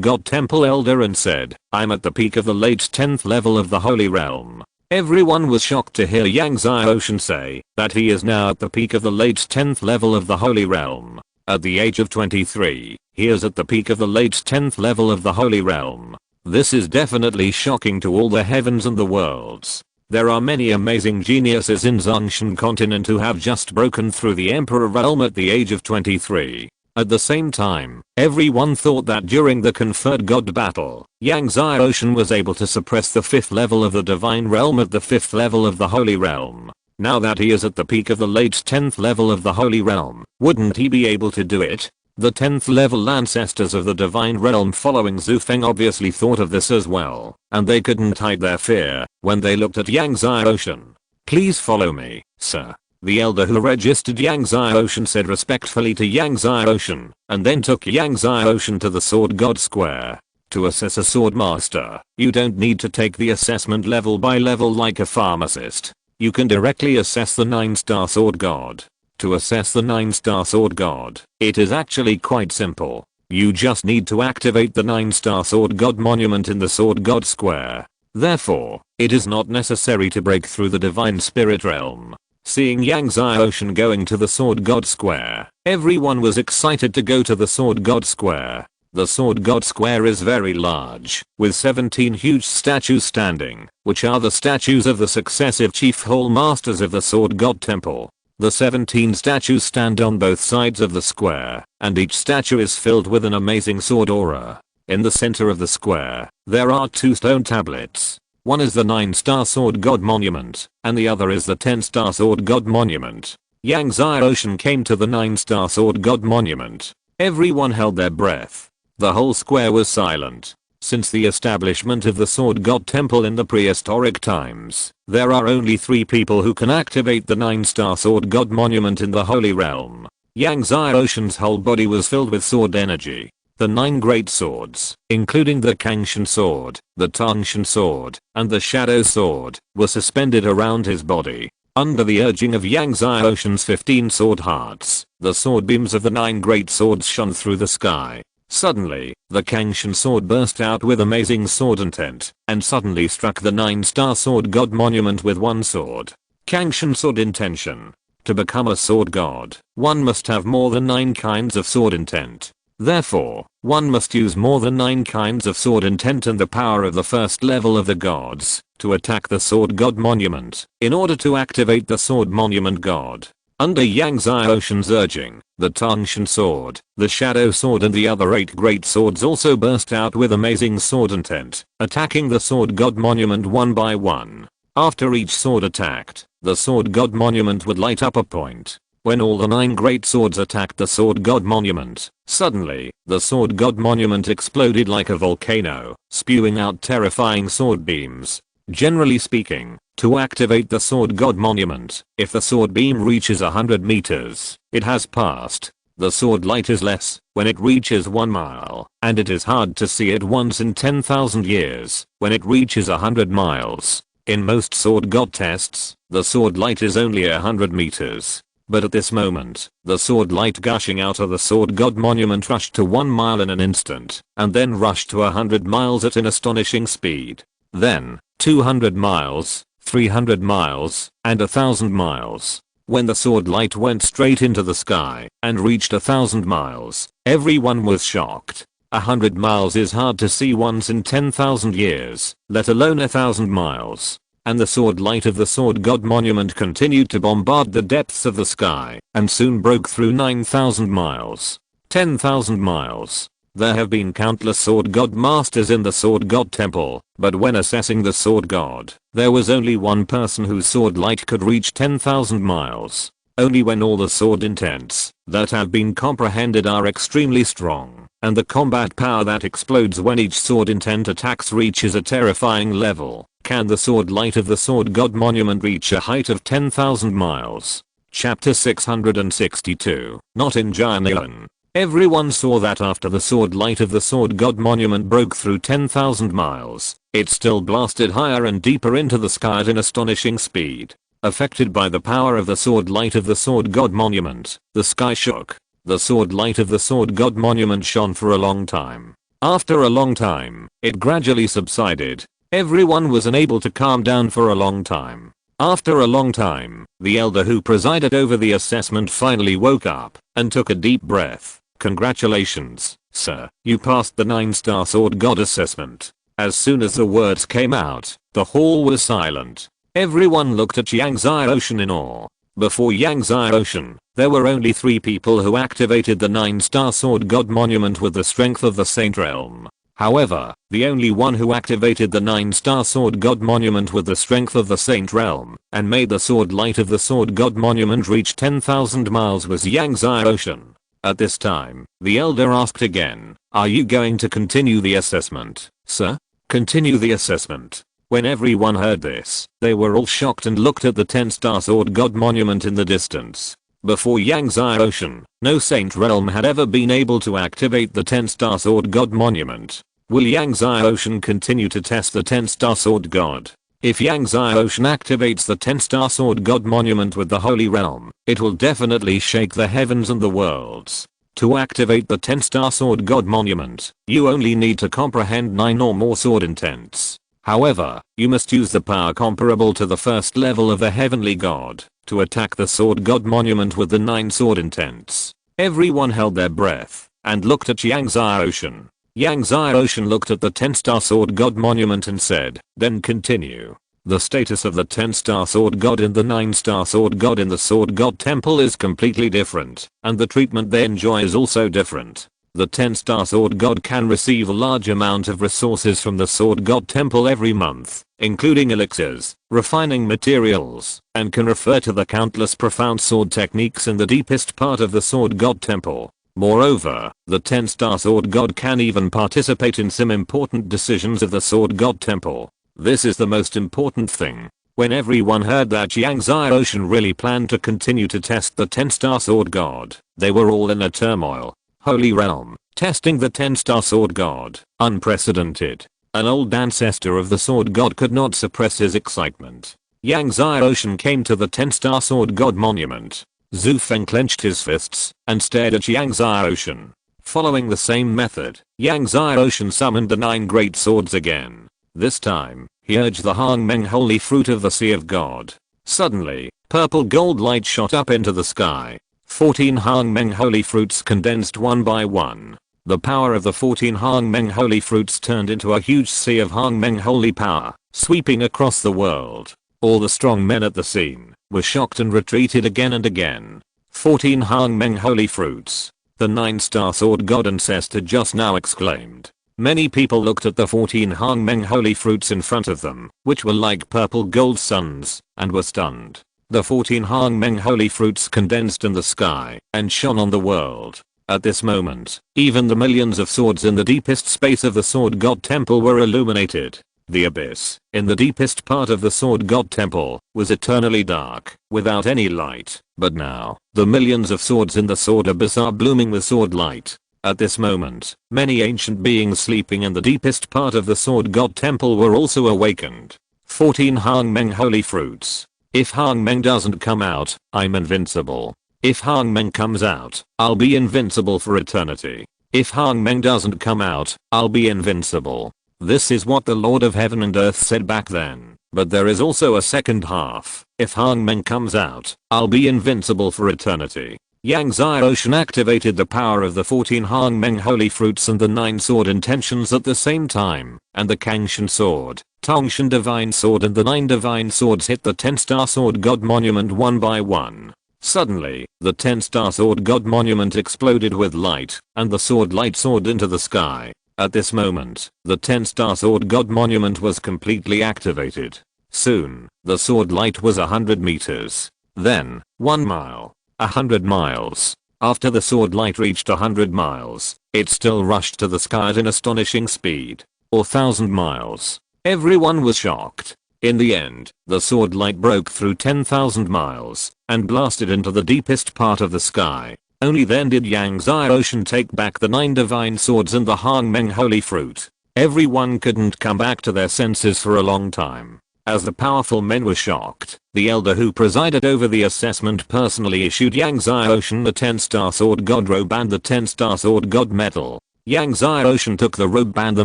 god temple elder and said, I'm at the peak of the late 10th level of the holy realm. Everyone was shocked to hear Yang Xiaoshen say that he is now at the peak of the late 10th level of the holy realm. At the age of 23, he is at the peak of the late 10th level of the holy realm. This is definitely shocking to all the heavens and the worlds. There are many amazing geniuses in Zhongshan continent who have just broken through the emperor realm at the age of 23. At the same time, everyone thought that during the conferred god battle, Yang Xiaoshen was able to suppress the 5th level of the divine realm at the 5th level of the holy realm. Now that he is at the peak of the late 10th level of the holy realm, wouldn't he be able to do it? The 10th level ancestors of the divine realm following Zhu Feng obviously thought of this as well, and they couldn't hide their fear when they looked at Yang Xiaoshen. Please follow me, sir. The elder who registered Yang Xiaoshen said respectfully to Yang Xiaoshen, and then took Yang Xiaoshen to the sword god square. To assess a sword master, you don't need to take the assessment level by level like a pharmacist. You can directly assess the 9-star sword god. To assess the 9-star sword god, it is actually quite simple. You just need to activate the 9-star sword god monument in the sword god square. Therefore, it is not necessary to break through the divine spirit realm. Seeing Yang Xiaoshen going to the sword god square, everyone was excited to go to the sword god square. The sword god square is very large, with 17 huge statues standing, which are the statues of the successive chief hall masters of the sword god temple. The 17 statues stand on both sides of the square, and each statue is filled with an amazing sword aura. In the center of the square, There are 2 stone tablets. One is the 9-star sword god monument, and the other is the 10-star sword god monument. Yang Xiaoshan came to the 9-star sword god monument. Everyone held their breath. The whole square was silent. Since the establishment of the sword god temple in the prehistoric times, there are only 3 people who can activate the 9-star sword god monument in the Holy Realm. Yang Xiaoshan's whole body was filled with sword energy. The 9 great swords, including the Kangshan sword, the Tongshan sword, and the Shadow sword, were suspended around his body. Under the urging of Yang Xiaoshan's 15 sword hearts, the sword beams of the 9 great swords shone through the sky. Suddenly, the Kangshan sword burst out with amazing sword intent, and suddenly struck the 9-star sword god monument with one sword. Kangshan sword intention. To become a sword god, one must have more than 9 kinds of sword intent. Therefore, one must use more than 9 kinds of sword intent and the power of the first level of the gods to attack the sword god monument in order to activate the sword monument god. Under Yang Xiaoshan's urging, the Tongshan sword, the Shadow sword and the other 8 great swords also burst out with amazing sword intent, attacking the sword god monument one by one. After each sword attacked, the sword god monument would light up a point. When all the 9 great swords attacked the sword god monument, suddenly, the sword god monument exploded like a volcano, spewing out terrifying sword beams. Generally speaking, to activate the sword god monument, if the sword beam reaches 100 meters, it has passed. The sword light is less when it reaches 1 mile, and it is hard to see it once in 10,000 years when it reaches 100 miles. In most sword god tests, the sword light is only 100 meters. But at this moment, the sword light gushing out of the sword god monument rushed to 1 mile in an instant, and then rushed to 100 miles at an astonishing speed. Then, 200 miles, 300 miles, and 1,000 miles. When the sword light went straight into the sky and reached 1,000 miles, everyone was shocked. 100 miles is hard to see once in 10,000 years, let alone 1,000 miles. And the sword light of the sword god monument continued to bombard the depths of the sky and soon broke through 9,000 miles. 10,000 miles. There have been countless sword god masters in the sword god temple, but when assessing the sword god, there was only one person whose sword light could reach 10,000 miles. Only when all the sword intents that have been comprehended are extremely strong, and the combat power that explodes when each sword intent attacks reaches a terrifying level, can the sword light of the sword god monument reach a height of 10,000 miles. Chapter 662. Not in Giant. Everyone saw that after the sword light of the sword god monument broke through 10,000 miles, it still blasted higher and deeper into the sky at an astonishing speed. Affected by the power of the sword light of the sword god monument, the sky shook. The sword light of the sword god monument shone for a long time. After a long time, it gradually subsided. Everyone was unable to calm down for a long time. After a long time, the elder who presided over the assessment finally woke up and took a deep breath. Congratulations, sir, you passed the 9-star sword god assessment. As soon as the words came out, the hall was silent. Everyone looked at Yang Xiaoshan in awe. Before Yang Xiaoshan, there were only 3 people who activated the 9-star sword god monument with the strength of the Saint Realm. However, the only one who activated the 9-star sword god monument with the strength of the Saint Realm and made the sword light of the sword god monument reach 10,000 miles was Yang Xiaoshan. At this time, the elder asked again, "Are you going to continue the assessment, sir?" Continue the assessment. When everyone heard this, they were all shocked and looked at the 10-star sword god monument in the distance. Before Yang Xiaoshan, no Saint Realm had ever been able to activate the 10-star sword god monument. Will Yang Xiaoshan continue to test the 10-star sword god? If Yang Xiaoshan activates the 10-star sword god monument with the Holy Realm, it will definitely shake the heavens and the worlds. To activate the 10-star sword god monument, you only need to comprehend 9 or more sword intents. However, you must use the power comparable to the first level of the heavenly god to attack the sword god monument with the 9 sword intents. Everyone held their breath and looked at Yang Xiaoshan. Yang Xiaoshan looked at the 10-star sword god monument and said, "Then continue." The status of the 10-star sword god and the 9-star sword god in the sword god temple is completely different, and the treatment they enjoy is also different. The 10-star sword god can receive a large amount of resources from the sword god temple every month, including elixirs, refining materials, and can refer to the countless profound sword techniques in the deepest part of the sword god temple. Moreover, the 10-star sword god can even participate in some important decisions of the sword god temple. This is the most important thing. When everyone heard that Yang Ocean really planned to continue to test the 10-star sword god, they were all in a turmoil. Holy realm, testing the 10-star sword god, unprecedented. An old ancestor of the sword god could not suppress his excitement. Yang Ocean came to the 10-star sword god monument. Zhu Feng clenched his fists and stared at Yang Ocean. Following the same method, Yang Ocean summoned the 9 great swords again. This time, he urged the Hang Meng holy fruit of the Sea of God. Suddenly, purple gold light shot up into the sky. 14 Hang Meng holy fruits condensed one by one. The power of the 14 Hang Meng holy fruits turned into a huge sea of Hang Meng holy power, sweeping across the world. All the strong men at the scene were shocked and retreated again and again. 14 Hang Meng holy fruits. The 9-star sword god ancestor just now exclaimed. Many people looked at the 14 Hang Meng holy fruits in front of them, which were like purple gold suns, and were stunned. The 14 Hang Meng holy fruits condensed in the sky and shone on the world. At this moment, even the millions of swords in the deepest space of the sword god temple were illuminated. The abyss, in the deepest part of the sword god temple, was eternally dark, without any light, but now, the millions of swords in the sword abyss are blooming with sword light. At this moment, many ancient beings sleeping in the deepest part of the sword god temple were also awakened. 14 Hang Meng holy fruits. If Hang Meng doesn't come out, I'm invincible. If Hang Meng comes out, I'll be invincible for eternity. If Hang Meng doesn't come out, I'll be invincible. This is what the Lord of Heaven and Earth said back then. But there is also a second half. If Hang Meng comes out, I'll be invincible for eternity. Yang Ocean activated the power of the 14 Hang Meng holy fruits and the 9 sword intentions at the same time, and the Kangshan sword, Tongshan divine sword and the 9 divine swords hit the 10-star sword god monument one by one. Suddenly, the 10-star sword god monument exploded with light, and the sword light soared into the sky. At this moment, the 10-star sword god monument was completely activated. Soon, the sword light was 100 meters. Then, 1 mile. 100 miles. After the sword light reached 100 miles, it still rushed to the sky at an astonishing speed. Or 1,000 miles. Everyone was shocked. In the end, the sword light broke through 10,000 miles and blasted into the deepest part of the sky. Only then did Yang Ocean take back the 9 divine swords and the Hang Meng holy fruit. Everyone couldn't come back to their senses for a long time. As the powerful men were shocked, the elder who presided over the assessment personally issued Yang Ocean the 10-star sword god robe and the 10-star sword god medal. Yang Ocean took the robe and the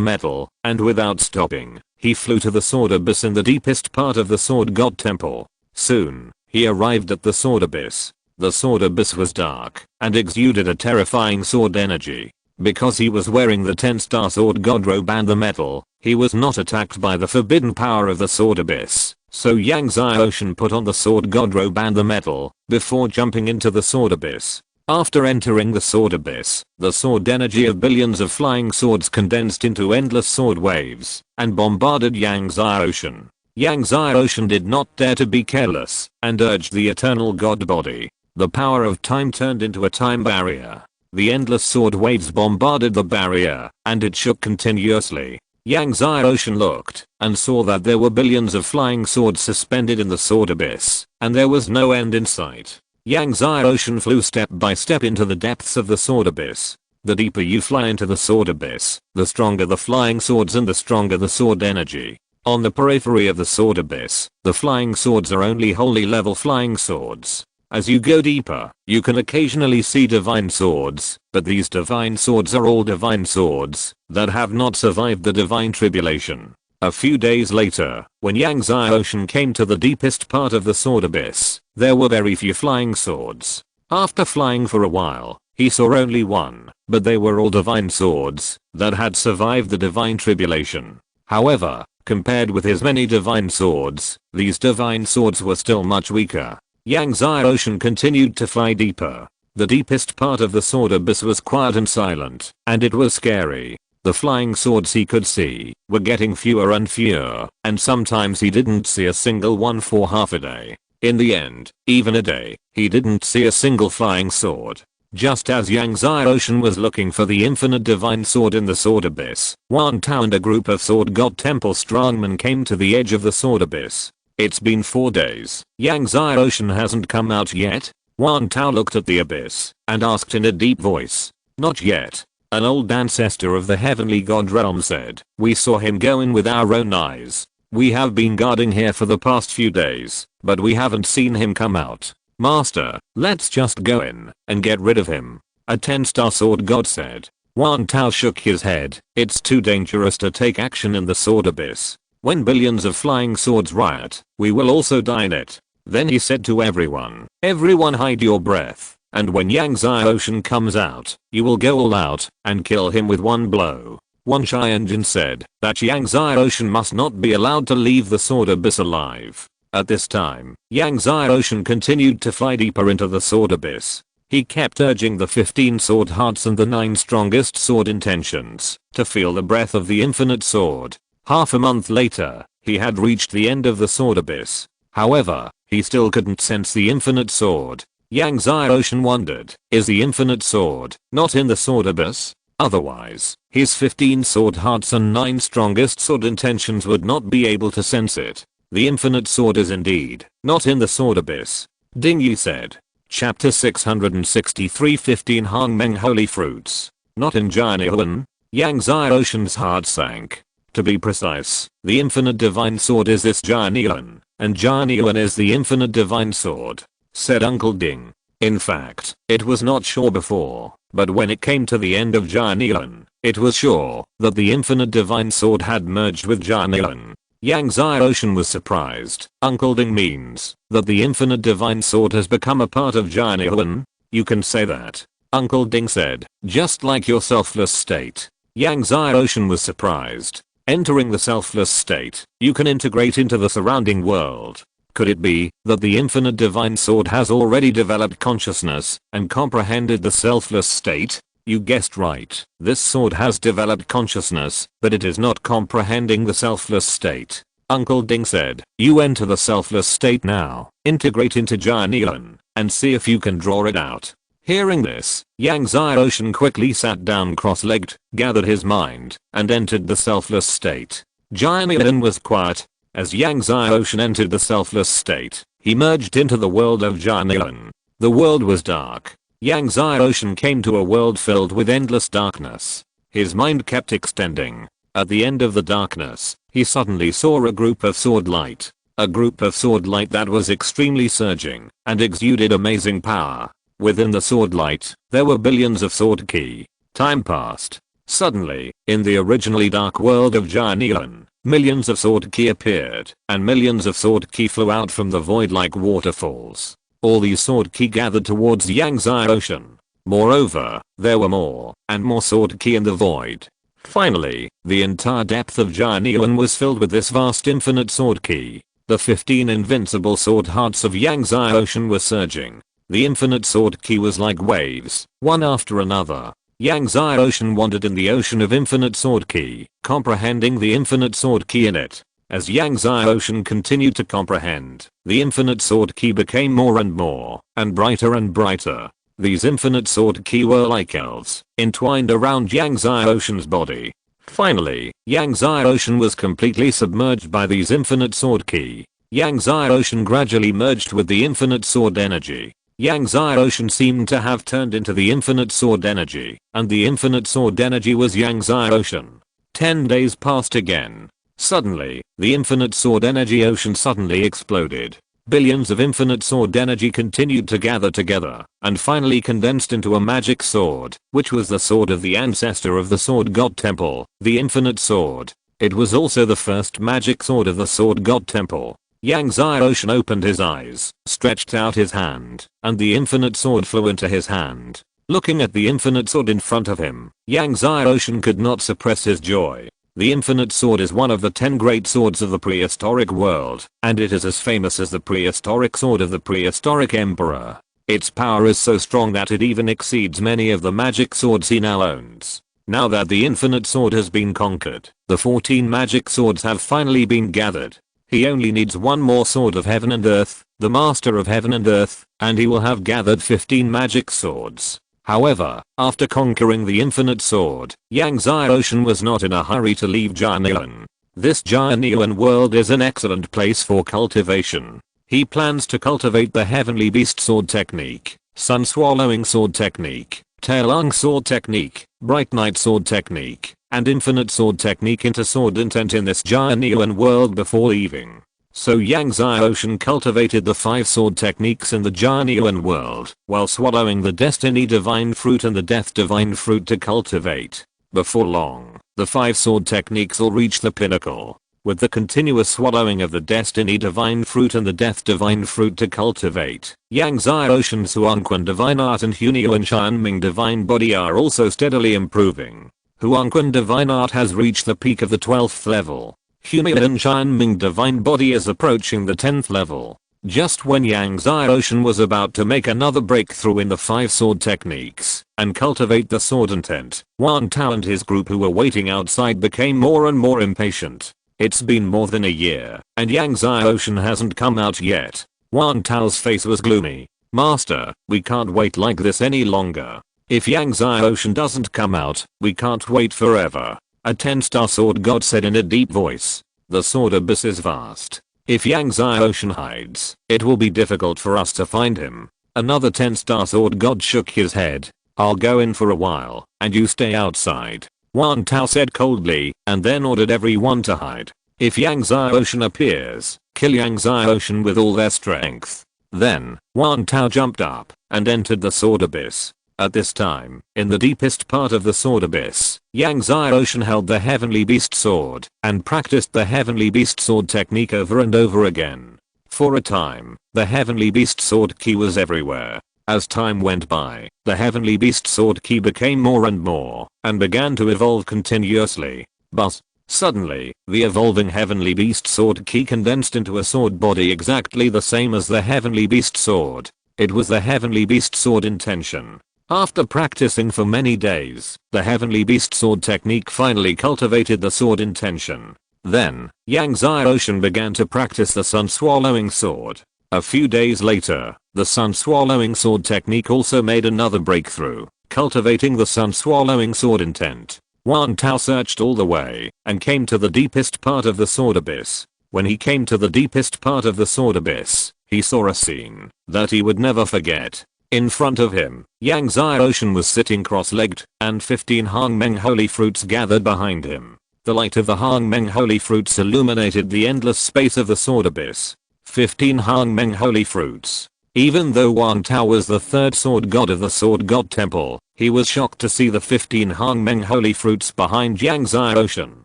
medal, and without stopping, he flew to the sword abyss in the deepest part of the sword god temple. Soon, he arrived at the sword abyss. The sword abyss was dark and exuded a terrifying sword energy. Because he was wearing the 10-star sword god robe and the medal, he was not attacked by the forbidden power of the sword abyss. So Yang Ocean put on the sword god robe and the medal before jumping into the sword abyss. After entering the sword abyss, the sword energy of billions of flying swords condensed into endless sword waves and bombarded Yang Ocean. Yang Ocean did not dare to be careless and urged the eternal god body. The power of time turned into a time barrier. The endless sword waves bombarded the barrier, and it shook continuously. Yang Ocean looked and saw that there were billions of flying swords suspended in the sword abyss, and there was no end in sight. Yang Ocean flew step by step into the depths of the sword abyss. The deeper you fly into the sword abyss, the stronger the flying swords and the stronger the sword energy. On the periphery of the sword abyss, the flying swords are only holy level flying swords. As you go deeper, you can occasionally see divine swords, but these divine swords are all divine swords that have not survived the divine tribulation. A few days later, when Yang Ocean came to the deepest part of the sword abyss, there were very few flying swords. After flying for a while, he saw only one, but they were all divine swords that had survived the divine tribulation. However, compared with his many divine swords, these divine swords were still much weaker. Yang Ocean continued to fly deeper. The deepest part of the sword abyss was quiet and silent, and it was scary. The flying swords he could see were getting fewer and fewer, and sometimes he didn't see a single one for half a day. In the end, even a day, he didn't see a single flying sword. Just as Yang Xiaoshan was looking for the infinite divine sword in the sword abyss, Wan Tao and a group of sword god temple strongmen came to the edge of the sword abyss. It's been 4 days. Yang Xiaoshan hasn't come out yet? Wan Tao looked at the abyss and asked in a deep voice. Not yet. An old ancestor of the heavenly god realm said. We saw him go in with our own eyes. We have been guarding here for the past few days, but we haven't seen him come out. Master, let's just go in and get rid of him. A 10-star sword god said. Wan Tao shook his head. It's too dangerous to take action in the sword abyss. When billions of flying swords riot, we will also die in it. Then he said to everyone, everyone hide your breath, and when Yang Xiaoshan comes out, you will go all out and kill him with one blow. Wan Xianjin said that Yang Xiaoshan must not be allowed to leave the sword abyss alive. At this time, Yang Xiaoshan continued to fly deeper into the sword abyss. He kept urging the 15 sword hearts and the 9 strongest sword intentions to feel the breath of the infinite sword. Half a month later, he had reached the end of the sword abyss. However, he still couldn't sense the infinite sword. Yang Xiaoshan wondered, is the infinite sword not in the sword abyss? Otherwise, his 15 sword hearts and 9 strongest sword intentions would not be able to sense it. The infinite sword is indeed not in the sword abyss. Ding Yi said. Chapter 663 15 Hong Meng Holy Fruits. Not in Jianyuan. Yang Xiaoshan's heart sank. To be precise, the infinite divine sword is this Jianyuan, and Jianyuan is the infinite divine sword, said Uncle Ding. In fact, it was not sure before, but when it came to the end of Jianyuan, it was sure that the infinite divine sword had merged with Jianyuan. Yang Xiaoshan was surprised. Uncle Ding means that the infinite divine sword has become a part of Jianyuan? You can say that. Uncle Ding said, just like your selfless state. Yang Xiaoshan was surprised. Entering the selfless state, you can integrate into the surrounding world. Could it be that the infinite divine sword has already developed consciousness and comprehended the selfless state? You guessed right. This sword has developed consciousness, but it is not comprehending the selfless state. Uncle Ding said, you enter the selfless state now, integrate into Jianyuan, and see if you can draw it out. Hearing this, Yang Xiaoshan quickly sat down cross-legged, gathered his mind, and entered the selfless state. Jianyuan was quiet. As Yang Xiaoshan entered the selfless state, he merged into the world of Jianyuan. The world was dark. Yang Xiaoshan came to a world filled with endless darkness. His mind kept extending. At the end of the darkness, he suddenly saw a group of sword light. A group of sword light that was extremely surging and exuded amazing power. Within the sword light, there were billions of sword ki. Time passed. Suddenly, in the originally dark world of Jianyuan, millions of sword ki appeared, and millions of sword ki flew out from the void like waterfalls. All these sword ki gathered towards Yang Xiaoshan. Moreover, there were more and more sword ki in the void. Finally, the entire depth of Jianyuan was filled with this vast infinite sword ki. The 15 invincible sword hearts of Yang Xiaoshan were surging. The infinite sword ki was like waves, one after another. Yang Xiaoshan wandered in the ocean of infinite sword ki, comprehending the infinite sword ki in it. As Yang Xiaoshan continued to comprehend, the infinite sword ki became more and more, and brighter. These infinite sword ki were like elves, entwined around Yang Xiaoshan's body. Finally, Yang Xiaoshan was completely submerged by these infinite sword ki. Yang Xiaoshan gradually merged with the infinite sword energy. Yang Xiaoshan seemed to have turned into the infinite sword energy, and the infinite sword energy was Yang Xiaoshan. 10 days passed again. Suddenly, the infinite sword energy ocean suddenly exploded. Billions of infinite sword energy continued to gather together, and finally condensed into a magic sword, which was the sword of the ancestor of the sword god temple, the infinite sword. It was also the first magic sword of the sword god temple. Yang Xiaoshan opened his eyes, stretched out his hand, and the infinite sword flew into his hand. Looking at the infinite sword in front of him, Yang Xiaoshan could not suppress his joy. The infinite sword is one of the 10 great swords of the prehistoric world, and it is as famous as the prehistoric sword of the prehistoric emperor. Its power is so strong that it even exceeds many of the magic swords he now owns. Now that the infinite sword has been conquered, the 14 magic swords have finally been gathered. He only needs one more sword of heaven and earth, the master of heaven and earth, and he will have gathered 15 magic swords. However, after conquering the infinite sword, Yang Xiaoshan was not in a hurry to leave Jianian. This Jianian world is an excellent place for cultivation. He plans to cultivate the Heavenly Beast Sword Technique, Sun Swallowing Sword Technique, Tailung Sword Technique, Bright Night Sword Technique, and Infinite Sword Technique into sword intent in this Jianian world before leaving. So Yang Xiaoshan cultivated the 5 sword techniques in the Jianian world, while swallowing the Destiny Divine Fruit and the Death Divine Fruit to cultivate. Before long, the 5 sword techniques will reach the pinnacle. With the continuous swallowing of the Destiny Divine Fruit and the Death Divine Fruit to cultivate, Yang Xiaoshan's Huangquan Divine Art and Hunyuan Shanming Divine Body are also steadily improving. Huangquan Divine Art has reached the peak of the 12th level. Hunyuan Shanming Divine Body is approaching the 10th level. Just when Yang Xiaoshan was about to make another breakthrough in the 5 sword techniques and cultivate the sword intent, Wan Tao and his group who were waiting outside became more and more impatient. It's been more than a year, and Yang Xiaoshan hasn't come out yet. Wan Tao's face was gloomy. Master, we can't wait like this any longer. If Yang Xiaoshan doesn't come out, we can't wait forever. A 10-star sword god said in a deep voice. The sword abyss is vast. If Yang Xiaoshan hides, it will be difficult for us to find him. Another 10-star sword god shook his head. I'll go in for a while, and you stay outside. Wan Tao said coldly, and then ordered everyone to hide. If Yang Xiaoshan appears, kill Yang Xiaoshan with all their strength. Then, Wan Tao jumped up and entered the sword abyss. At this time, in the deepest part of the sword abyss, Yang Xiaoshan held the Heavenly Beast Sword and practiced the Heavenly Beast Sword technique over and over again. For a time, the Heavenly Beast Sword key was everywhere. As time went by, the Heavenly Beast Sword key became more and more, and began to evolve continuously. But, suddenly, the evolving Heavenly Beast Sword key condensed into a sword body exactly the same as the Heavenly Beast Sword. It was the Heavenly Beast Sword intention. After practicing for many days, the Heavenly Beast Sword technique finally cultivated the sword intention. Then, Yang Xiaoshan began to practice the Sun Swallowing Sword. A few days later, the Sun Swallowing Sword technique also made another breakthrough, cultivating the Sun Swallowing Sword intent. Wan Tao searched all the way and came to the deepest part of the sword abyss. When he came to the deepest part of the sword abyss, he saw a scene that he would never forget. In front of him, Yang Xiaoshan was sitting cross-legged, and 15 Hongmeng holy fruits gathered behind him. The light of the Hongmeng holy fruits illuminated the endless space of the sword abyss. 15 Hongmeng holy fruits. Even though Wan Tao was the 3rd sword god of the sword god temple, he was shocked to see the 15 Hongmeng holy fruits behind Yang Xiaoshan.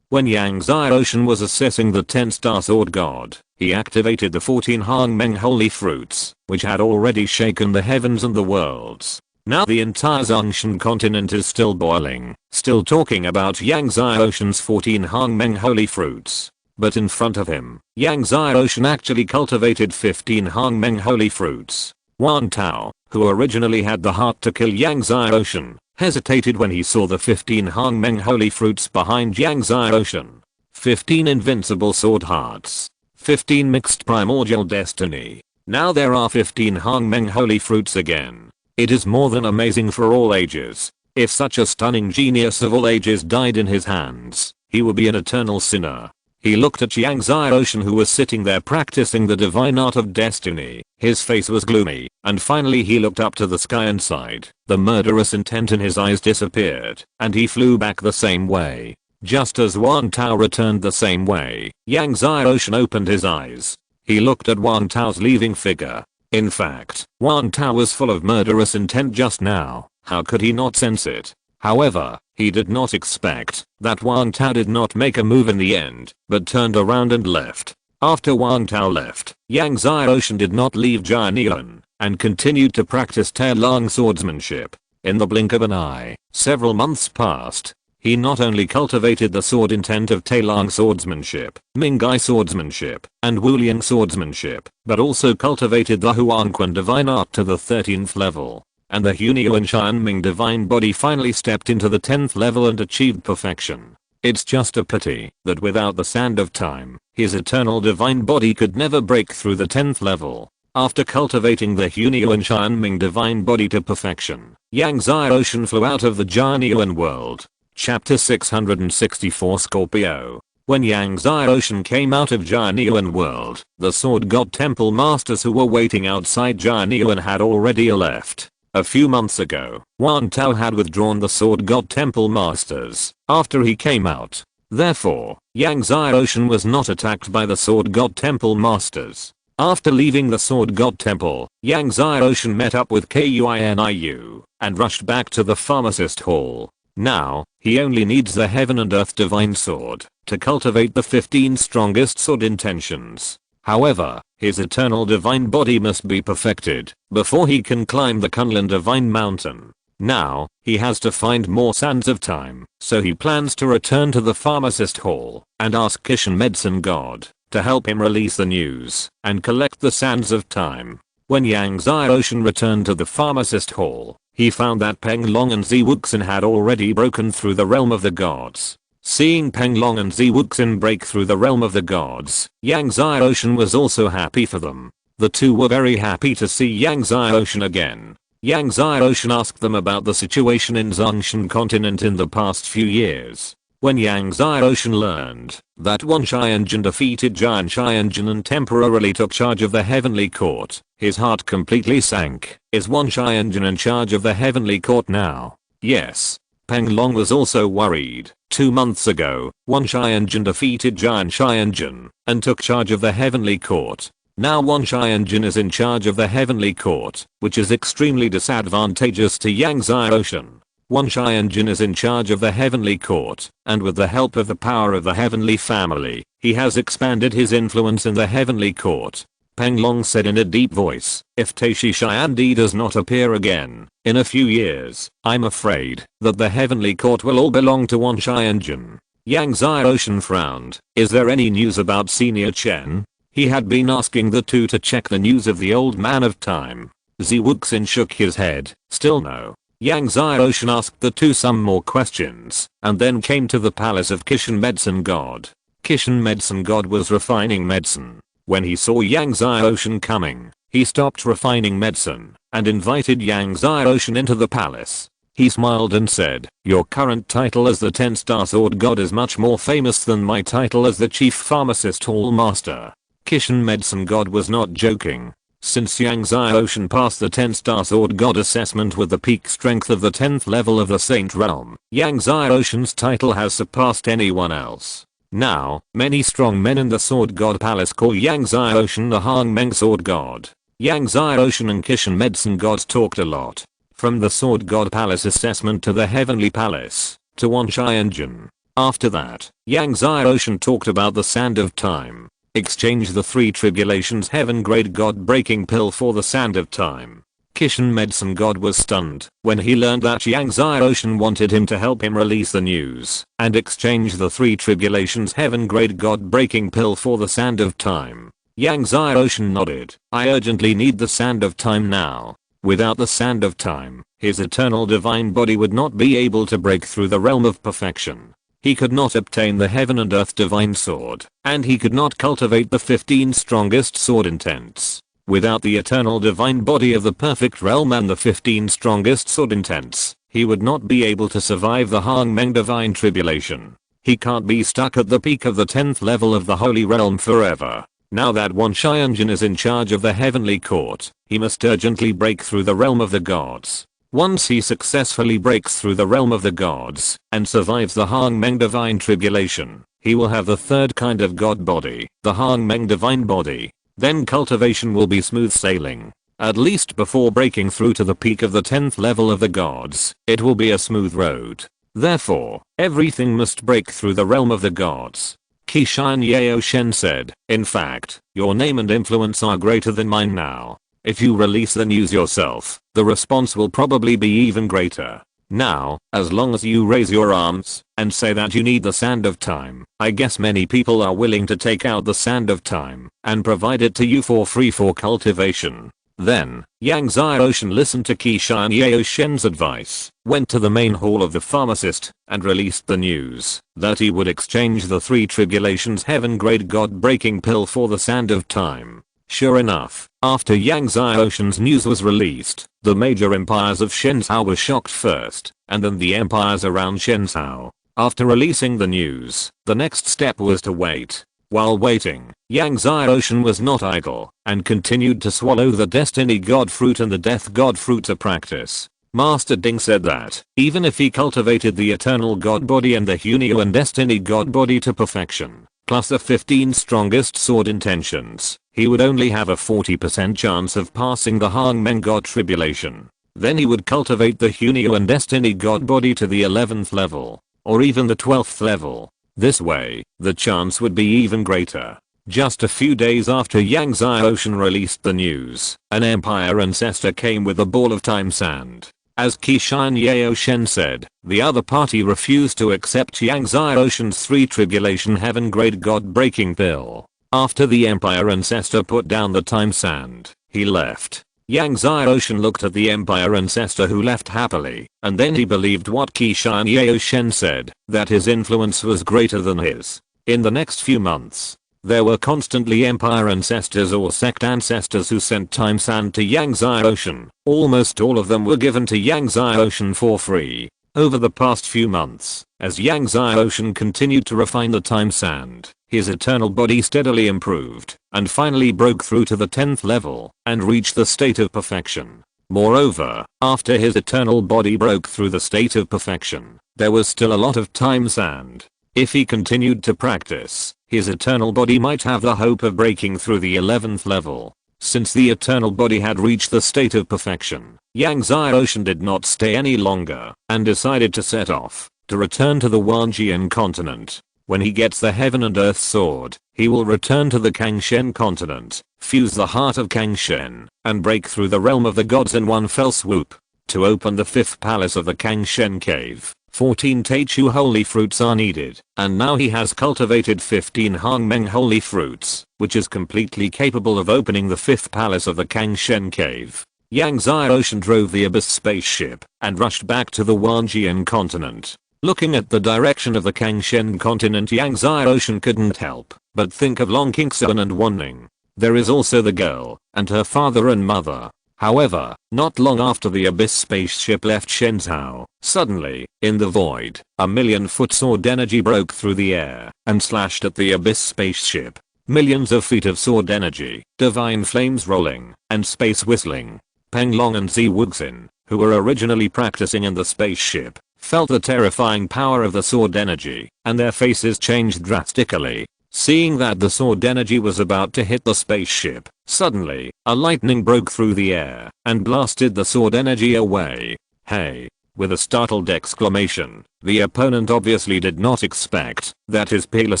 When Yang Xiaoshan was assessing the 10-star sword god, he activated the 14 Hongmeng holy fruits, which had already shaken the heavens and the worlds. Now the entire Zongshan continent is still boiling, still talking about Yang Xiaoshan's 14 Hongmeng holy fruits. But in front of him, Yang Xiaoshan actually cultivated 15 Hongmeng holy fruits. Wan Tao, who originally had the heart to kill Yang Xiaoshan, hesitated when he saw the 15 Hongmeng holy fruits behind Yang Xiaoshan. 15 invincible sword hearts. 15 mixed primordial destiny. Now there are 15 Hongmeng holy fruits again. It is more than amazing for all ages. If such a stunning genius of all ages died in his hands, he would be an eternal sinner. He looked at Yang Xiaoshan who was sitting there practicing the divine art of destiny. His face was gloomy, and finally he looked up to the sky and sighed. The murderous intent in his eyes disappeared, and he flew back the same way. Just as Wan Tao returned the same way, Yang Xiaoshan opened his eyes. He looked at Wan Tao's leaving figure. In fact, Wan Tao was full of murderous intent just now. How could he not sense it? However, he did not expect that Wan Tao did not make a move in the end, but turned around and left. After Wan Tao left, Yang Xiaoshan did not leave Jianian, and continued to practice Tailung swordsmanship. In the blink of an eye, several months passed. He not only cultivated the sword intent of Tailong swordsmanship, Mingai swordsmanship, and Wuliang swordsmanship, but also cultivated the Huangquan divine art to the 13th level. And the Hunyuan Xianming divine body finally stepped into the 10th level and achieved perfection. It's just a pity that without the Sand of Time, his eternal divine body could never break through the 10th level. After cultivating the Hunyuan Xianming divine body to perfection, Yang Xiaoshan flew out of the Jianyuan world. Chapter 664 Scorpio. When Yang Xiaoshan came out of Jianyuan world, the Sword God Temple Masters who were waiting outside Jianyuan had already left. A few months ago, Wan Tao had withdrawn the Sword God Temple Masters after he came out. Therefore, Yang Xiaoshan was not attacked by the Sword God Temple Masters. After leaving the Sword God Temple, Yang Xiaoshan met up with Kuiniu and rushed back to the Pharmacist Hall. Now, he only needs the Heaven and Earth Divine Sword to cultivate the 15 strongest sword intentions. However, his eternal divine body must be perfected before he can climb the Kunlun Divine Mountain. Now, he has to find more Sands of Time, so he plans to return to the Pharmacist Hall and ask Kishan Medicine God to help him release the news and collect the Sands of Time. When Yang Xiaoshan returned to the Pharmacist Hall, he found that Peng Long and Ziwuxin had already broken through the realm of the gods. Seeing Peng Long and Ziwuxin break through the realm of the gods, Yang Xiaoshan was also happy for them. The two were very happy to see Yang Xiaoshan again. Yang Xiaoshan asked them about the situation in Zongshan continent in the past few years. When Yang Xiaoshan learned that Wan Xianjun defeated Jian Xianjun and temporarily took charge of the Heavenly Court, his heart completely sank. Is Wan Xianjun in charge of the Heavenly Court now? Yes. Peng Long was also worried. 2 months ago, Wan Xianjun defeated Jian Xianjun and took charge of the Heavenly Court. Now Wan Xianjun is in charge of the Heavenly Court, which is extremely disadvantageous to Yang Xiaoshan. Wan Xianjun is in charge of the Heavenly Court, and with the help of the power of the Heavenly Family, he has expanded his influence in the Heavenly Court. Peng Long said in a deep voice, if Taishi Xiandi does not appear again in a few years, I'm afraid that the Heavenly Court will all belong to Wan Xianjun. Yang Xiaoshan frowned. Is there any news about Senior Chen? He had been asking the two to check the news of the Old Man of Time. Ziwuxin shook his head. Still no. Yang Xiaoshan asked the two some more questions, and then came to the palace of Kishan Medicine God. Kishan Medicine God was refining medicine. When he saw Yang Xiaoshan coming, he stopped refining medicine and invited Yang Xiaoshan into the palace. He smiled and said, your current title as the 10-star sword god is much more famous than my title as the chief pharmacist hall master. Kishan Medicine God was not joking. Since Yang Xiaoshan passed the 10-star sword god assessment with the peak strength of the 10th level of the Saint Realm, Yang Xiaoshan's title has surpassed anyone else. Now, many strong men in the Sword God Palace call Yang Xiaoshan the Hangmeng Sword God. Yang Xiaoshan and Kishan Medicine God talked a lot. From the Sword God Palace assessment to the Heavenly Palace, to Wan Xianjun. After that, Yang Xiaoshan talked about the Sand of Time. Exchange the 3 Tribulations Heaven Grade God Breaking Pill for the Sand of Time. Kishan Medicine God was stunned when he learned that Yang Xiaoshan wanted him to help him release the news and exchange the 3 Tribulations Heaven Grade God Breaking Pill for the Sand of Time. Yang Xiaoshan nodded. I urgently need the Sand of Time now. Without the Sand of Time, his eternal divine body would not be able to break through the realm of perfection. He could not obtain the Heaven and Earth Divine Sword, and he could not cultivate the 15 strongest sword intents. Without the eternal divine body of the perfect realm and the 15 strongest sword intents, he would not be able to survive the Hangmeng Divine Tribulation. He can't be stuck at the peak of the 10th level of the Holy Realm forever. Now that Wan Xianjun is in charge of the Heavenly Court, he must urgently break through the realm of the gods. Once he successfully breaks through the realm of the gods and survives the Hangmeng Divine Tribulation, he will have the 3rd kind of god body, the Hangmeng Divine Body. Then cultivation will be smooth sailing. At least before breaking through to the peak of the 10th level of the gods, it will be a smooth road. Therefore, everything must break through the realm of the gods. Kishan Yao Shen said, in fact, your name and influence are greater than mine now. If you release the news yourself, the response will probably be even greater. Now, as long as you raise your arms and say that you need the sand of time, I guess many people are willing to take out the sand of time and provide it to you for free for cultivation. Then, Yang Xiaoshan listened to Qishan Yaoshen's advice, went to the main hall of the pharmacist, and released the news that he would exchange the 3 tribulations heaven-grade god-breaking pill for the sand of time. Sure enough, after Yang Xiaoshan's news was released, the major empires of Shenzhou were shocked first, and then the empires around Shenzhou. After releasing the news, the next step was to wait. While waiting, Yang Xiaoshan was not idle, and continued to swallow the Destiny God Fruit and the Death God Fruit to practice. Master Ding said that, even if he cultivated the Eternal God Body and the Hunio and Destiny God Body to perfection, plus the 15 strongest sword intentions, he would only have a 40% chance of passing the Hangmen God Tribulation. Then he would cultivate the Hunio and Destiny God Body to the 11th level, or even the 12th level. This way, the chance would be even greater. Just a few days after Yang Xiaoshan released the news, an Empire Ancestor came with a ball of time sand. As Qishan Yaoshen said, the other party refused to accept Yang Xiaoshan's 3 tribulation heaven grade god breaking pill. After the Empire Ancestor put down the time sand, he left. Yang Xiaoshan looked at the Empire Ancestor who left happily, and then he believed what Qishan Yaoshen said, that his influence was greater than his. In the next few months, there were constantly Empire Ancestors or Sect Ancestors who sent time sand to Yang Xiaoshan. Almost all of them were given to Yang Xiaoshan for free. Over the past few months, as Yang Xiaoshan continued to refine the time sand, his eternal body steadily improved, and finally broke through to the 10th level, and reached the state of perfection. Moreover, after his eternal body broke through the state of perfection, there was still a lot of time sand. If he continued to practice, his eternal body might have the hope of breaking through the 11th level. Since the eternal body had reached the state of perfection, Yang Xiaoshan did not stay any longer, and decided to set off, to return to the Wanjian continent. When he gets the Heaven and Earth Sword, he will return to the Kangshen continent, fuse the heart of Kangshen, and break through the realm of the gods in one fell swoop. To open the 5th palace of the Kangshen cave, 14 Teichu holy fruits are needed, and now he has cultivated 15 Hangmeng holy fruits, which is completely capable of opening the 5th palace of the Kangshen cave. Yang Xiaoshan drove the Abyss spaceship, and rushed back to the Wanjian continent. Looking at the direction of the Kangshen continent, Yang Xiaoshan couldn't help but think of Long Qingxuan and Wanning. There is also the girl, and her father and mother. However, not long after the Abyss spaceship left Shenzhou, suddenly, in the void, a 1,000,000-foot sword energy broke through the air and slashed at the Abyss spaceship. Millions of feet of sword energy, divine flames rolling, and space whistling. Peng Long and Zi Wuxin, who were originally practicing in the spaceship, felt the terrifying power of the sword energy, and their faces changed drastically. Seeing that the sword energy was about to hit the spaceship, suddenly, a lightning broke through the air and blasted the sword energy away. Hey! With a startled exclamation, the opponent obviously did not expect that his peerless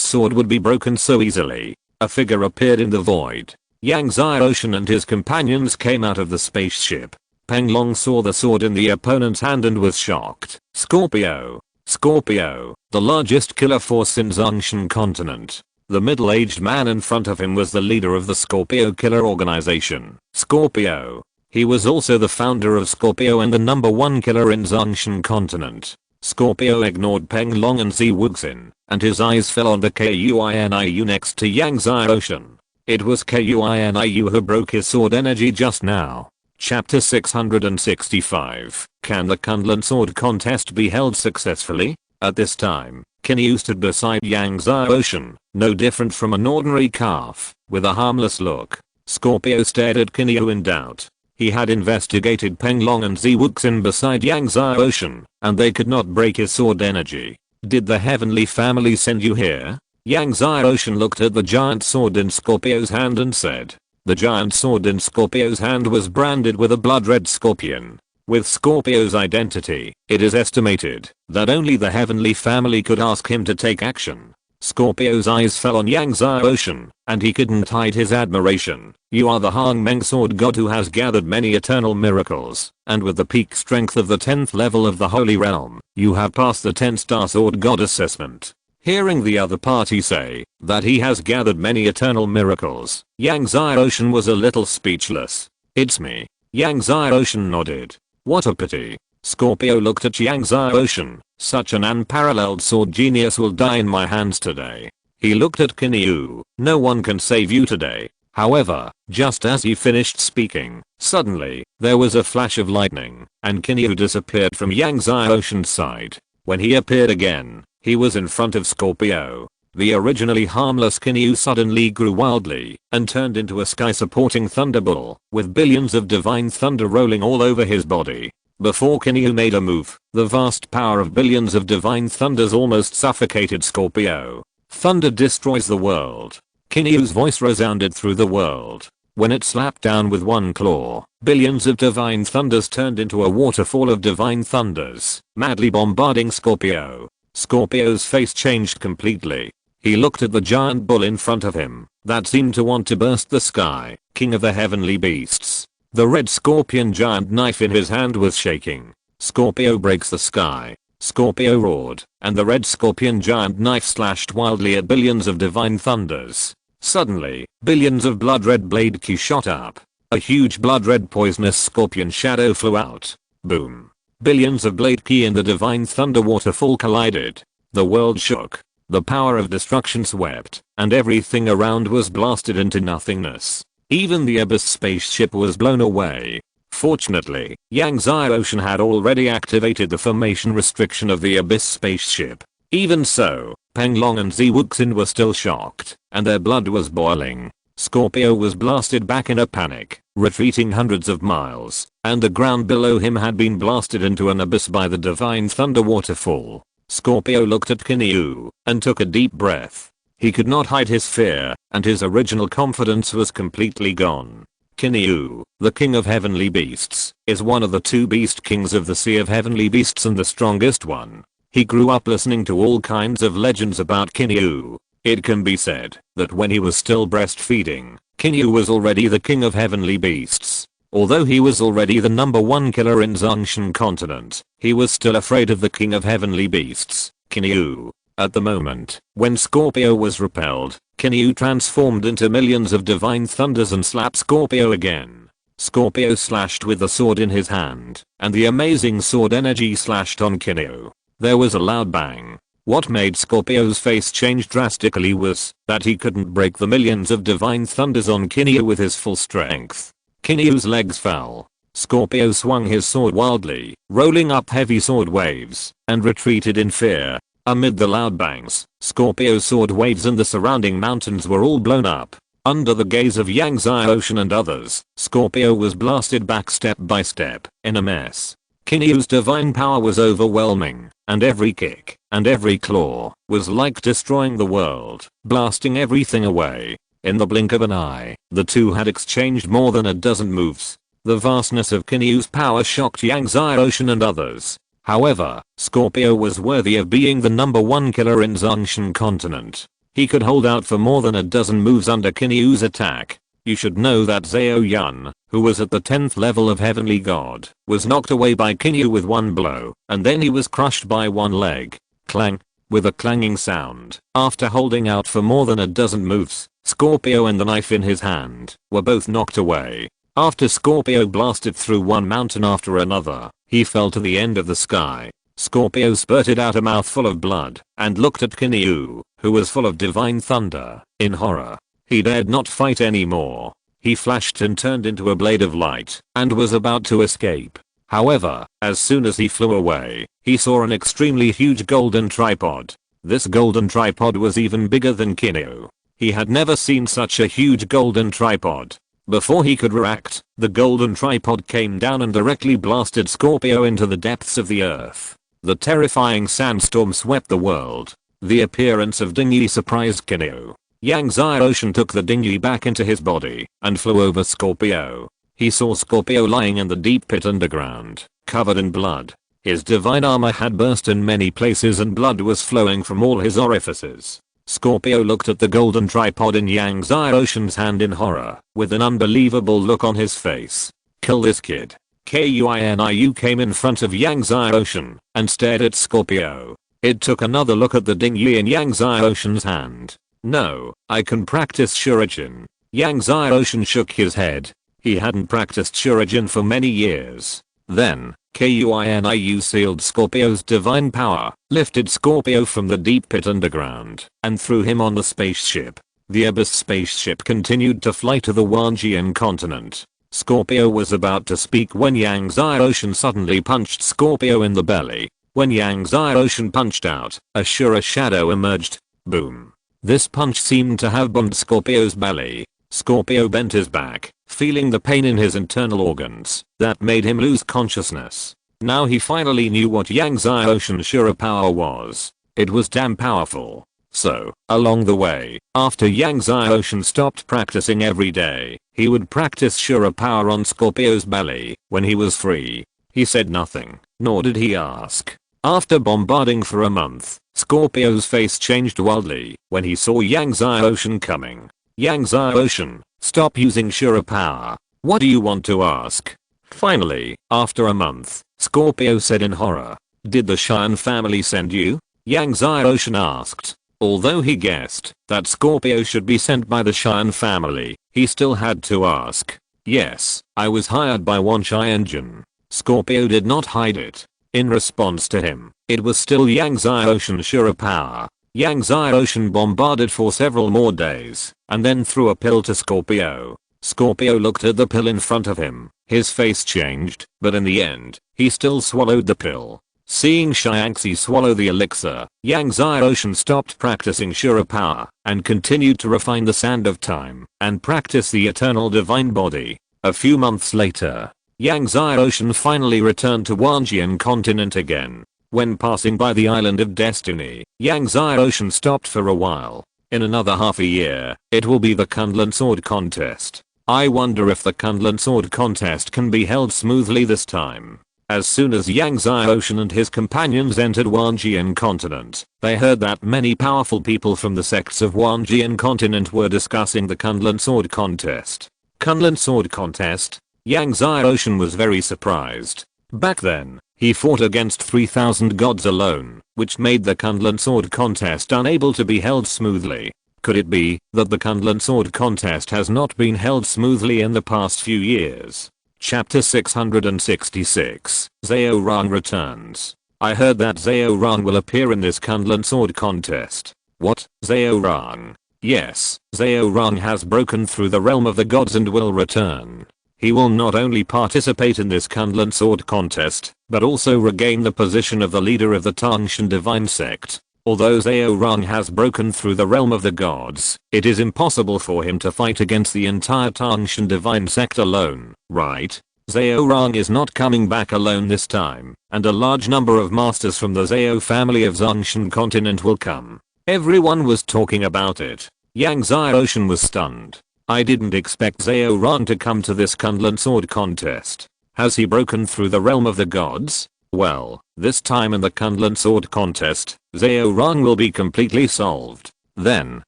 sword would be broken so easily. A figure appeared in the void. Yang Xiaoshan and his companions came out of the spaceship. Peng Long saw the sword in the opponent's hand and was shocked. Scorpio! Scorpio, the largest killer force in Zhongshan continent. The middle-aged man in front of him was the leader of the Scorpio Killer Organization, Scorpio. He was also the founder of Scorpio and the #1 killer in Zhongshan continent. Scorpio ignored Peng Long and Zi Wuxin, and his eyes fell on the Kuiniu next to Yang Xiaoshan. It was Kuiniu who broke his sword energy just now. Chapter 665. Can the Kunlun sword contest be held successfully? At this time, Kinyu stood beside Yang Xiaoshan, no different from an ordinary calf, with a harmless look. Scorpio stared at Kinyu in doubt. He had investigated Peng Long and Zi Wuxin beside Yang Xiaoshan, and they could not break his sword energy. Did the heavenly family send you here? Yang Xiaoshan looked at the giant sword in Scorpio's hand and said. The giant sword in Scorpio's hand was branded with a blood-red scorpion. With Scorpio's identity, it is estimated that only the heavenly family could ask him to take action. Scorpio's eyes fell on Yang Ocean, and he couldn't hide his admiration. You are the Hang Meng sword god who has gathered many eternal miracles, and with the peak strength of the 10th level of the Holy Realm, you have passed the 10-star sword god assessment. Hearing the other party say that he has gathered many eternal miracles, Yang Ocean was a little speechless. It's me. Yang Ocean nodded. What a pity. Scorpio looked at Yang Ocean. Such an unparalleled sword genius will die in my hands today. He looked at Kinyu. No one can save you today. However, just as he finished speaking, suddenly, there was a flash of lightning, and Kinyu disappeared from Yang Ocean's side. When he appeared again, he was in front of Scorpio. The originally harmless Kinyu suddenly grew wildly and turned into a sky-supporting thunderbull with billions of divine thunder rolling all over his body. Before Kinyu made a move, the vast power of billions of divine thunders almost suffocated Scorpio. Thunder destroys the world. Kinyu's voice resounded through the world. When it slapped down with one claw, billions of divine thunders turned into a waterfall of divine thunders, madly bombarding Scorpio. Scorpio's face changed completely. He looked at the giant bull in front of him that seemed to want to burst the sky, king of the heavenly beasts. The red scorpion giant knife in his hand was shaking. Scorpio breaks the sky. Scorpio roared, and the red scorpion giant knife slashed wildly at billions of divine thunders. Suddenly, billions of blood red blade ki shot up. A huge blood red poisonous scorpion shadow flew out. Boom. Billions of blade ki in the divine thunder waterfall collided. The world shook. The power of destruction swept, and everything around was blasted into nothingness. Even the Abyss spaceship was blown away. Fortunately, Yang Ocean had already activated the formation restriction of the Abyss spaceship. Even so, Peng Long and Zi Wuxin were still shocked, and their blood was boiling. Scorpio was blasted back in a panic, retreating hundreds of miles, and the ground below him had been blasted into an abyss by the divine thunder waterfall. Scorpio looked at Kinyu and took a deep breath. He could not hide his fear, and his original confidence was completely gone. Kinyu, the king of heavenly beasts, is one of the two beast kings of the Sea of Heavenly Beasts and the strongest one. He grew up listening to all kinds of legends about Kinyu. It can be said that when he was still breastfeeding, Kinyu was already the king of heavenly beasts. Although he was already the #1 killer in Zhongshan continent, he was still afraid of the king of heavenly beasts, Kinyu. At the moment, when Scorpio was repelled, Kinyu transformed into millions of divine thunders and slapped Scorpio again. Scorpio slashed with the sword in his hand, and the amazing sword energy slashed on Kinyu. There was a loud bang. What made Scorpio's face change drastically was that he couldn't break the millions of divine thunders on Kinyu with his full strength. Kinyu's legs fell. Scorpio swung his sword wildly, rolling up heavy sword waves, and retreated in fear. Amid the loud bangs, Scorpio's sword waves and the surrounding mountains were all blown up. Under the gaze of Yang Ocean and others, Scorpio was blasted back step by step, in a mess. Kinyu's divine power was overwhelming, and every kick, and every claw, was like destroying the world, blasting everything away. In the blink of an eye, the two had exchanged more than a dozen moves. The vastness of Kinyu's power shocked Yang Ocean and others. However, Scorpio was worthy of being the #1 killer in Zhongshan continent. He could hold out for more than a dozen moves under Kinyu's attack. You should know that Zhao Yun, who was at the 10th level of Heavenly God, was knocked away by Kinyu with one blow, and then he was crushed by one leg. Clang. With a clanging sound, after holding out for more than a dozen moves, Scorpio and the knife in his hand were both knocked away. After Scorpio blasted through one mountain after another, he fell to the end of the sky. Scorpio spurted out a mouthful of blood and looked at Kinyu, who was full of divine thunder, in horror. He dared not fight anymore. He flashed and turned into a blade of light and was about to escape. However, as soon as he flew away, he saw an extremely huge golden tripod. This golden tripod was even bigger than Kinyu. He had never seen such a huge golden tripod. Before he could react, the golden tripod came down and directly blasted Scorpio into the depths of the earth. The terrifying sandstorm swept the world. The appearance of dinghy surprised Kinyu. Yang Ocean took the dinghy back into his body and flew over Scorpio. He saw Scorpio lying in the deep pit underground, covered in blood. His divine armor had burst in many places and blood was flowing from all his orifices. Scorpio looked at the golden tripod in Yang Zai Ocean's hand in horror, with an unbelievable look on his face. Kill this kid. Kuiniu came in front of Yang Zai Ocean and stared at Scorpio. It took another look at the dinghy in Yang Zai Ocean's hand. No, I can practice Shuriken. Yang Zai Ocean shook his head. He hadn't practiced Shuriken for many years. Then, Kuiniu sealed Scorpio's divine power, lifted Scorpio from the deep pit underground, and threw him on the spaceship. The Abyss spaceship continued to fly to the Wanjian continent. Scorpio was about to speak when Yang Zai Ocean suddenly punched Scorpio in the belly. When Yang Zai Ocean punched out, a Shura shadow emerged. Boom. This punch seemed to have bombed Scorpio's belly. Scorpio bent his back, feeling the pain in his internal organs that made him lose consciousness. Now he finally knew what Yang Zai Ocean Shura power was. It was damn powerful. So, along the way, after Yang Zai Ocean stopped practicing every day, he would practice Shura power on Scorpio's belly when he was free. He said nothing, nor did he ask. After bombarding for a month, Scorpio's face changed wildly when he saw Yang Zai Ocean coming. Yang Zai Ocean, stop using Shura power. What do you want to ask? Finally, after a month, Scorpio said in horror. Did the Cheyenne family send you? Yang Zai Ocean asked. Although he guessed that Scorpio should be sent by the Cheyenne family, he still had to ask. Yes, I was hired by Wan Cheyenne. Scorpio did not hide it. In response to him, it was still Yang Zai Ocean Shura power. Yang Zai Ocean bombarded for several more days, and then threw a pill to Scorpio. Scorpio looked at the pill in front of him. His face changed, but in the end, he still swallowed the pill. Seeing Xiangxi swallow the elixir, Yang Zai Ocean stopped practicing Shura power and continued to refine the sand of time and practice the eternal divine body. A few months later, Yang Zai Ocean finally returned to Wanjian continent again. When passing by the island of Destiny, Yang Zai Ocean stopped for a while. In another half a year, it will be the Kunlun Sword Contest. I wonder if the Kunlun Sword Contest can be held smoothly this time. As soon as Yang Zai Ocean and his companions entered Wanjian continent, they heard that many powerful people from the sects of Wanjian continent were discussing the Kunlun Sword Contest. Kunlun Sword Contest? Yang Zai Ocean was very surprised. Back then, he fought against 3,000 gods alone, which made the Kunlun Sword Contest unable to be held smoothly. Could it be that the Kunlun Sword Contest has not been held smoothly in the past few years? Chapter 666, Zhao Rang returns. I heard that Zhao Rang will appear in this Kunlun Sword Contest. What? Zhao Rang? Yes, Zhao Rang has broken through the realm of the gods and will return. He will not only participate in this Kunlun Sword Contest, but also regain the position of the leader of the Tangshan Divine Sect. Although Zhao Rang has broken through the realm of the gods, it is impossible for him to fight against the entire Tangshan Divine Sect alone, right? Zhao Rang is not coming back alone this time, and a large number of masters from the Zhao family of Zhongshan continent will come. Everyone was talking about it. Yang Zai Ocean was stunned. I didn't expect Zhao Rang to come to this Kunlun Sword Contest. Has he broken through the realm of the gods? Well, this time in the Kunlun Sword Contest, Zhao Rang will be completely solved. Then,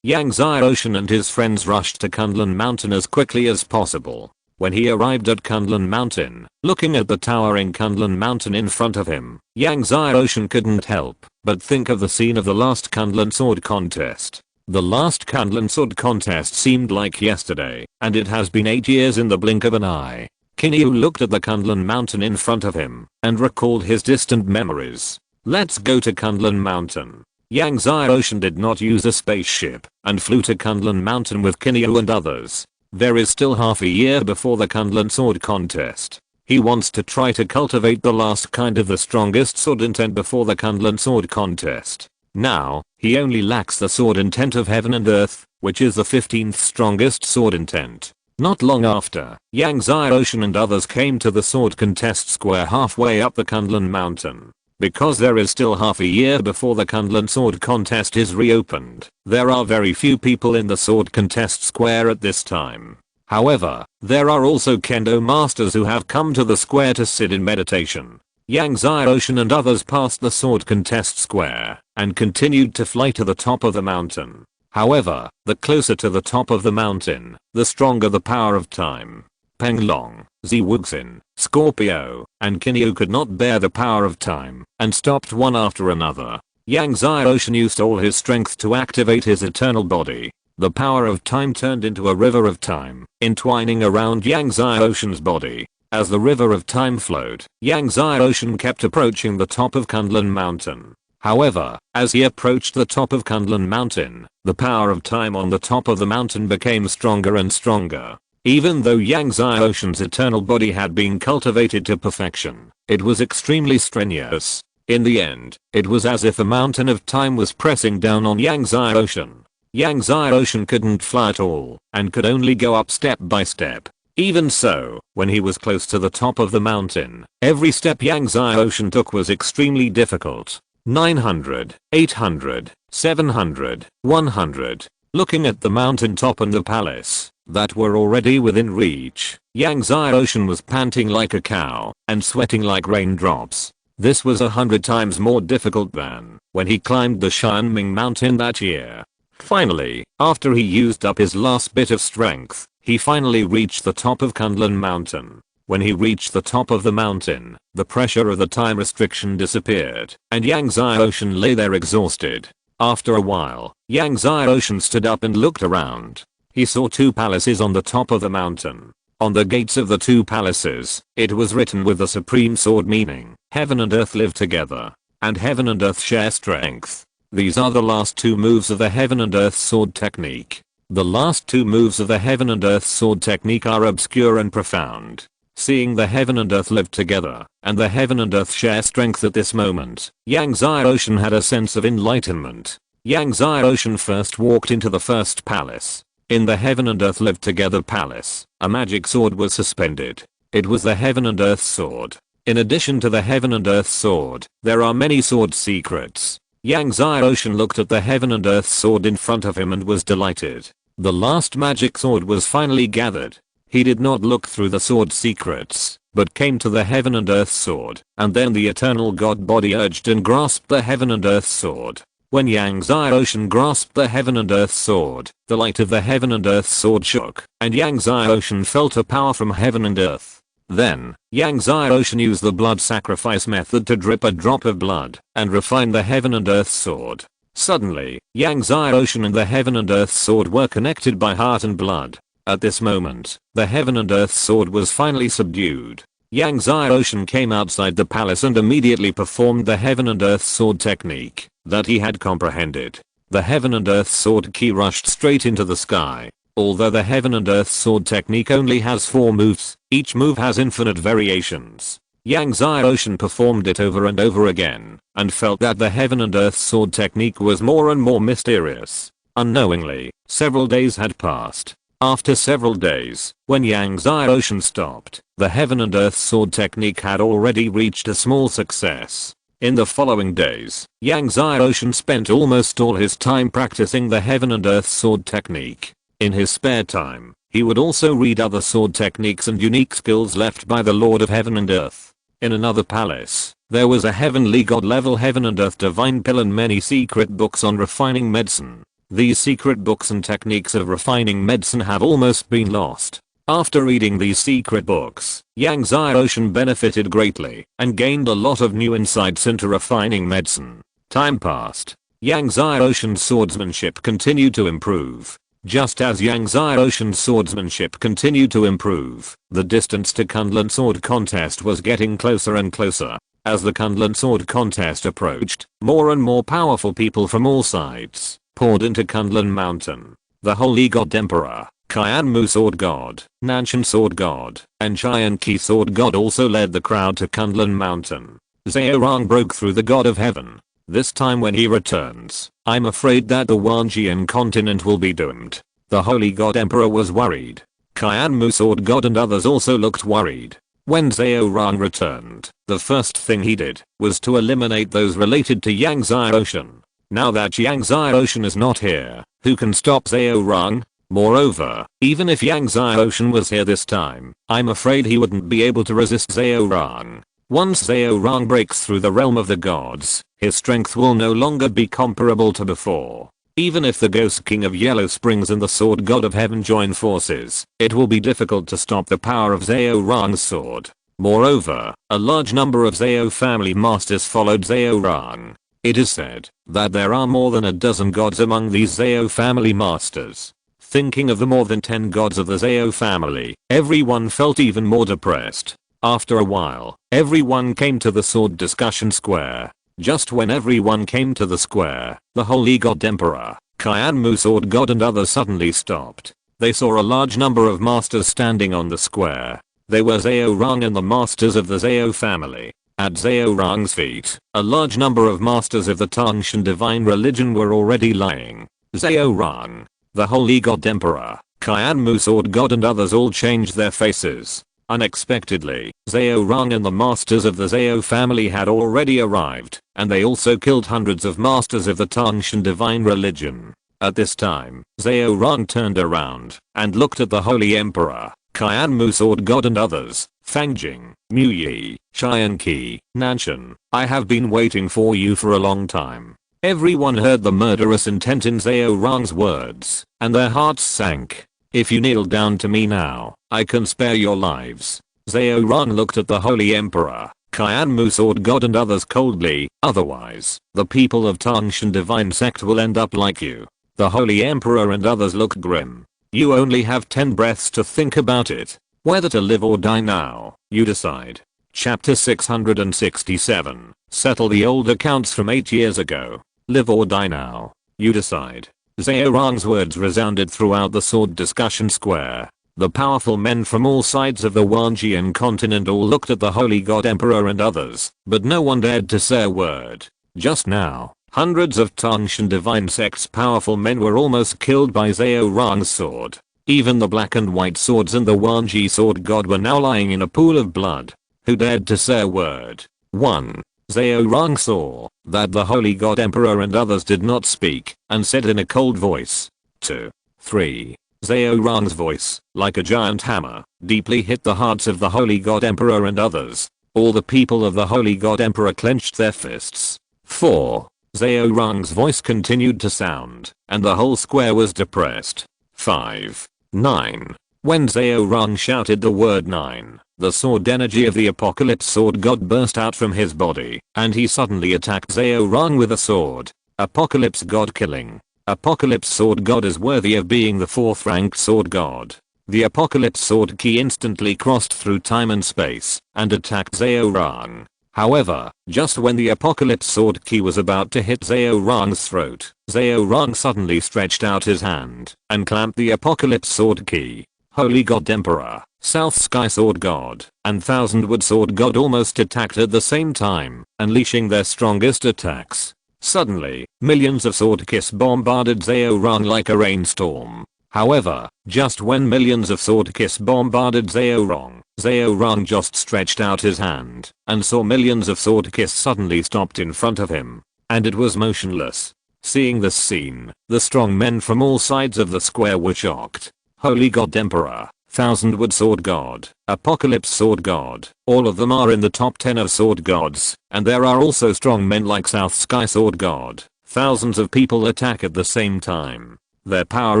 Yang Zai Ocean and his friends rushed to Kunlun Mountain as quickly as possible. When he arrived at Kunlun Mountain, looking at the towering Kunlun Mountain in front of him, Yang Zai Ocean couldn't help but think of the scene of the last Kunlun Sword Contest. The last Kunlun Sword Contest seemed like yesterday, and it has been 8 years in the blink of an eye. Kinyu looked at the Kunlun Mountain in front of him and recalled his distant memories. Let's go to Kunlun Mountain. Yang Zai Ocean did not use a spaceship and flew to Kunlun Mountain with Kinyu and others. There is still half a year before the Kunlun Sword Contest. He wants to try to cultivate the last kind of the strongest sword intent before the Kunlun Sword Contest. Now, he only lacks the sword intent of heaven and earth, which is the 15th strongest sword intent. Not long after, Yang Zai Ocean and others came to the sword contest square halfway up the Kunlun Mountain. Because there is still half a year before the Kunlun Sword Contest is reopened, there are very few people in the sword contest square at this time. However, there are also kendo masters who have come to the square to sit in meditation. Yang Xiaoshan and others passed the sword contest square and continued to fly to the top of the mountain. However, the closer to the top of the mountain, the stronger the power of time. Penglong, Ziwuxin, Scorpio, and Kinyu could not bear the power of time and stopped one after another. Yang Xiaoshan used all his strength to activate his eternal body. The power of time turned into a river of time, entwining around Yang Xiaoshan's body. As the river of time flowed, Yang Xiaoshan kept approaching the top of Kunlun Mountain. However, as he approached the top of Kunlun Mountain, the power of time on the top of the mountain became stronger and stronger. Even though Yang Xiaoshan's eternal body had been cultivated to perfection, it was extremely strenuous. In the end, it was as if a mountain of time was pressing down on Yang Xiaoshan. Yang Xiaoshan couldn't fly at all, and could only go up step by step. Even so, when he was close to the top of the mountain, every step Yang Xiaoshan took was extremely difficult. 900, 800, 700, 100. Looking at the mountain top and the palace that were already within reach, Yang Xiaoshan was panting like a cow and sweating like raindrops. This was 100 times more difficult than when he climbed the Xianming mountain that year. Finally, after he used up his last bit of strength, he finally reached the top of Kunlun Mountain. When he reached the top of the mountain, the pressure of the time restriction disappeared, and Yang Xiaoshan lay there exhausted. After a while, Yang Xiaoshan stood up and looked around. He saw two palaces on the top of the mountain. On the gates of the two palaces, it was written with the supreme sword meaning, heaven and earth live together, and heaven and earth share strength. These are the last two moves of the heaven and earth sword technique. The last two moves of the heaven and earth sword technique are obscure and profound. Seeing the heaven and earth live together, and the heaven and earth share strength at this moment, Yang Xiaoshan had a sense of enlightenment. Yang Xiaoshan first walked into the first palace. In the heaven and earth live together palace, a magic sword was suspended. It was the heaven and earth sword. In addition to the heaven and earth sword, there are many sword secrets. Yang Xiaoshan looked at the heaven and earth sword in front of him and was delighted. The last magic sword was finally gathered. He did not look through the sword secrets, but came to the heaven and earth sword, and then the eternal god body urged and grasped the heaven and earth sword. When Yang Xiaoshan grasped the heaven and earth sword, the light of the heaven and earth sword shook, and Yang Xiaoshan felt a power from heaven and earth. Then, Yang Xiaoshan used the blood sacrifice method to drip a drop of blood and refine the heaven and earth sword. Suddenly, Yang Xiaoshan and the heaven and earth sword were connected by heart and blood. At this moment, the heaven and earth sword was finally subdued. Yang Xiaoshan came outside the palace and immediately performed the heaven and earth sword technique that he had comprehended. The heaven and earth sword key rushed straight into the sky. Although the heaven and earth sword technique only has 4 moves, each move has infinite variations. Yang Xiaoshan performed it over and over again, and felt that the heaven and earth sword technique was more and more mysterious. Unknowingly, several days had passed. After several days, when Yang Xiaoshan stopped, the heaven and earth sword technique had already reached a small success. In the following days, Yang Xiaoshan spent almost all his time practicing the heaven and earth sword technique. In his spare time, he would also read other sword techniques and unique skills left by the Lord of Heaven and Earth. In another palace, there was a heavenly god level heaven and earth divine pill and many secret books on refining medicine. These secret books and techniques of refining medicine have almost been lost. After reading these secret books, Yang Xiaoshan benefited greatly and gained a lot of new insights into refining medicine. Time passed. Yang Xiaoshan's swordsmanship continued to improve. Just as Yang Xiaoshan's swordsmanship continued to improve, the distance to Kunlun Sword Contest was getting closer and closer. As the Kunlun Sword Contest approached, more and more powerful people from all sides poured into Kunlun Mountain. The Holy God Emperor, Qianmu Sword God, Nanshan Sword God, and Qian Qi Sword God also led the crowd to Kunlun Mountain. Zhaorong broke through the God of Heaven. This time when he returns, I'm afraid that the Wanjian continent will be doomed. The Holy God Emperor was worried. Qianmu Sword God and others also looked worried. When Zhaorong returned, the first thing he did was to eliminate those related to Yang Xiaoshan. Now that Yang Xiaoshan is not here, who can stop Zhaorong? Moreover, even if Yang Xiaoshan was here this time, I'm afraid he wouldn't be able to resist Zhaorong. Once Zhao Rang breaks through the realm of the gods, his strength will no longer be comparable to before. Even if the Ghost King of Yellow Springs and the Sword God of Heaven join forces, it will be difficult to stop the power of Zhao Rang's sword. Moreover, a large number of Zhao family masters followed Zhao Rang. It is said that there are more than a dozen gods among these Zhao family masters. Thinking of the more than 10 gods of the Zhao family, everyone felt even more depressed. After a while, everyone came to the sword discussion square. Just when everyone came to the square, the Holy God Emperor, Qianmu Sword God and others suddenly stopped. They saw a large number of masters standing on the square. They were Zhao Rang and the masters of the Zhao family. At Zhao Rang's feet, a large number of masters of the Tangshan divine religion were already lying. Zhao Rang, the Holy God Emperor, Qianmu Sword God and others all changed their faces. Unexpectedly, Zhao Rang and the masters of the Zhao family had already arrived, and they also killed hundreds of masters of the Tangshan divine religion. At this time, Zhao Rang turned around and looked at the Holy Emperor, Qianmu Sword God and others. Fangjing, Mu Yi, Qianqi, Nanshan, I have been waiting for you for a long time. Everyone heard the murderous intent in Zhao Rang's words, and their hearts sank. If you kneel down to me now, I can spare your lives. Zhao Rang looked at the Holy Emperor, Qianmu Sword God and others coldly, otherwise, the people of Tangshan divine sect will end up like you. The Holy Emperor and others looked grim. You only have 10 breaths to think about it. Whether to live or die now, you decide. Chapter 667. Settle the old accounts from 8 years ago. Live or die now, you decide. Zhao Rang's words resounded throughout the sword discussion square. The powerful men from all sides of the Wanjian continent all looked at the Holy God Emperor and others, but no one dared to say a word. Just now, hundreds of Tangshan divine sect's powerful men were almost killed by Zhao Rang's sword. Even the black and white swords and the Wanji Sword God were now lying in a pool of blood. Who dared to say a word? 1. Zhao Rang saw that the Holy God Emperor and others did not speak, and said in a cold voice. 2. 3. Zhao Rang's voice, like a giant hammer, deeply hit the hearts of the Holy God Emperor and others. All the people of the Holy God Emperor clenched their fists. 4. Zhao Rang's voice continued to sound, and the whole square was depressed. 5. 9. When Zhao Rang shouted the word 9, the sword energy of the Apocalypse Sword God burst out from his body, and he suddenly attacked Zhao Rang with a sword. Apocalypse God killing. Apocalypse Sword God is worthy of being the 4th ranked Sword God. The Apocalypse Sword Key instantly crossed through time and space, and attacked Zhao Rang. However, just when the Apocalypse Sword Key was about to hit Zhao Rang's throat, Zhao Rang suddenly stretched out his hand and clamped the Apocalypse Sword Key. Holy God Emperor, South Sky Sword God, and Thousandwood Sword God almost attacked at the same time, unleashing their strongest attacks. Suddenly, millions of sword kiss bombarded Zhao Rang like a rainstorm. However, just when millions of sword kiss bombarded Zhao Rang just stretched out his hand and saw millions of sword kiss suddenly stopped in front of him, and it was motionless. Seeing this scene, the strong men from all sides of the square were shocked. Holy God Emperor, Thousandwood Sword God, Apocalypse Sword God, all of them are in the top 10 of sword gods, and there are also strong men like South Sky Sword God. Thousands of people attack at the same time. Their power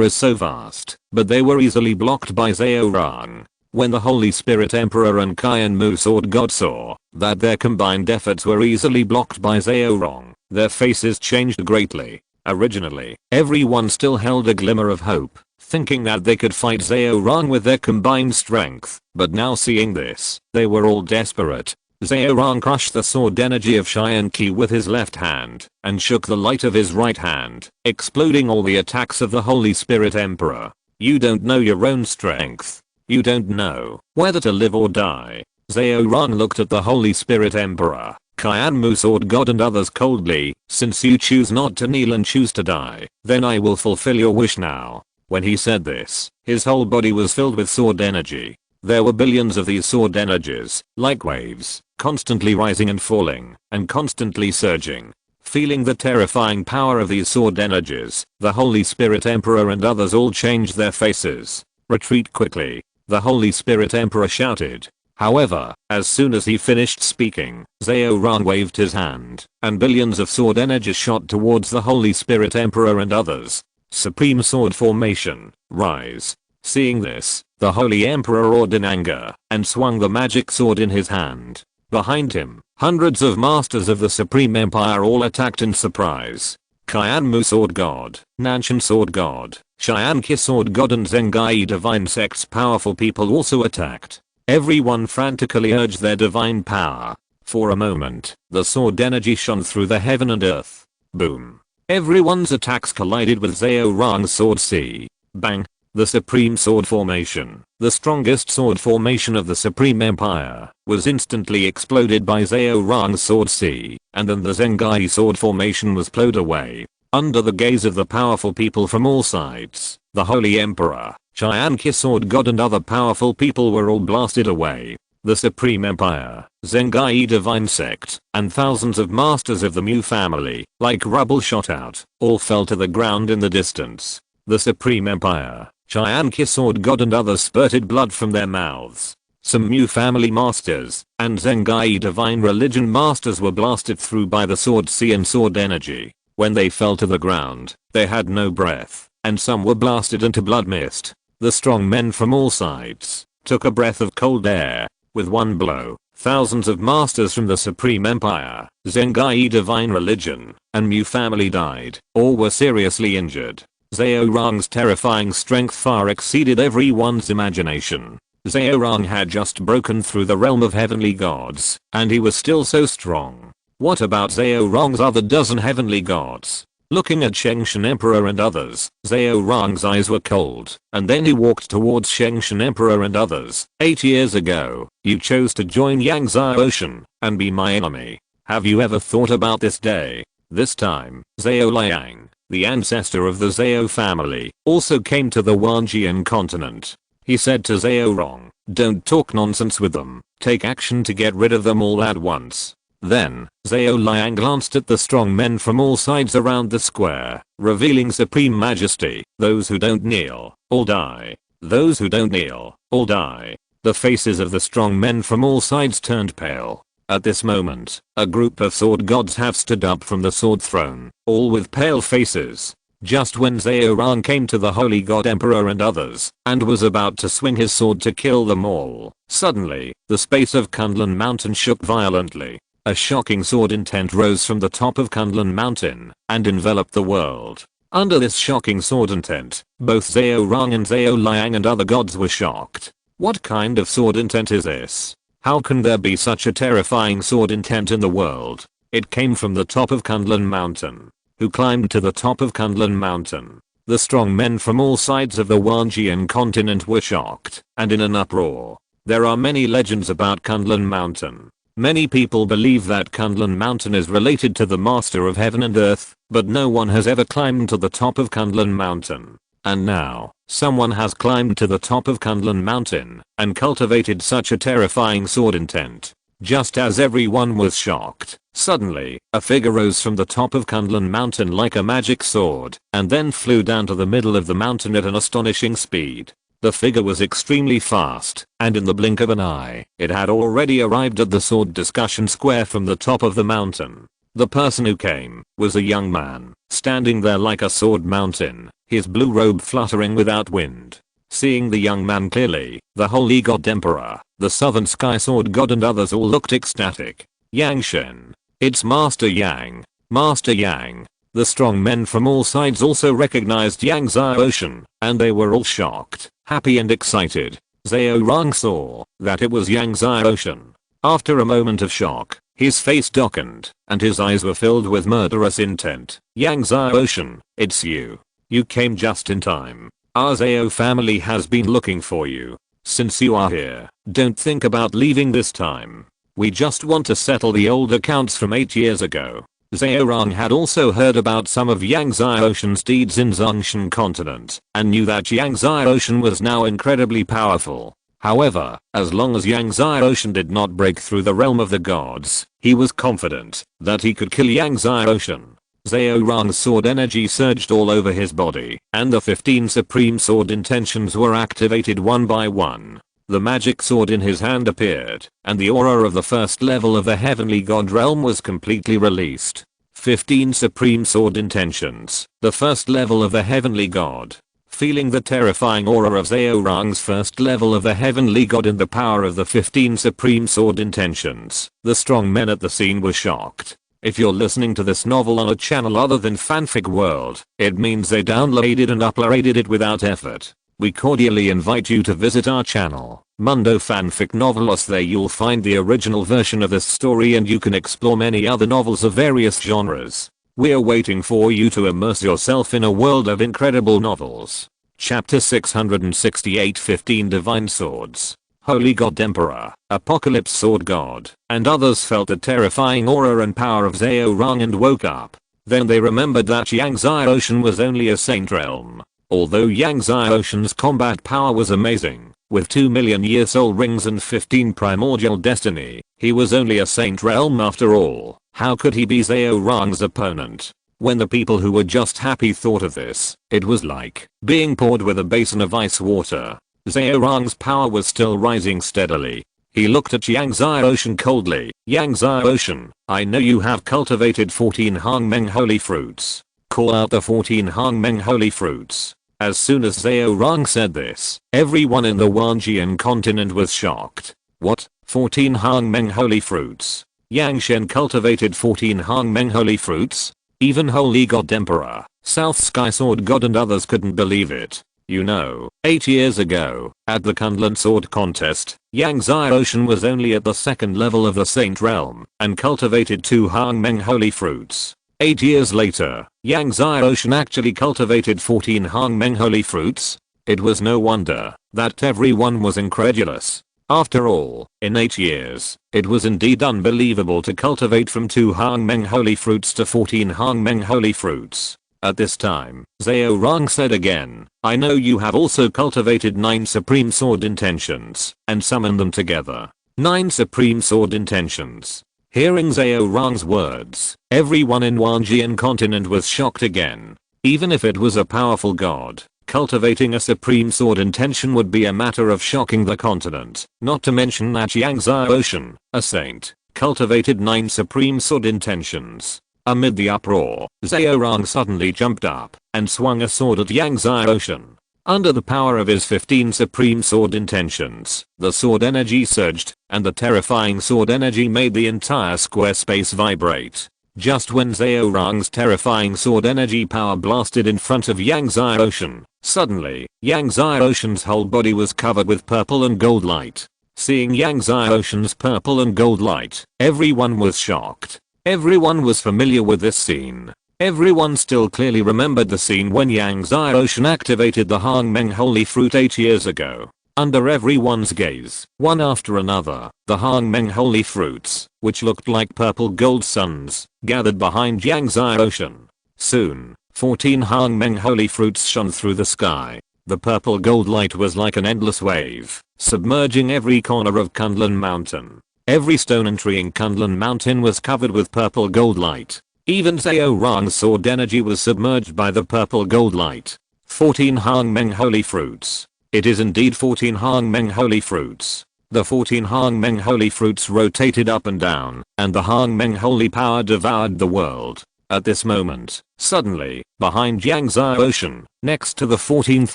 is so vast, but they were easily blocked by Zhao Rang. When the Holy Spirit Emperor and Qianmu Sword God saw that their combined efforts were easily blocked by Zhao Rang, their faces changed greatly. Originally, everyone still held a glimmer of hope, thinking that they could fight Zhao Rang with their combined strength, but now seeing this, they were all desperate. Zhao Rang crushed the sword energy of Qianqi with his left hand, and shook the light of his right hand, exploding all the attacks of the Holy Spirit Emperor. You don't know your own strength. You don't know whether to live or die. Zhao Rang looked at the Holy Spirit Emperor, Qianmu Sword God and others coldly. Since you choose not to kneel and choose to die, then I will fulfill your wish now. When he said this, his whole body was filled with sword energy. There were billions of these sword energies, like waves, constantly rising and falling, and constantly surging. Feeling the terrifying power of these sword energies, the Holy Spirit Emperor and others all changed their faces. Retreat quickly. The Holy Spirit Emperor shouted. However, as soon as he finished speaking, Zhao Rong waved his hand, and billions of sword energy shot towards the Holy Spirit Emperor and others. Supreme Sword Formation, rise. Seeing this, the Holy Emperor roared in anger, and swung the magic sword in his hand. Behind him, hundreds of masters of the Supreme Empire all attacked in surprise. Qianmu Sword God, Nanshan Sword God, Xianqi Sword God and Zhengai Divine Sect's powerful people also attacked. Everyone frantically urged their divine power. For a moment, the sword energy shone through the heaven and earth. Boom. Everyone's attacks collided with Zhao Rong's sword C. Bang. The Supreme Sword Formation, the strongest sword formation of the Supreme Empire, was instantly exploded by Zhao Rong's sword C, and then the Zhengai Sword Formation was plowed away. Under the gaze of the powerful people from all sides, the Holy Emperor, Qianqi Sword God and other powerful people were all blasted away. The Supreme Empire, Zhengai Divine Sect, and thousands of masters of the Mu family, like rubble shot out, all fell to the ground in the distance. The Supreme Empire, Qianqi Sword God and others spurted blood from their mouths. Some Mu family masters and Zhengai Divine Religion masters were blasted through by the sword C and sword energy. When they fell to the ground, they had no breath, and some were blasted into blood mist. The strong men from all sides took a breath of cold air. With one blow, thousands of masters from the Supreme Empire, Zhengai Divine Religion, and Mu family died, or were seriously injured. Zhao Rong's terrifying strength far exceeded everyone's imagination. Zhao Rong had just broken through the realm of heavenly gods, and he was still so strong. What about Zhao Rong's other dozen heavenly gods? Looking at Shengshan Emperor and others, Zhao Rong's eyes were cold, and then he walked towards Shengshan Emperor and others. 8 years ago, you chose to join Yangtze Ocean and be my enemy. Have you ever thought about this day? This time, Zhao Liang, the ancestor of the Zhao family, also came to the Wanjian continent. He said to Zhao Rong, don't talk nonsense with them, take action to get rid of them all at once. Then, Zhao Liang glanced at the strong men from all sides around the square, revealing supreme majesty. Those who don't kneel, all die. Those who don't kneel, all die. The faces of the strong men from all sides turned pale. At this moment, a group of sword gods have stood up from the sword throne, all with pale faces. Just when Zhao Rong came to the Holy God Emperor and others, and was about to swing his sword to kill them all, suddenly, the space of Kunlun Mountain shook violently. A shocking sword intent rose from the top of Kunlun Mountain and enveloped the world. Under this shocking sword intent, both Zhao Rong and Zhao Liang and other gods were shocked. What kind of sword intent is this? How can there be such a terrifying sword intent in the world? It came from the top of Kunlun Mountain. Who climbed to the top of Kunlun Mountain? The strong men from all sides of the Wanjian continent were shocked and in an uproar. There are many legends about Kunlun Mountain. Many people believe that Kunlun Mountain is related to the Master of Heaven and Earth, but no one has ever climbed to the top of Kunlun Mountain. And now, someone has climbed to the top of Kunlun Mountain and cultivated such a terrifying sword intent. Just as everyone was shocked, suddenly, a figure rose from the top of Kunlun Mountain like a magic sword, and then flew down to the middle of the mountain at an astonishing speed. The figure was extremely fast, and in the blink of an eye, it had already arrived at the sword discussion square from the top of the mountain. The person who came was a young man, standing there like a sword mountain, his blue robe fluttering without wind. Seeing the young man clearly, the Holy God Emperor, the Southern Sky Sword God and others all looked ecstatic. Yang Shen. It's Master Yang. Master Yang. The strong men from all sides also recognized Yangtze Ocean, and they were all shocked, happy and excited. Zhao Rong saw that it was Yangtze Ocean. After a moment of shock, his face darkened, and his eyes were filled with murderous intent. Yangtze Ocean, it's you. You came just in time. Our Zhao family has been looking for you. Since you are here, don't think about leaving this time. We just want to settle the old accounts from 8 years ago. Zhao Rong had also heard about some of Yangtze Ocean's deeds in Zhongshan continent, and knew that Yangtze Ocean was now incredibly powerful. However, as long as Yangtze Ocean did not break through the realm of the gods, he was confident that he could kill Yangtze Ocean. Zhao Rong's sword energy surged all over his body, and the 15 supreme sword intentions were activated one by one. The magic sword in his hand appeared, and the aura of the first level of the heavenly god realm was completely released. 15 Supreme Sword Intentions, the first level of the heavenly god. Feeling the terrifying aura of Zhao Rang's first level of the heavenly god and the power of the 15 Supreme Sword Intentions, the strong men at the scene were shocked. If you're listening to this novel on a channel other than Fanfic World, it means they downloaded and uploaded it without effort. We cordially invite you to visit our channel, Mundo Fanfic Novelos. There you'll find the original version of this story and you can explore many other novels of various genres. We're waiting for you to immerse yourself in a world of incredible novels. Chapter 668 15 Divine Swords. Holy God Emperor, Apocalypse Sword God, and others felt the terrifying aura and power of Zhao Rang and woke up. Then they remembered that Yangzai Ocean was only a saint realm. Although Yangzai Ocean's combat power was amazing, with 2 million year soul rings and 15 primordial destiny, he was only a saint realm after all. How could he be Zhao Rang's opponent? When the people who were just happy thought of this, it was like being poured with a basin of ice water. Zhao Rang's power was still rising steadily. He looked at Yangzai Ocean coldly. Yangzai Ocean, I know you have cultivated 14 Hangmeng holy fruits. Call out the 14 Hangmeng holy fruits. As soon as Zhao Rang said this, everyone in the Wanjian continent was shocked. What? 14 Hangmeng holy fruits? Yang Shen cultivated 14 Hangmeng holy fruits? Even Holy God Emperor, South Sky Sword God and others couldn't believe it. You know, 8 years ago, at the Kunlun Sword Contest, Yangzai Ocean was only at the second level of the Saint Realm, and cultivated 2 Hangmeng holy fruits. 8 years later, Yangzai Ocean actually cultivated 14 Hangmeng holy fruits? It was no wonder that everyone was incredulous. After all, in 8 years, it was indeed unbelievable to cultivate from 2 Hangmeng holy fruits to 14 Hangmeng holy fruits. At this time, Zhao Rang said again, I know you have also cultivated 9 Supreme Sword Intentions, and summoned them together. 9 Supreme Sword Intentions. Hearing Zhao Rang's words, everyone in Wanjian continent was shocked again. Even if it was a powerful god, cultivating a supreme sword intention would be a matter of shocking the continent, not to mention that Yangzai Ocean, a saint, cultivated 9 supreme sword intentions. Amid the uproar, Zhao Rang suddenly jumped up and swung a sword at Yangzai Ocean. Under the power of his 15 supreme sword intentions, the sword energy surged, and the terrifying sword energy made the entire square space vibrate. Just when Zhao Rang's terrifying sword energy power blasted in front of Yangzai Ocean, suddenly, Yangzai Ocean's whole body was covered with purple and gold light. Seeing Yangzai Ocean's purple and gold light, everyone was shocked. Everyone was familiar with this scene. Everyone still clearly remembered the scene when Yangzai Ocean activated the Hangmeng Holy Fruit 8 years ago. Under everyone's gaze, one after another, the Hangmeng Holy Fruits, which looked like purple gold suns, gathered behind Yangzai Ocean. Soon, 14 Hangmeng Holy Fruits shone through the sky. The purple gold light was like an endless wave, submerging every corner of Kunlun Mountain. Every stone and tree in Kunlun Mountain was covered with purple gold light. Even Zhao Rang's sword energy was submerged by the purple gold light. 14 Hangmeng Holy Fruits. It is indeed 14 Hangmeng Holy Fruits. The 14 Hangmeng Holy Fruits rotated up and down, and the Hangmeng Holy Power devoured the world. At this moment, suddenly, behind Yangzai Ocean, next to the 14th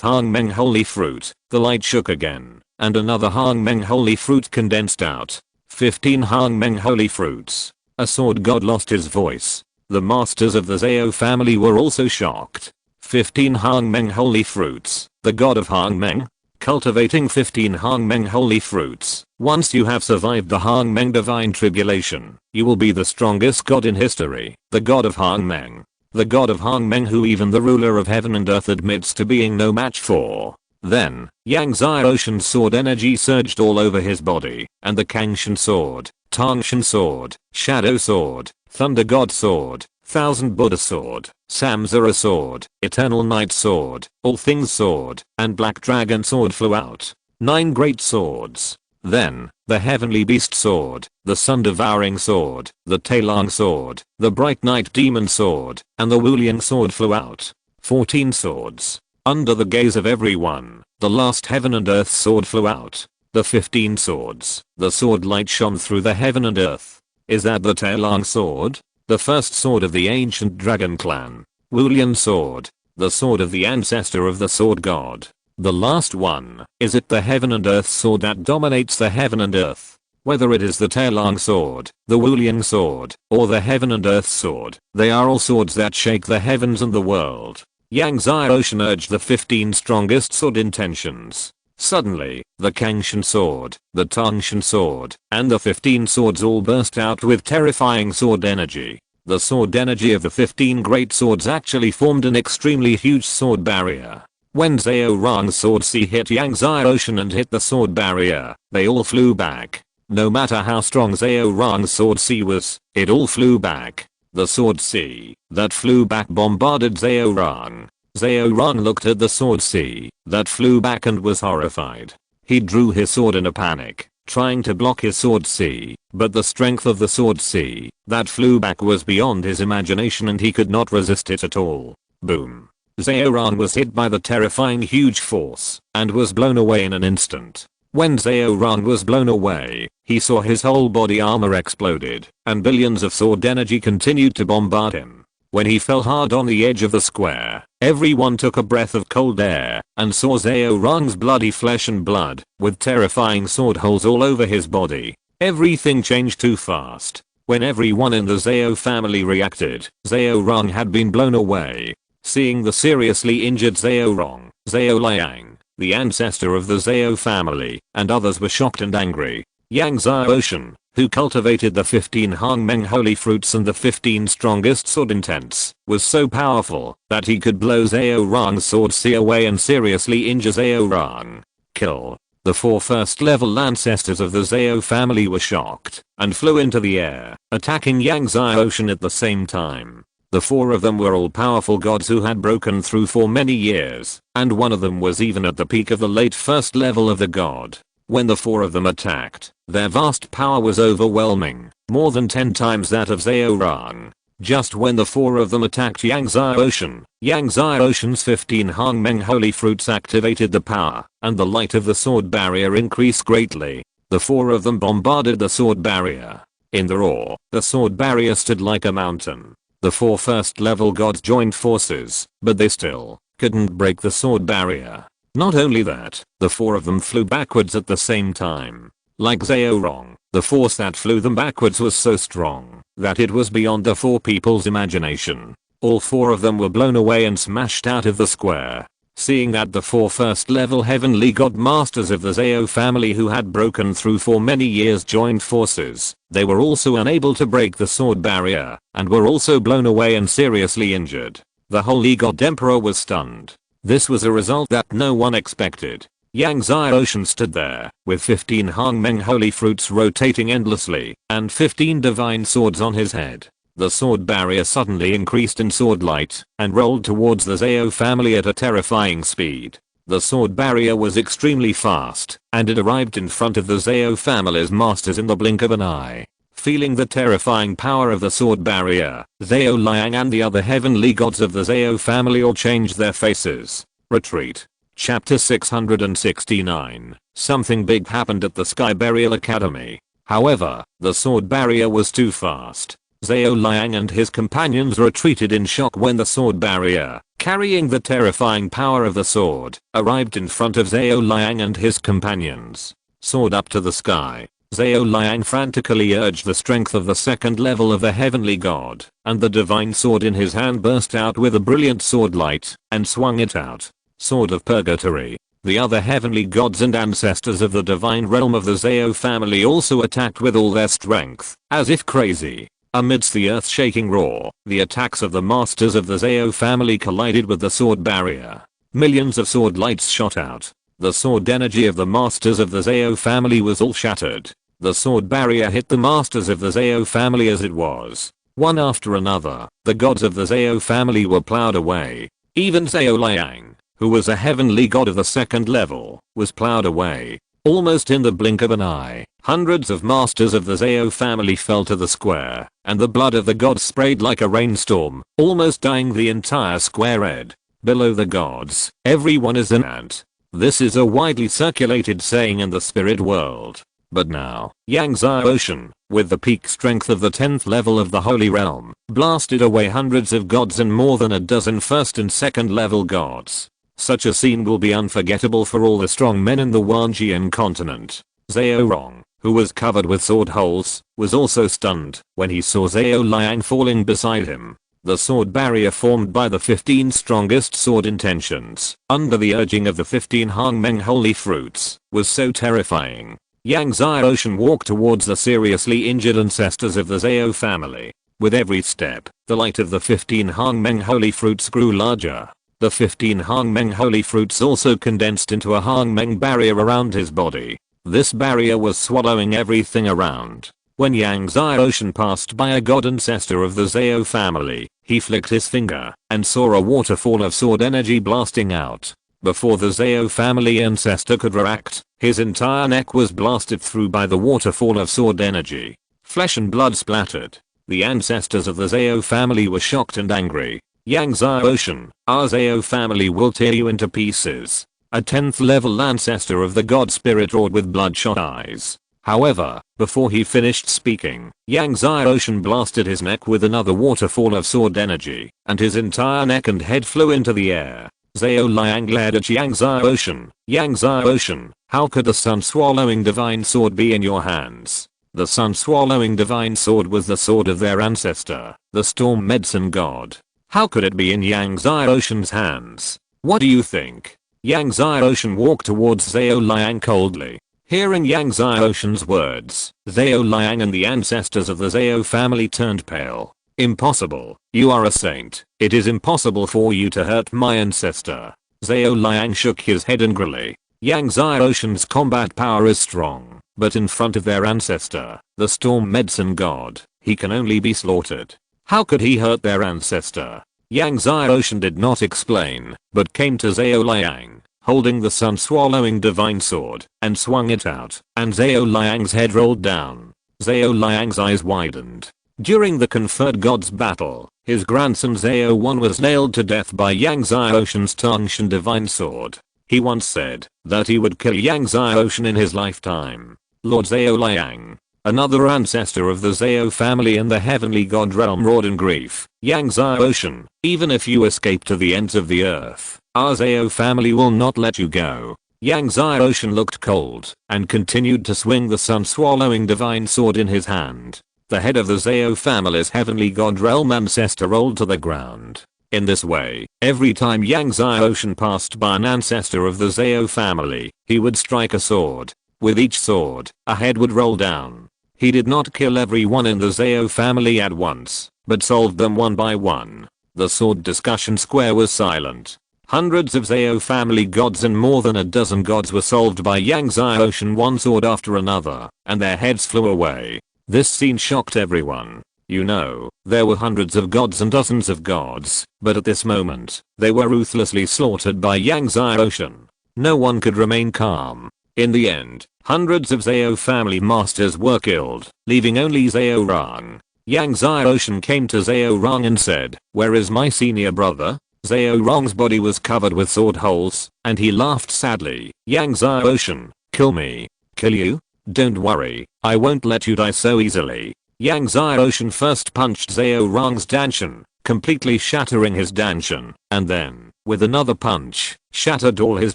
Hangmeng Holy Fruit, the light shook again, and another Hangmeng Holy Fruit condensed out. 15 Hangmeng Holy Fruits. A sword god lost his voice. The masters of the Zhao family were also shocked. 15 Hangmeng Holy Fruits. The god of Hangmeng? Cultivating 15 Hangmeng Holy Fruits. Once you have survived the Hangmeng Divine Tribulation, you will be the strongest god in history. The god of Hangmeng. The god of Hangmeng who even the ruler of heaven and earth admits to being no match for. Then, Yangzai Ocean's sword energy surged all over his body, and the Kangshan sword, Tangshan sword, Shadow sword, Thunder God sword, Thousand Buddha sword, Samsara sword, Eternal Night sword, All Things sword, and Black Dragon sword flew out. 9 great swords. Then, the Heavenly Beast sword, the Sun Devouring sword, the Tailong sword, the Bright Night Demon sword, and the Wuliang sword flew out. 14 swords. Under the gaze of everyone, the last heaven and earth sword flew out. The 15 swords. The sword light shone through the heaven and earth. Is that the Taelong sword? The first sword of the ancient dragon clan. Wulian sword. The sword of the ancestor of the sword god. The last one. Is it the heaven and earth sword that dominates the heaven and earth? Whether it is the Taelong sword, the Wulian sword, or the heaven and earth sword, they are all swords that shake the heavens and the world. Yang Xiaoshan urged the 15 strongest sword intentions. Suddenly, the Kangshan sword, the Tongshan sword, and the 15 swords all burst out with terrifying sword energy. The sword energy of the 15 great swords actually formed an extremely huge sword barrier. When Zhao Rong's sword C hit Yang Xiaoshan and hit the sword barrier, they all flew back. No matter how strong Zhao Rong's sword C was, it all flew back. The sword C that flew back bombarded Zhao Rong. Zhao Rong looked at the sword C that flew back and was horrified. He drew his sword in a panic, trying to block his sword C, but the strength of the sword C that flew back was beyond his imagination and he could not resist it at all. Boom. Zhao Rong was hit by the terrifying huge force and was blown away in an instant. When Zhao Rong was blown away, he saw his whole body armor exploded, and billions of sword energy continued to bombard him. When he fell hard on the edge of the square, everyone took a breath of cold air and saw Zhao Rong's bloody flesh and blood, with terrifying sword holes all over his body. Everything changed too fast. When everyone in the Zhao family reacted, Zhao Rong had been blown away. Seeing the seriously injured Zhao Rong, Zhao Liang, the ancestor of the Zhao family, and others were shocked and angry. Yang Xiaoshan, who cultivated the 15 Hongmeng holy fruits and the 15 strongest sword intents, was so powerful that he could blow Zhao Rong's sword C away and seriously injure Zhao Rong. Kill. The 4 first level ancestors of the Zhao family were shocked and flew into the air, attacking Yang Xiaoshan at the same time. The 4 of them were all powerful gods who had broken through for many years, and one of them was even at the peak of the late first level of the god. When the 4 of them attacked, their vast power was overwhelming, more than 10 times that of Zhao Rong. Just when the 4 of them attacked Yang Xiaoshan's 15 Hongmeng holy fruits activated the power, and the light of the sword barrier increased greatly. The 4 of them bombarded the sword barrier. In the roar, the sword barrier stood like a mountain. The 4 first level gods joined forces, but they still couldn't break the sword barrier. Not only that, the 4 of them flew backwards at the same time. Like Zhao Rong, the force that flew them backwards was so strong that it was beyond the 4 people's imagination. All 4 of them were blown away and smashed out of the square. Seeing that the 4 first level heavenly god masters of the Zhao family who had broken through for many years joined forces, they were also unable to break the sword barrier, and were also blown away and seriously injured. The holy god emperor was stunned. This was a result that no one expected. Yang Xiaoshan stood there, with 15 Hongmeng holy fruits rotating endlessly, and 15 divine swords on his head. The sword barrier suddenly increased in sword light, and rolled towards the Zhao family at a terrifying speed. The sword barrier was extremely fast, and it arrived in front of the Zhao family's masters in the blink of an eye. Feeling the terrifying power of the sword barrier, Zhao Liang and the other heavenly gods of the Zhao family all changed their faces. Retreat. Chapter 669. Something big happened at the Sky Burial Academy. However, the sword barrier was too fast. Zhao Liang and his companions retreated in shock when the sword barrier, carrying the terrifying power of the sword, arrived in front of Zhao Liang and his companions. Sword up to the sky. Zhao Liang frantically urged the strength of the second level of the heavenly god, and the divine sword in his hand burst out with a brilliant sword light, and swung it out. Sword of Purgatory. The other heavenly gods and ancestors of the divine realm of the Zhao family also attacked with all their strength, as if crazy. Amidst the earth-shaking roar, the attacks of the masters of the Zhao family collided with the sword barrier. Millions of sword lights shot out. The sword energy of the masters of the Zhao family was all shattered. The sword barrier hit the masters of the Zhao family as it was. One after another, the gods of the Zhao family were plowed away. Even Zhao Liang, who was a heavenly god of the second level, was plowed away. Almost in the blink of an eye, hundreds of masters of the Zhao family fell to the square, and the blood of the gods sprayed like a rainstorm, almost dyeing the entire square red. Below the gods, everyone is an ant. This is a widely circulated saying in the spirit world. But now, Yang Ocean, with the peak strength of the 10th level of the Holy Realm, blasted away hundreds of gods and more than a dozen first and second level gods. Such a scene will be unforgettable for all the strong men in the Wanjian continent. Zhao Rong, who was covered with sword holes, was also stunned when he saw Zhao Liang falling beside him. The sword barrier formed by the 15 strongest sword intentions, under the urging of the 15 Hongmeng holy fruits, was so terrifying. Yang Ocean walked towards the seriously injured ancestors of the Zhao family. With every step, the light of the 15 Hongmeng holy fruits grew larger. The 15 Hongmeng holy fruits also condensed into a Hongmeng barrier around his body. This barrier was swallowing everything around. When Yang Ocean passed by a god ancestor of the Zhao family, he flicked his finger and saw a waterfall of sword energy blasting out. Before the Zhao family ancestor could react, his entire neck was blasted through by the waterfall of sword energy. Flesh and blood splattered. The ancestors of the Zhao family were shocked and angry. Yang Ocean, our Zhao family will tear you into pieces. A 10th level ancestor of the god spirit roared with bloodshot eyes. However, before he finished speaking, Yang Ocean blasted his neck with another waterfall of sword energy, and his entire neck and head flew into the air. Zhao Liang glared at Yang Ocean. Yang Ocean, how could the sun-swallowing divine sword be in your hands? The sun-swallowing divine sword was the sword of their ancestor, the storm medicine god. How could it be in Yang Ocean's hands? What do you think? Yang Ocean walked towards Zhao Liang coldly. Hearing Yang Ocean's words, Zhao Liang and the ancestors of the Zhao family turned pale. Impossible. You are a saint. It is impossible for you to hurt my ancestor. Zhao Liang shook his head angrily. Yang Ocean's combat power is strong, but in front of their ancestor, the storm medicine god, he can only be slaughtered. How could he hurt their ancestor? Yang Ocean did not explain, but came to Zhao Liang, holding the sun-swallowing divine sword, and swung it out, and Zhao Liang's head rolled down. Zhao Liang's eyes widened. During the conferred gods battle, his grandson Zhao Wan was nailed to death by Yang Ocean's Tangshan divine sword. He once said that he would kill Yang Ocean in his lifetime. Lord Zhao Liang, another ancestor of the Zhao family in the heavenly god realm, roared in grief. Yang Ocean, even if you escape to the ends of the earth, our Zhao family will not let you go. Yang Ocean looked cold and continued to swing the sun-swallowing divine sword in his hand. The head of the Zhao family's heavenly god realm ancestor rolled to the ground. In this way, every time Yang Ocean passed by an ancestor of the Zhao family, he would strike a sword. With each sword, a head would roll down. He did not kill everyone in the Zhao family at once, but solved them one by one. The sword discussion square was silent. Hundreds of Zhao family gods and more than a dozen gods were solved by Yang Ocean one sword after another, and their heads flew away. This scene shocked everyone. You know, there were hundreds of gods and dozens of gods, but at this moment, they were ruthlessly slaughtered by Yang Ocean. No one could remain calm. In the end, hundreds of Zhao family masters were killed, leaving only Zhao Rong. Yang Ocean came to Zhao Rong and said, "Where is my senior brother?" Zhao Rong's body was covered with sword holes, and he laughed sadly. Yang Ocean, kill me. Kill you? Don't worry, I won't let you die so easily. Yang Ocean first punched Zhao Rong's danshan, completely shattering his danshan, and then, with another punch, shattered all his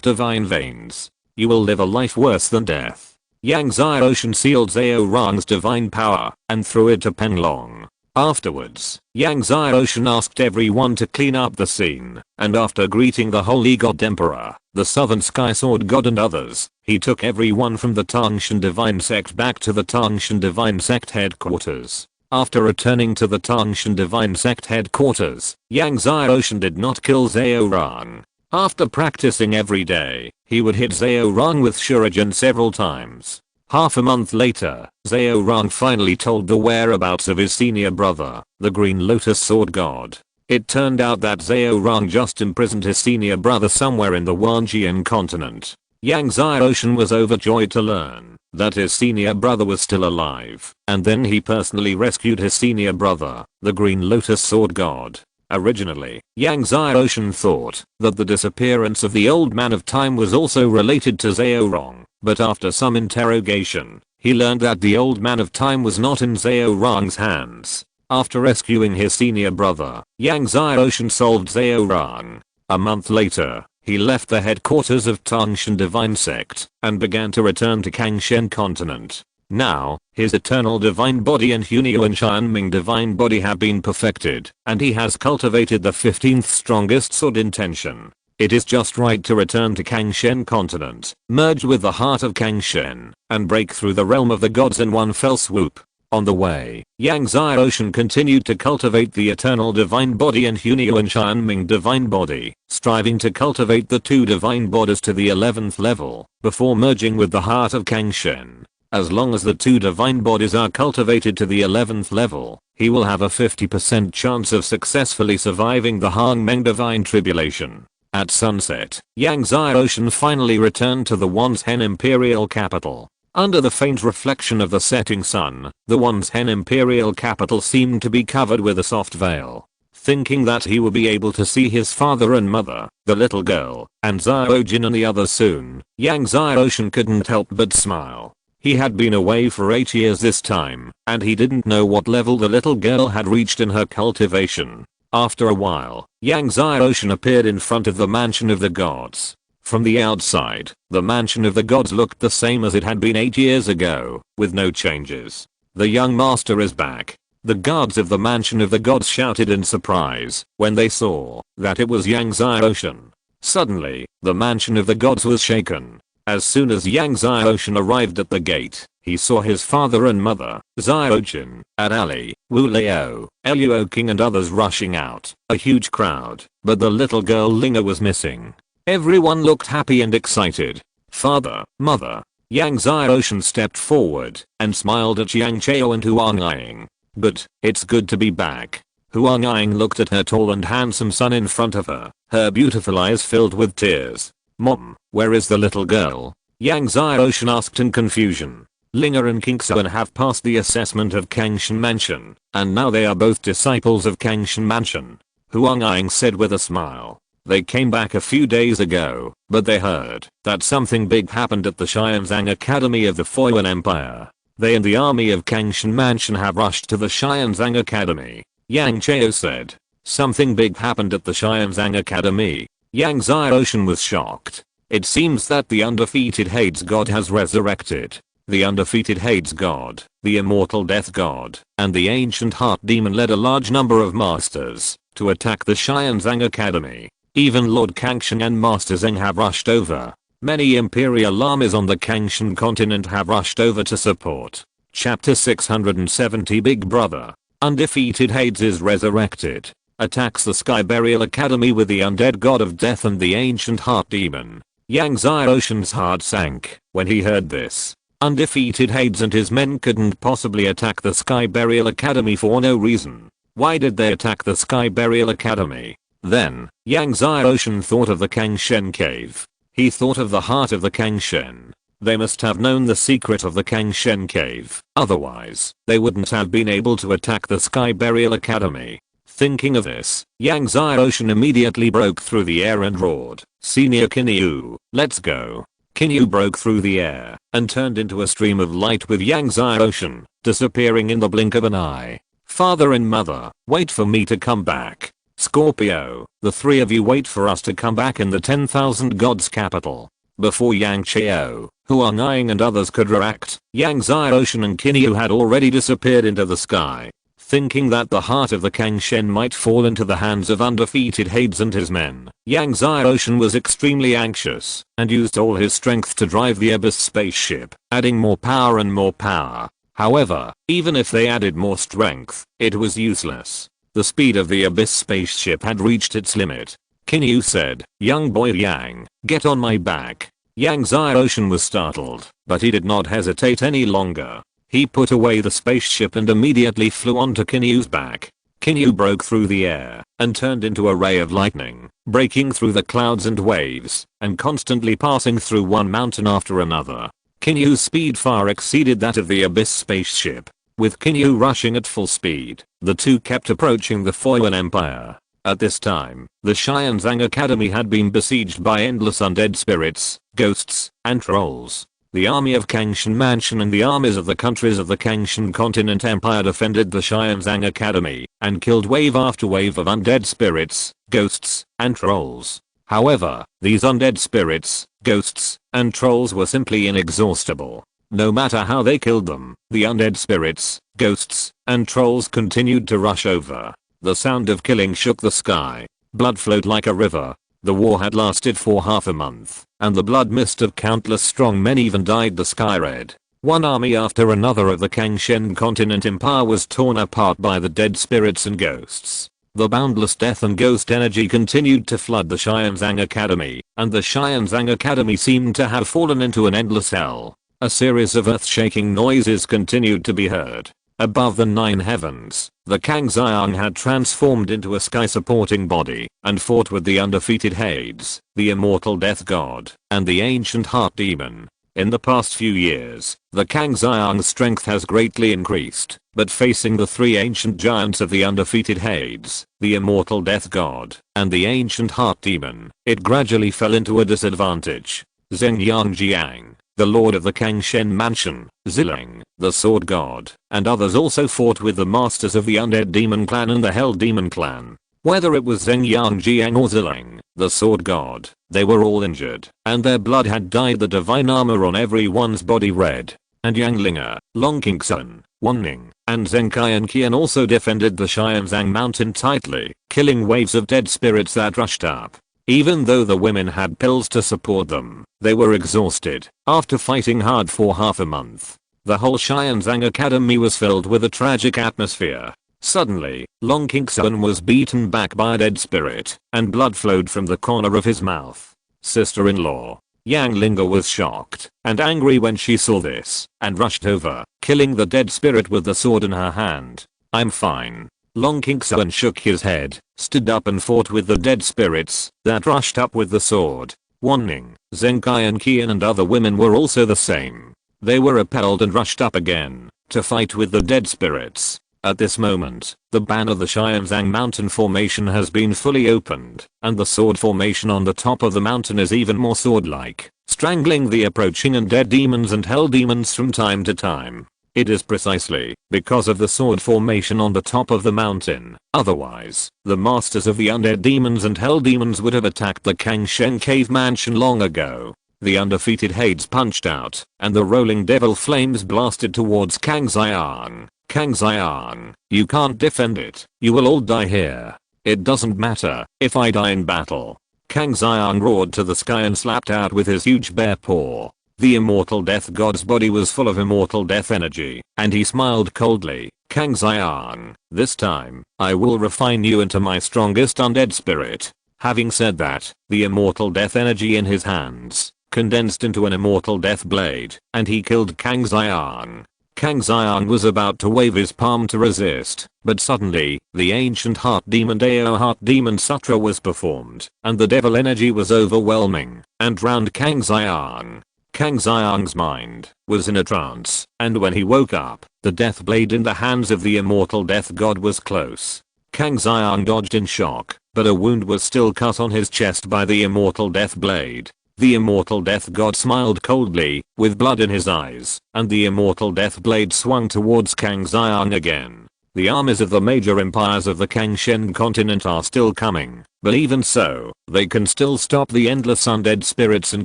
divine veins. You will live a life worse than death. Yang Ocean sealed Zhao Rong's divine power and threw it to Penlong. Afterwards, Yang Ocean asked everyone to clean up the scene, and after greeting the Holy God Emperor, the Southern Sky Sword God and others, he took everyone from the Tangshan Divine Sect back to the Tangshan Divine Sect headquarters. After returning to the Tangshan Divine Sect headquarters, Yang Ocean did not kill Zhao Rong. After practicing every day, he would hit Zhao Rong with shuriken several times. Half a month later, Zhao Rong finally told the whereabouts of his senior brother, the Green Lotus Sword God. It turned out that Zhao Rong just imprisoned his senior brother somewhere in the Wanjian continent. Yang Ocean was overjoyed to learn that his senior brother was still alive, and then he personally rescued his senior brother, the Green Lotus Sword God. Originally, Yang Xiaoshan thought that the disappearance of the Old Man of Time was also related to Zhao Rong, but after some interrogation, he learned that the Old Man of Time was not in Zhao Rong's hands. After rescuing his senior brother, Yang Xiaoshan solved Zhao Rong. A month later, he left the headquarters of Tangshan Divine Sect and began to return to Kangshen continent. Now, his eternal divine body and Hunyuan Xianming divine body have been perfected, and he has cultivated the 15th strongest sword intention. It is just right to return to Kangshen continent, merge with the heart of Kangshen, and break through the realm of the gods in one fell swoop. On the way, Yang Xiaoshan continued to cultivate the eternal divine body and Hunyuan Xianming divine body, striving to cultivate the two divine bodies to the 11th level, before merging with the heart of Kangshen. As long as the two divine bodies are cultivated to the 11th level, he will have a 50% chance of successfully surviving the Hangmeng divine tribulation. At sunset, Yang Xiaoshan finally returned to the Wanzhen imperial capital. Under the faint reflection of the setting sun, the Wanzhen imperial capital seemed to be covered with a soft veil. Thinking that he would be able to see his father and mother, the little girl, and Zhao Jin and the others soon, Yang Xiaoshan couldn't help but smile. He had been away for 8 years this time, and he didn't know what level the little girl had reached in her cultivation. After a while, Yang Xiaoshan appeared in front of the mansion of the gods. From the outside, the mansion of the gods looked the same as it had been 8 years ago, with no changes. The young master is back. The guards of the mansion of the gods shouted in surprise when they saw that it was Yang Xiaoshan. Suddenly, the mansion of the gods was shaken. As soon as Yang Xiaoshan arrived at the gate, he saw his father and mother, Zhao Jin, Ad Ali, Wu Liao, Eluo King and others rushing out. A huge crowd, but the little girl Linga was missing. Everyone looked happy and excited. Father, mother. Yang Xiaoshan stepped forward and smiled at Yang Chao and Huang Ying. But, it's good to be back. Huang Ying looked at her tall and handsome son in front of her, her beautiful eyes filled with tears. Mom, where is the little girl? Yang Xiaoshan asked in confusion. Linga and King Xuan have passed the assessment of Kangshan Mansion, and now they are both disciples of Kangshan Mansion. Huang Ying said with a smile. They came back a few days ago, but they heard that something big happened at the Xianzang Academy of the Foyuan Empire. They and the army of Kangshan Mansion have rushed to the Xianzang Academy. Yang Chao said. Something big happened at the Xianzang Academy. Yang Xiaoshan was shocked. It seems that the undefeated Hades god has resurrected. The undefeated Hades god, the immortal death god, and the ancient heart demon led a large number of masters to attack the Xianzang Academy. Even Lord Kangshan and Master Zheng have rushed over. Many imperial armies on the Kangshan continent have rushed over to support. Chapter 670 Big Brother. Undefeated Hades is resurrected. Attacks the Sky Burial Academy with the undead god of death and the ancient heart demon. Yang Xiaoshan's heart sank when he heard this. Undefeated Hades and his men couldn't possibly attack the Sky Burial Academy for no reason. Why did they attack the Sky Burial Academy? Then, Yang Xiaoshan thought of the Kangshen cave. He thought of the heart of the Kangshen. They must have known the secret of the Kangshen cave. Otherwise, they wouldn't have been able to attack the Sky Burial Academy. Thinking of this, Yang Xiaoshan immediately broke through the air and roared, "Senior Kinyu, let's go." Kinyu broke through the air and turned into a stream of light with Yang Xiaoshan, disappearing in the blink of an eye. Father and mother, wait for me to come back. Scorpio, the three of you wait for us to come back in the 10,000 gods capital. Before Yang Chao, Huang Ying and others could react, Yang Xiaoshan and Kinyu had already disappeared into the sky. Thinking that the heart of the Kangshen might fall into the hands of undefeated Hades and his men, Yang Xiaoshan was extremely anxious and used all his strength to drive the Abyss spaceship, adding more power and more power. However, even if they added more strength, it was useless. The speed of the Abyss spaceship had reached its limit. Kinyu said, "Young boy Yang, get on my back." Yang Xiaoshan was startled, but he did not hesitate any longer. He put away the spaceship and immediately flew onto Kinyu's back. Kinyu broke through the air and turned into a ray of lightning, breaking through the clouds and waves, and constantly passing through one mountain after another. Kinyu's speed far exceeded that of the Abyss spaceship. With Kinyu rushing at full speed, the two kept approaching the Foyuan Empire. At this time, the Xianzang Academy had been besieged by endless undead spirits, ghosts, and trolls. The army of Kangshan Mansion and the armies of the countries of the Kangshan Continent Empire defended the Xianzang Academy and killed wave after wave of undead spirits, ghosts, and trolls. However, these undead spirits, ghosts, and trolls were simply inexhaustible. No matter how they killed them, the undead spirits, ghosts, and trolls continued to rush over. The sound of killing shook the sky. Blood flowed like a river. The war had lasted for half a month, and the blood mist of countless strong men even dyed the sky red. One army after another of the Kangshan Continent Empire was torn apart by the dead spirits and ghosts. The boundless death and ghost energy continued to flood the Xianzang Academy, and the Xianzang Academy seemed to have fallen into an endless hell. A series of earth-shaking noises continued to be heard. Above the 9 heavens, the Kangxiang had transformed into a sky-supporting body and fought with the undefeated Hades, the immortal death god, and the ancient heart demon. In the past few years, the Kangxiang's strength has greatly increased, but facing the 3 ancient giants of the undefeated Hades, the immortal death god, and the ancient heart demon, it gradually fell into a disadvantage. Zheng Yangjiang, the lord of the Kangshan Mansion, Zileng, the sword god, and others also fought with the masters of the undead demon clan and the hell demon clan. Whether it was Zheng Yangjiang or Zileng, the sword god, they were all injured, and their blood had dyed the divine armor on everyone's body red. And Yanglinger, Longqingsun, Wanning, and Zenkai Qian also defended the Xianzang mountain tightly, killing waves of dead spirits that rushed up. Even though the women had pills to support them, they were exhausted after fighting hard for half a month. The whole Xianzang Academy was filled with a tragic atmosphere. Suddenly, Longqingsun was beaten back by a dead spirit, and blood flowed from the corner of his mouth. Sister-in-law, Yanglinger was shocked and angry when she saw this, and rushed over, killing the dead spirit with the sword in her hand. "I'm fine." Longqingsun shook his head, stood up and fought with the dead spirits that rushed up with the sword. Wanning, Zenkai Qian and other women were also the same. They were repelled and rushed up again to fight with the dead spirits. At this moment, the ban of the Xianzang mountain formation has been fully opened, and the sword formation on the top of the mountain is even more sword-like, strangling the approaching undead demons and hell demons from time to time. It is precisely because of the sword formation on the top of the mountain. Otherwise, the masters of the undead demons and hell demons would have attacked the Kangshan cave mansion long ago. The undefeated Hades punched out, and the rolling devil flames blasted towards Kangxiang. "Kangxiang, you can't defend it. You will all die here. It doesn't matter if I die in battle." Kangxiang roared to the sky and slapped out with his huge bare paw. The immortal death god's body was full of immortal death energy, and he smiled coldly. "Kangxiang, this time, I will refine you into my strongest undead spirit." Having said that, the immortal death energy in his hands condensed into an immortal death blade, and he killed Kangxiang. Kangxiang was about to wave his palm to resist, but suddenly, the ancient heart demon Dao Heart Demon Sutra was performed, and the devil energy was overwhelming and drowned Kangxiang. Kangxiang's mind was in a trance, and when he woke up, the death blade in the hands of the immortal death god was close. Kangxiang dodged in shock, but a wound was still cut on his chest by the immortal death blade. The immortal death god smiled coldly, with blood in his eyes, and the immortal death blade swung towards Kangxiang again. The armies of the major empires of the Kangshan continent are still coming, but even so, they can still stop the endless undead spirits and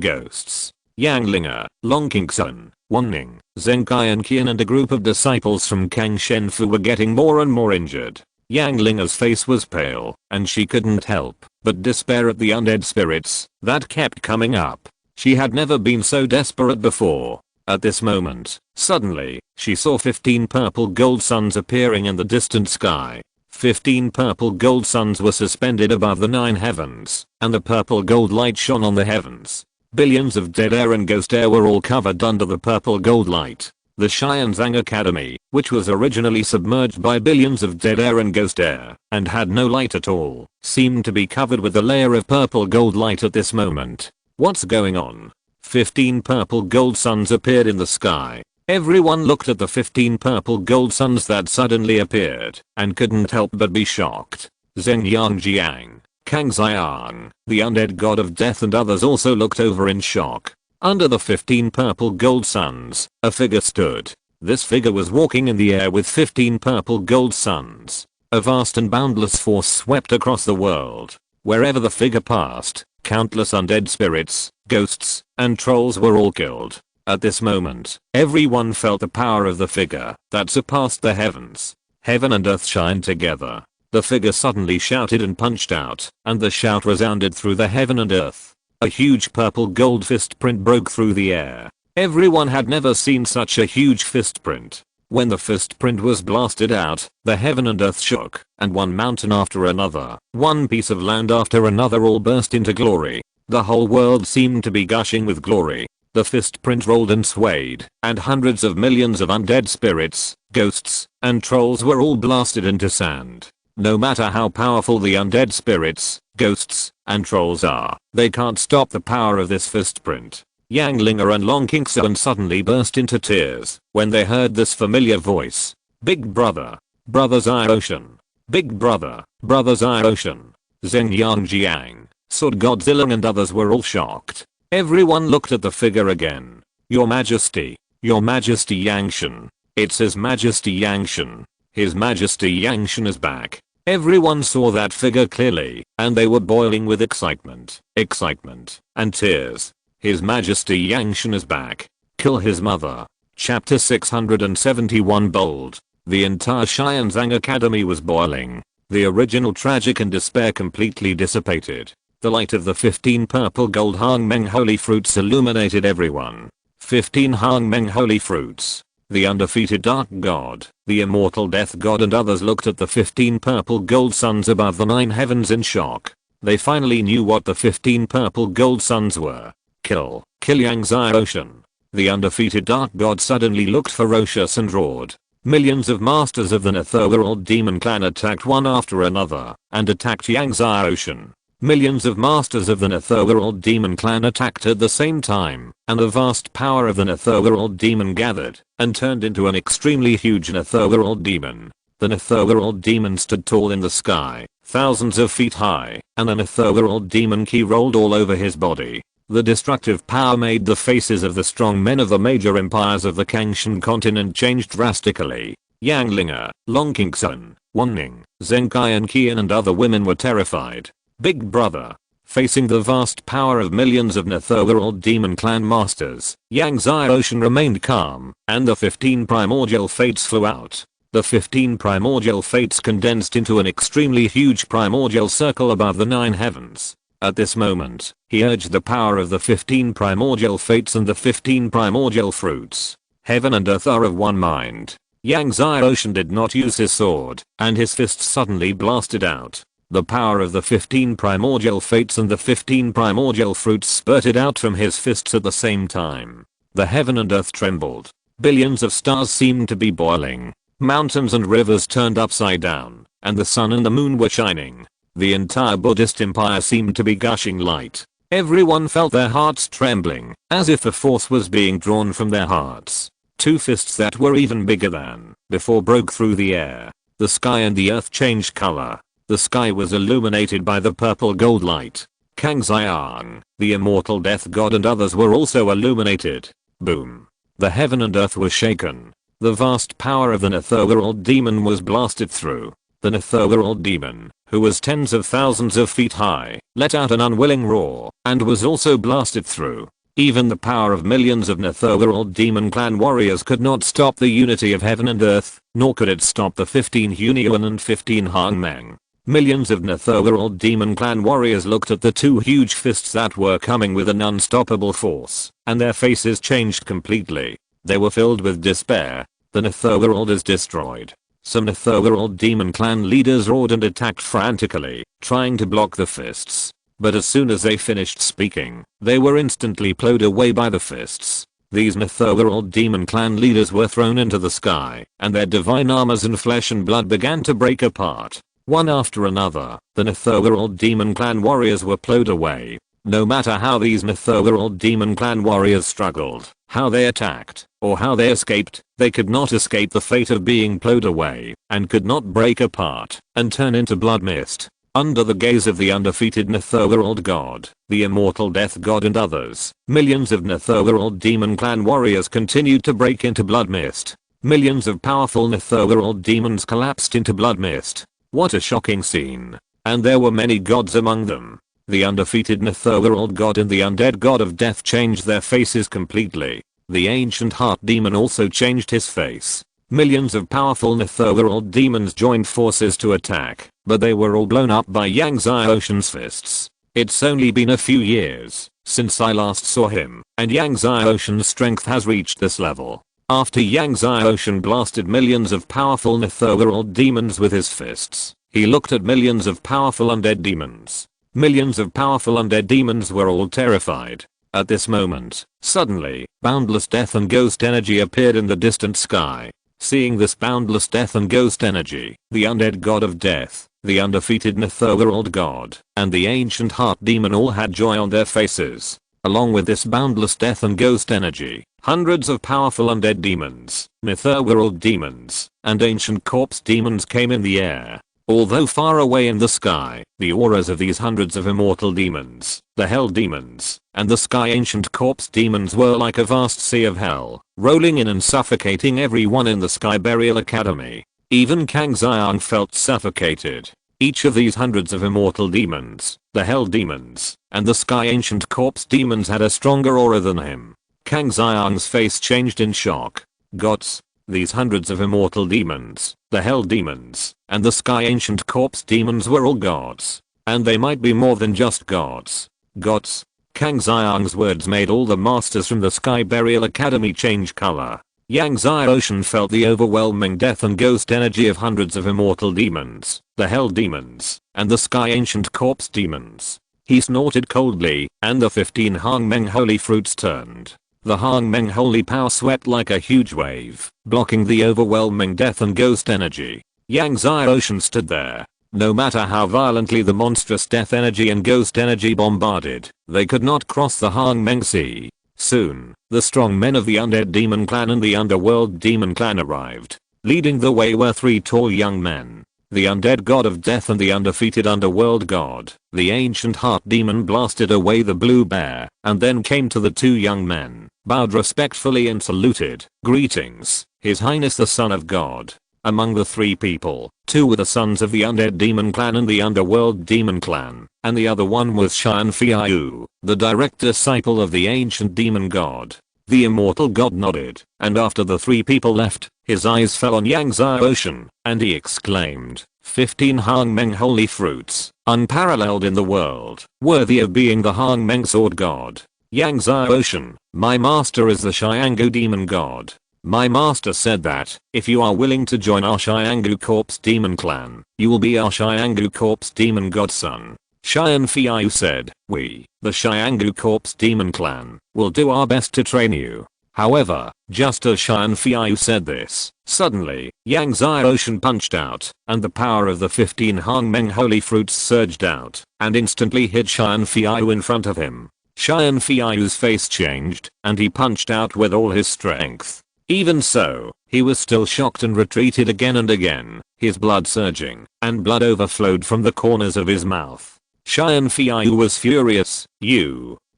ghosts. Yanglinger, Longqingsun, Wanning, Zenkai Qian and a group of disciples from Kangshenfu were getting more and more injured. Yanglinger's face was pale, and she couldn't help but despair at the undead spirits that kept coming up. She had never been so desperate before. At this moment, suddenly, she saw 15 purple gold suns appearing in the distant sky. 15 purple gold suns were suspended above the 9 heavens, and the purple gold light shone on the heavens. Billions of dead air and ghost air were all covered under the purple gold light. The Xianzang Academy, which was originally submerged by billions of dead air and ghost air, and had no light at all, seemed to be covered with a layer of purple gold light at this moment. What's going on? 15 purple gold suns appeared in the sky. Everyone looked at the 15 purple gold suns that suddenly appeared, and couldn't help but be shocked. Zheng Yangjiang, Kang Xiang, the undead god of death, and others also looked over in shock. Under the 15 purple gold suns, a figure stood. This figure was walking in the air with 15 purple gold suns. A vast and boundless force swept across the world. Wherever the figure passed, countless undead spirits, ghosts, and trolls were all killed. At this moment, everyone felt the power of the figure that surpassed the heavens. Heaven and earth shined together. The figure suddenly shouted and punched out, and the shout resounded through the heaven and earth. A huge purple gold fist print broke through the air. Everyone had never seen such a huge fist print. When the fist print was blasted out, the heaven and earth shook, and one mountain after another, one piece of land after another all burst into glory. The whole world seemed to be gushing with glory. The fist print rolled and swayed, and hundreds of millions of undead spirits, ghosts, and trolls were all blasted into sand. No matter how powerful the undead spirits, ghosts, and trolls are, they can't stop the power of this fist print. Yang Linger and Long Qingxuan suddenly burst into tears when they heard this familiar voice. Big brother. Brothers Eye Ocean. Big brother. Brothers Eye Ocean. Zheng Yangjiang, Sword Godzilla and others were all shocked. Everyone looked at the figure again. Your Majesty. Your Majesty Yangshan. It's His Majesty Yangshan. His Majesty Yangshan is back. Everyone saw that figure clearly, and they were boiling with excitement, and tears. His Majesty Yangshan is back. Kill his mother. Chapter 671 Bold. The entire Xianzang Academy was boiling. The original tragic and despair completely dissipated. The light of the 15 purple gold Hangmeng holy fruits illuminated everyone. 15 Hangmeng holy fruits. The undefeated dark god, the immortal death god, and others looked at the 15 purple gold suns above the 9 heavens in shock. They finally knew what the 15 purple gold suns were. Kill Yang Zai Ocean. The undefeated dark god suddenly looked ferocious and roared. Millions of masters of the Netherworld demon clan attacked one after another, and attacked Yang Zai Ocean. Millions of masters of the Netherworld demon clan attacked at the same time, and the vast power of the Netherworld demon gathered, and turned into an extremely huge Netherworld demon. The Netherworld demon stood tall in the sky, thousands of feet high, and the Netherworld demon ki rolled all over his body. The destructive power made the faces of the strong men of the major empires of the Kangshan continent change drastically. Yang Linger, Long Qingxuan, Wanning, Zheng Qian and other women were terrified. Big brother. Facing the vast power of millions of Netherworld demon clan masters, Yang Zai Ocean remained calm, and the 15 primordial fates flew out. The 15 primordial fates condensed into an extremely huge primordial circle above the 9 heavens. At this moment, he urged the power of the 15 primordial fates and the 15 primordial fruits. Heaven and earth are of one mind. Yang Zai Ocean did not use his sword, and his fist suddenly blasted out. The power of the 15 primordial fates and the 15 primordial fruits spurted out from his fists at the same time. The heaven and earth trembled. Billions of stars seemed to be boiling. Mountains and rivers turned upside down, and the sun and the moon were shining. The entire Buddhist empire seemed to be gushing light. Everyone felt their hearts trembling, as if a force was being drawn from their hearts. 2 fists that were even bigger than before broke through the air. The sky and the earth changed color. The sky was illuminated by the purple gold light. Kang Xiang, the immortal death god, and others were also illuminated. Boom. The heaven and earth were shaken. The vast power of the Netherworld demon was blasted through. The Netherworld demon, who was tens of thousands of feet high, let out an unwilling roar, and was also blasted through. Even the power of millions of Netherworld demon clan warriors could not stop the unity of heaven and earth, nor could it stop the 15 Hunyuan and 15 Hangmeng. Millions of Netherworld demon clan warriors looked at the 2 huge fists that were coming with an unstoppable force, and their faces changed completely. They were filled with despair. The Netherworld is destroyed. Some Netherworld demon clan leaders roared and attacked frantically, trying to block the fists. But as soon as they finished speaking, they were instantly plowed away by the fists. These Netherworld demon clan leaders were thrown into the sky, and their divine armors and flesh and blood began to break apart. One after another, the Netherworld demon clan warriors were plowed away. No matter how these Netherworld demon clan warriors struggled, how they attacked, or how they escaped. They could not escape the fate of being plowed away, and could not break apart and turn into blood mist. Under the gaze of the undefeated Netherworld god, the immortal death god and others, millions of Netherworld demon clan warriors continued to break into blood mist. Millions of powerful Netherworld demons collapsed into blood mist. What a shocking scene. And there were many gods among them. The undefeated Netherworld god and the undead god of death changed their faces completely. The ancient heart demon also changed his face. Millions of powerful Netherworld demons joined forces to attack, but they were all blown up by Yang Xiaoshen's fists. It's only been a few years since I last saw him, and Yang Xiaoshen's strength has reached this level. After Yang Xiaoshen blasted millions of powerful Netherworld demons with his fists, he looked at millions of powerful undead demons. Millions of powerful undead demons were all terrified. At this moment, suddenly, boundless death and ghost energy appeared in the distant sky. Seeing this boundless death and ghost energy, the undead god of death, the undefeated Netherworld god, and the ancient heart demon all had joy on their faces. Along with this boundless death and ghost energy, hundreds of powerful undead demons, Netherworld demons, and ancient corpse demons came in the air. Although far away in the sky, the auras of these hundreds of immortal demons, the hell demons, and the sky ancient corpse demons were like a vast sea of hell, rolling in and suffocating everyone in the Sky Burial Academy. Even Kang Xiang felt suffocated. Each of these hundreds of immortal demons, the hell demons, and the sky ancient corpse demons had a stronger aura than him. Kang Xiang's face changed in shock. Gods. These hundreds of immortal demons, the hell demons, and the sky ancient corpse demons were all gods. And they might be more than just gods. Gods. Kang Xiang's words made all the masters from the Sky Burial Academy change color. Yang Xiaoshen felt the overwhelming death and ghost energy of hundreds of immortal demons, the hell demons, and the sky ancient corpse demons. He snorted coldly, and the 15 Hangmeng holy fruits turned. The Hangmeng holy power swept like a huge wave, blocking the overwhelming death and ghost energy. Yang Xiaoshen stood there. No matter how violently the monstrous death energy and ghost energy bombarded, they could not cross the Hangmeng Sea. Soon, the strong men of the undead demon clan and the underworld demon clan arrived. Leading the way were 3 tall young men. The undead god of death and the undefeated underworld god. The ancient heart demon blasted away the blue bear, and then came to the 2 young men, bowed respectfully and saluted. Greetings, His Highness the Son of God. Among the 3 people, 2 were the sons of the undead demon clan and the underworld demon clan, and the other one was Xian Fiyu, the direct disciple of the ancient demon god. The immortal god nodded, and after the 3 people left, his eyes fell on Yang Xiaoshen, and he exclaimed, 15 Hangmeng holy fruits, unparalleled in the world, worthy of being the Hangmeng sword god. Yang Xiaoshen, my master is the Xiangu demon god. My master said that, if you are willing to join our Xiangu corpse demon clan, you will be our Xiangu corpse demon godson. Xian Fiyu said, we, the Xiangu corpse demon clan, will do our best to train you. However, just as Xian Fiyu said this, suddenly, Yang Xiaoshen punched out, and the power of the 15 Hangmeng holy fruits surged out, and instantly hit Xian Fiyu in front of him. Xian Fiyu's face changed, and he punched out with all his strength. Even so, he was still shocked and retreated again and again, his blood surging, and blood overflowed from the corners of his mouth. Xian Fiyu was furious.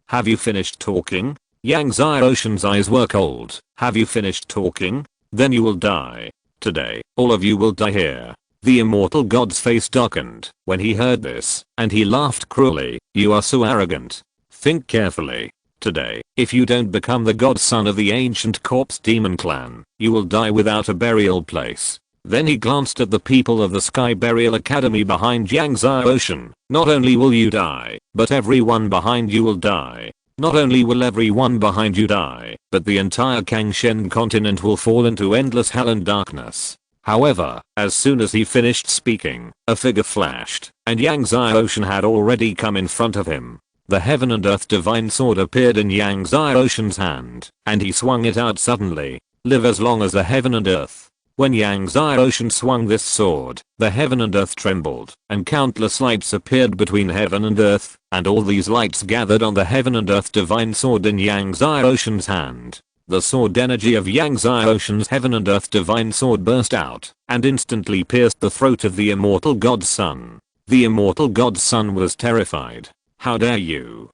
Have you finished talking? Yang Xiaoshen's eyes were cold. Have you finished talking? Then you will die. Today, all of you will die here. The immortal god's face darkened when he heard this, and he laughed cruelly. You are so arrogant. Think carefully. Today, if you don't become the godson of the ancient corpse demon clan, you will die without a burial place. Then he glanced at the people of the Sky Burial Academy behind Yang Xiaoshen. Not only will you die, but everyone behind you will die. Not only will everyone behind you die, but the entire Kangshen continent will fall into endless hell and darkness. However, as soon as he finished speaking, a figure flashed, and Yang Xiaoshen had already come in front of him. The heaven and earth divine sword appeared in Yang Xiaoshen's hand, and he swung it out suddenly. Live as long as the heaven and earth. When Yang Xiaoshen swung this sword, the heaven and earth trembled, and countless lights appeared between heaven and earth, and all these lights gathered on the heaven and earth divine sword in Yang Xiaoshen's hand. The sword energy of Yang Zai Ocean's heaven and earth divine sword burst out and instantly pierced the throat of the immortal god's son. The immortal god's son was terrified. How dare you?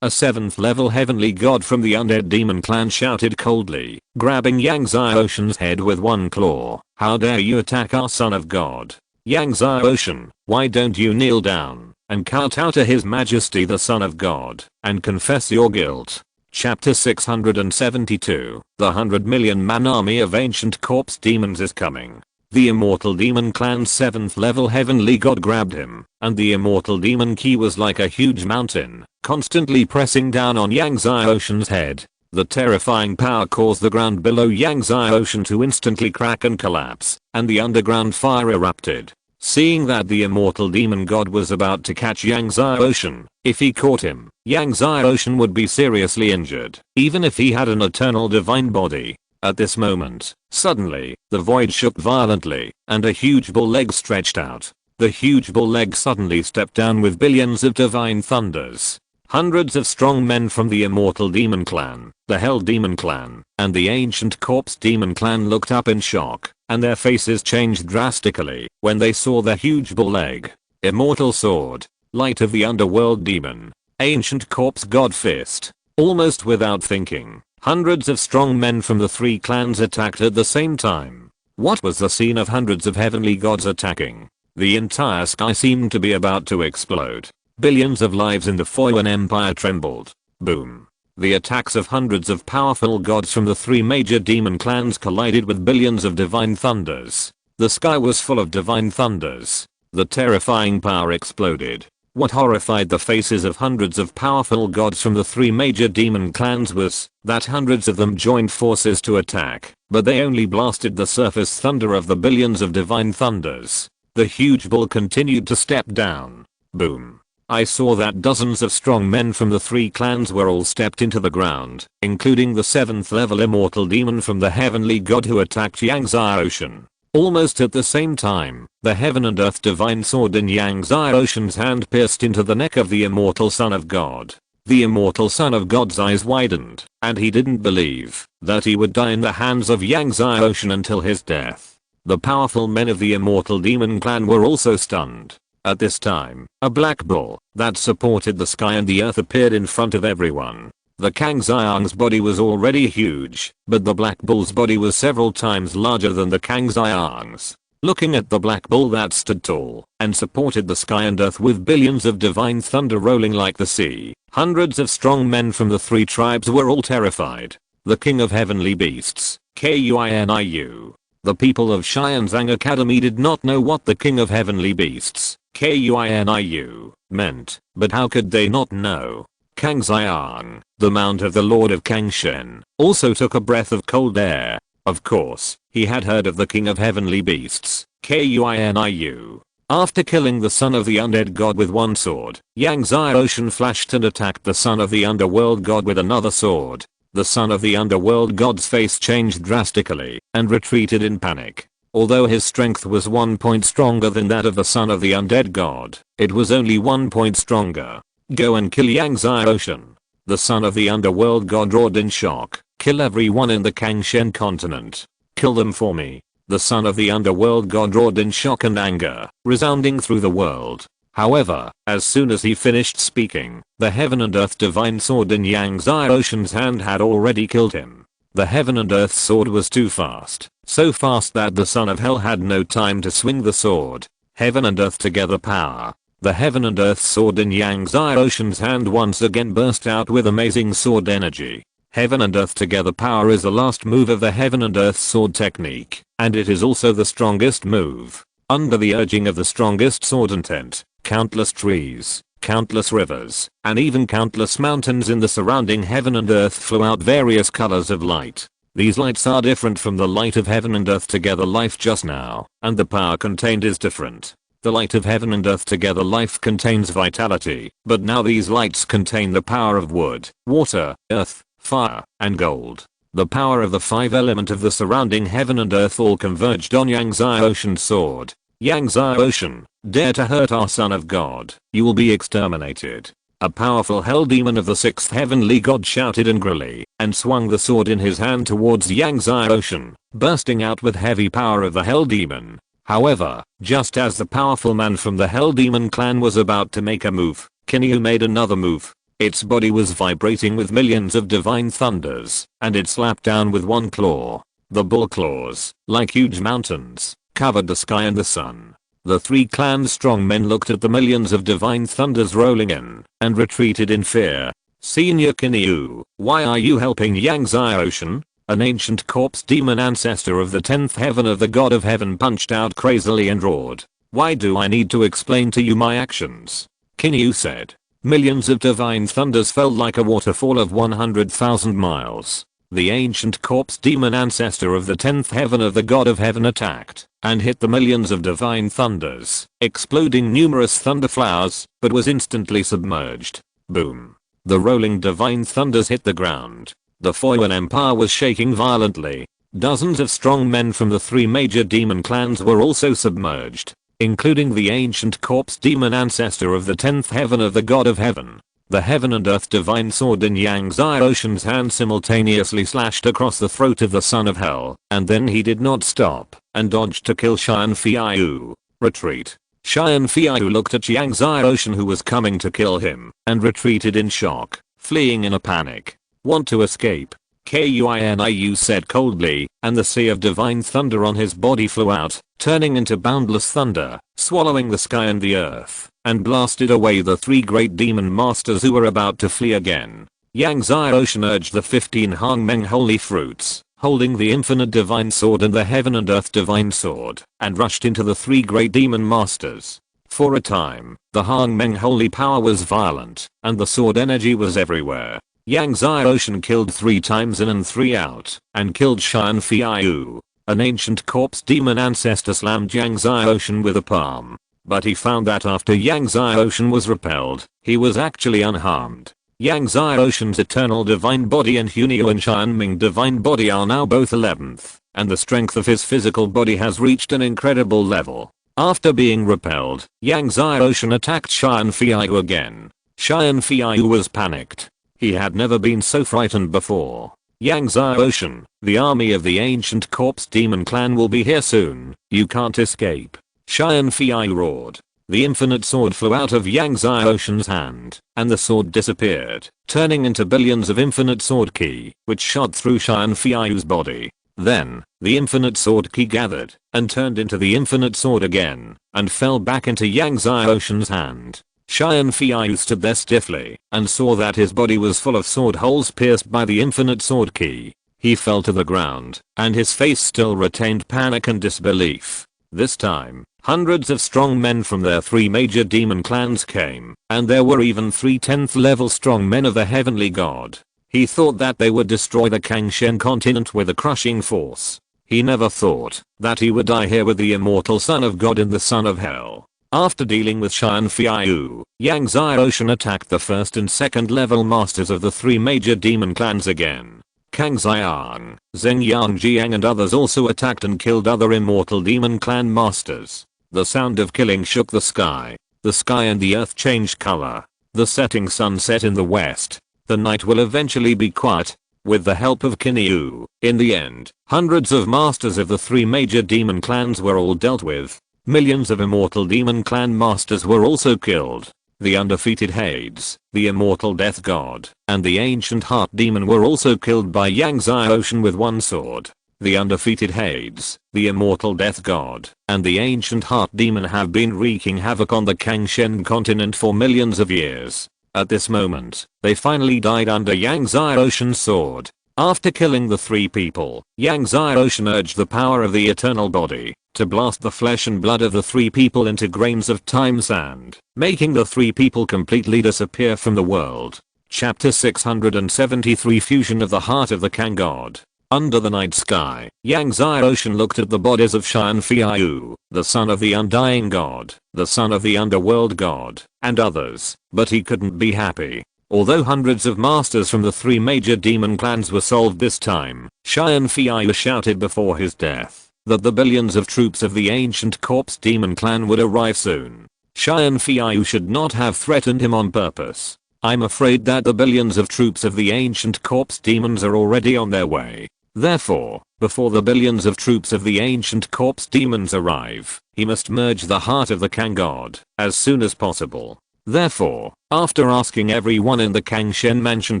A 7th level heavenly god from the undead demon clan shouted coldly, grabbing Yang Zai Ocean's head with one claw. How dare you attack our son of god? Yang Zai Ocean, why don't you kneel down and kowtow to his majesty the son of god and confess your guilt? Chapter 672, the 100 million man army of ancient corpse demons is coming. The immortal demon clan's 7th level heavenly god grabbed him, and the immortal demon key was like a huge mountain, constantly pressing down on Yang Zai Ocean's head. The terrifying power caused the ground below Yang Zai Ocean to instantly crack and collapse, and the underground fire erupted. Seeing that the immortal demon god was about to catch Yang Zai Ocean, if he caught him, Yang Zai Ocean would be seriously injured, even if he had an eternal divine body. At this moment, suddenly, the void shook violently, and a huge bull leg stretched out. The huge bull leg suddenly stepped down with billions of divine thunders. Hundreds of strong men from the immortal demon clan, the hell demon clan, and the ancient corpse demon clan looked up in shock, and their faces changed drastically when they saw the huge bull leg. Immortal sword, light of the underworld demon, ancient corpse god fist. Almost without thinking, hundreds of strong men from the 3 clans attacked at the same time. What was the scene of hundreds of heavenly gods attacking? The entire sky seemed to be about to explode. Billions of lives in the Foyan Empire trembled. Boom. The attacks of hundreds of powerful gods from the 3 major demon clans collided with billions of divine thunders. The sky was full of divine thunders. The terrifying power exploded. What horrified the faces of hundreds of powerful gods from the 3 major demon clans was that hundreds of them joined forces to attack, but they only blasted the surface thunder of the billions of divine thunders. The huge bull continued to step down. Boom. I saw that dozens of strong men from the 3 clans were all stepped into the ground, including the 7th level immortal demon from the heavenly god who attacked Yang Zai Ocean. Almost at the same time, the heaven and earth divine sword in Yang Zai Ocean's hand pierced into the neck of the immortal son of god. The immortal son of god's eyes widened, and he didn't believe that he would die in the hands of Yang Zai Ocean until his death. The powerful men of the immortal demon clan were also stunned. At this time, a black bull that supported the sky and the earth appeared in front of everyone. The Kang Xiang's body was already huge, but the black bull's body was several times larger than the Kang Xiang's. Looking at the black bull that stood tall and supported the sky and earth with billions of divine thunder rolling like the sea, hundreds of strong men from the 3 tribes were all terrified. The king of heavenly beasts, Kuiniu. The people of Xianzang Academy did not know what the king of heavenly beasts, Kuiniu, meant, but how could they not know? Kang Xiang, the mount of the Lord of Kangshen, also took a breath of cold air. Of course, he had heard of the king of heavenly beasts, Kuiniu. After killing the son of the undead god with one sword, Yang Zai Ocean flashed and attacked the son of the underworld god with another sword. The son of the underworld god's face changed drastically and retreated in panic. Although his strength was 1 point stronger than that of the son of the undead god, it was only 1 point stronger. Go and kill Yang Zai Ocean. The son of the underworld god roared in shock. Kill everyone in the Kangshen continent. Kill them for me. The son of the underworld god roared in shock and anger, resounding through the world. However, as soon as he finished speaking, the heaven and earth divine sword in Yang Zai Ocean's hand had already killed him. The heaven and earth sword was too fast, so fast that the son of hell had no time to swing the sword. Heaven and earth together power. The heaven and earth sword in Yang Zai Ocean's hand once again burst out with amazing sword energy. Heaven and earth together power is the last move of the heaven and earth sword technique, and it is also the strongest move. Under the urging of the strongest sword intent, countless trees, countless rivers, and even countless mountains in the surrounding heaven and earth flew out various colors of light. These lights are different from the light of heaven and earth together life just now, and the power contained is different. The light of heaven and earth together life contains vitality, but now these lights contain the power of wood, water, earth, fire, and gold. The power of the 5 element of the surrounding heaven and earth all converged on Yang Zai Ocean's sword. Yang Zai Ocean, dare to hurt our son of God, you will be exterminated. A powerful hell demon of the 6th heavenly god shouted angrily and swung the sword in his hand towards Yang Ocean, bursting out with heavy power of the hell demon. However, just as the powerful man from the hell demon clan was about to make a move, Kinyu made another move. Its body was vibrating with millions of divine thunders, and it slapped down with one claw. The bull claws, like huge mountains, covered the sky and the sun. The 3 clan strongmen looked at the millions of divine thunders rolling in, and retreated in fear. Senior Kinyu, why are you helping Yang Ocean? An ancient corpse demon ancestor of the 10th heaven of the god of heaven punched out crazily and roared. Why do I need to explain to you my actions? Kinyu said. Millions of divine thunders fell like a waterfall of 100,000 miles. The ancient corpse demon ancestor of the 10th heaven of the god of heaven attacked and hit the millions of divine thunders, exploding numerous thunder flowers, but was instantly submerged. Boom. The rolling divine thunders hit the ground. The Foyan Empire was shaking violently. Dozens of strong men from the 3 major demon clans were also submerged, including the ancient corpse demon ancestor of the 10th heaven of the god of heaven. The heaven and earth divine sword in Yang Ocean's hand simultaneously slashed across the throat of the son of hell, and then he did not stop and dodged to kill Xian Fiyu. Retreat. Xian Fiyu looked at Yang Ocean who was coming to kill him, and retreated in shock, fleeing in a panic. Want to escape? Kuniu said coldly, and the sea of divine thunder on his body flew out, turning into boundless thunder, swallowing the sky and the earth, and blasted away the 3 great demon masters who were about to flee again. Yang Ocean urged the 15 Hongmeng holy fruits, holding the infinite divine sword and the heaven and earth divine sword, and rushed into the 3 great demon masters. For a time, the Hongmeng holy power was violent, and the sword energy was everywhere. Yang Ocean killed 3 times in and 3 out, and killed Xian Fiyu. An ancient corpse demon ancestor slammed Yang Ocean with a palm. But he found that after Yang Ocean was repelled, he was actually unharmed. Yang Ocean's eternal divine body and Hunio and Xianming divine body are now both 11th, and the strength of his physical body has reached an incredible level. After being repelled, Yang Ocean attacked Xian Fiyu again. Xian Fiyu was panicked. He had never been so frightened before. Yang Ocean, the army of the ancient corpse demon clan will be here soon. You can't escape. Xian Fiyu roared. The infinite sword flew out of Yang Ocean's hand, and the sword disappeared, turning into billions of infinite sword ki, which shot through Xian Fiyu's body. Then, the infinite sword ki gathered, and turned into the infinite sword again, and fell back into Yang Ocean's hand. Xian Fiyu stood there stiffly, and saw that his body was full of sword holes pierced by the infinite sword ki. He fell to the ground, and his face still retained panic and disbelief. This time, hundreds of strong men from their 3 major demon clans came, and there were even 3 10th level strong men of the heavenly god. He thought that they would destroy the Kangshen continent with a crushing force. He never thought that he would die here with the immortal son of god and the son of hell. After dealing with Xian Fiyu, Yang Ocean attacked the 1st and 2nd level masters of the 3 major demon clans again. Kang Xiang, Zheng Yangjiang and others also attacked and killed other immortal demon clan masters. The sound of killing shook the sky. The sky and the earth changed color. The setting sun set in the west. The night will eventually be quiet. With the help of Kinyu, in the end, hundreds of masters of the 3 major demon clans were all dealt with. Millions of immortal demon clan masters were also killed. The undefeated Hades, the immortal death god, and the ancient heart demon were also killed by Yang Ocean with one sword. The undefeated Hades, the immortal death god, and the ancient heart demon have been wreaking havoc on the Kangshen continent for millions of years. At this moment, they finally died under Yang Ocean's sword. After killing the 3 people, Yang Ocean urged the power of the eternal body to blast the flesh and blood of the 3 people into grains of time sand, making the 3 people completely disappear from the world. Chapter 673 Fusion of the Heart of the Kang God. Under the night sky, Yang Ocean looked at the bodies of Xian Fiyu, the son of the undying god, the son of the underworld god, and others, but he couldn't be happy. Although hundreds of masters from the 3 major demon clans were solved this time, Xian Fiyu shouted before his death that the billions of troops of the ancient corpse demon clan would arrive soon. Xian Fiyu should not have threatened him on purpose. I'm afraid that the billions of troops of the ancient corpse demons are already on their way. Therefore, before the billions of troops of the ancient corpse demons arrive, he must merge the heart of the Kang god as soon as possible. Therefore, after asking everyone in the Kangshen mansion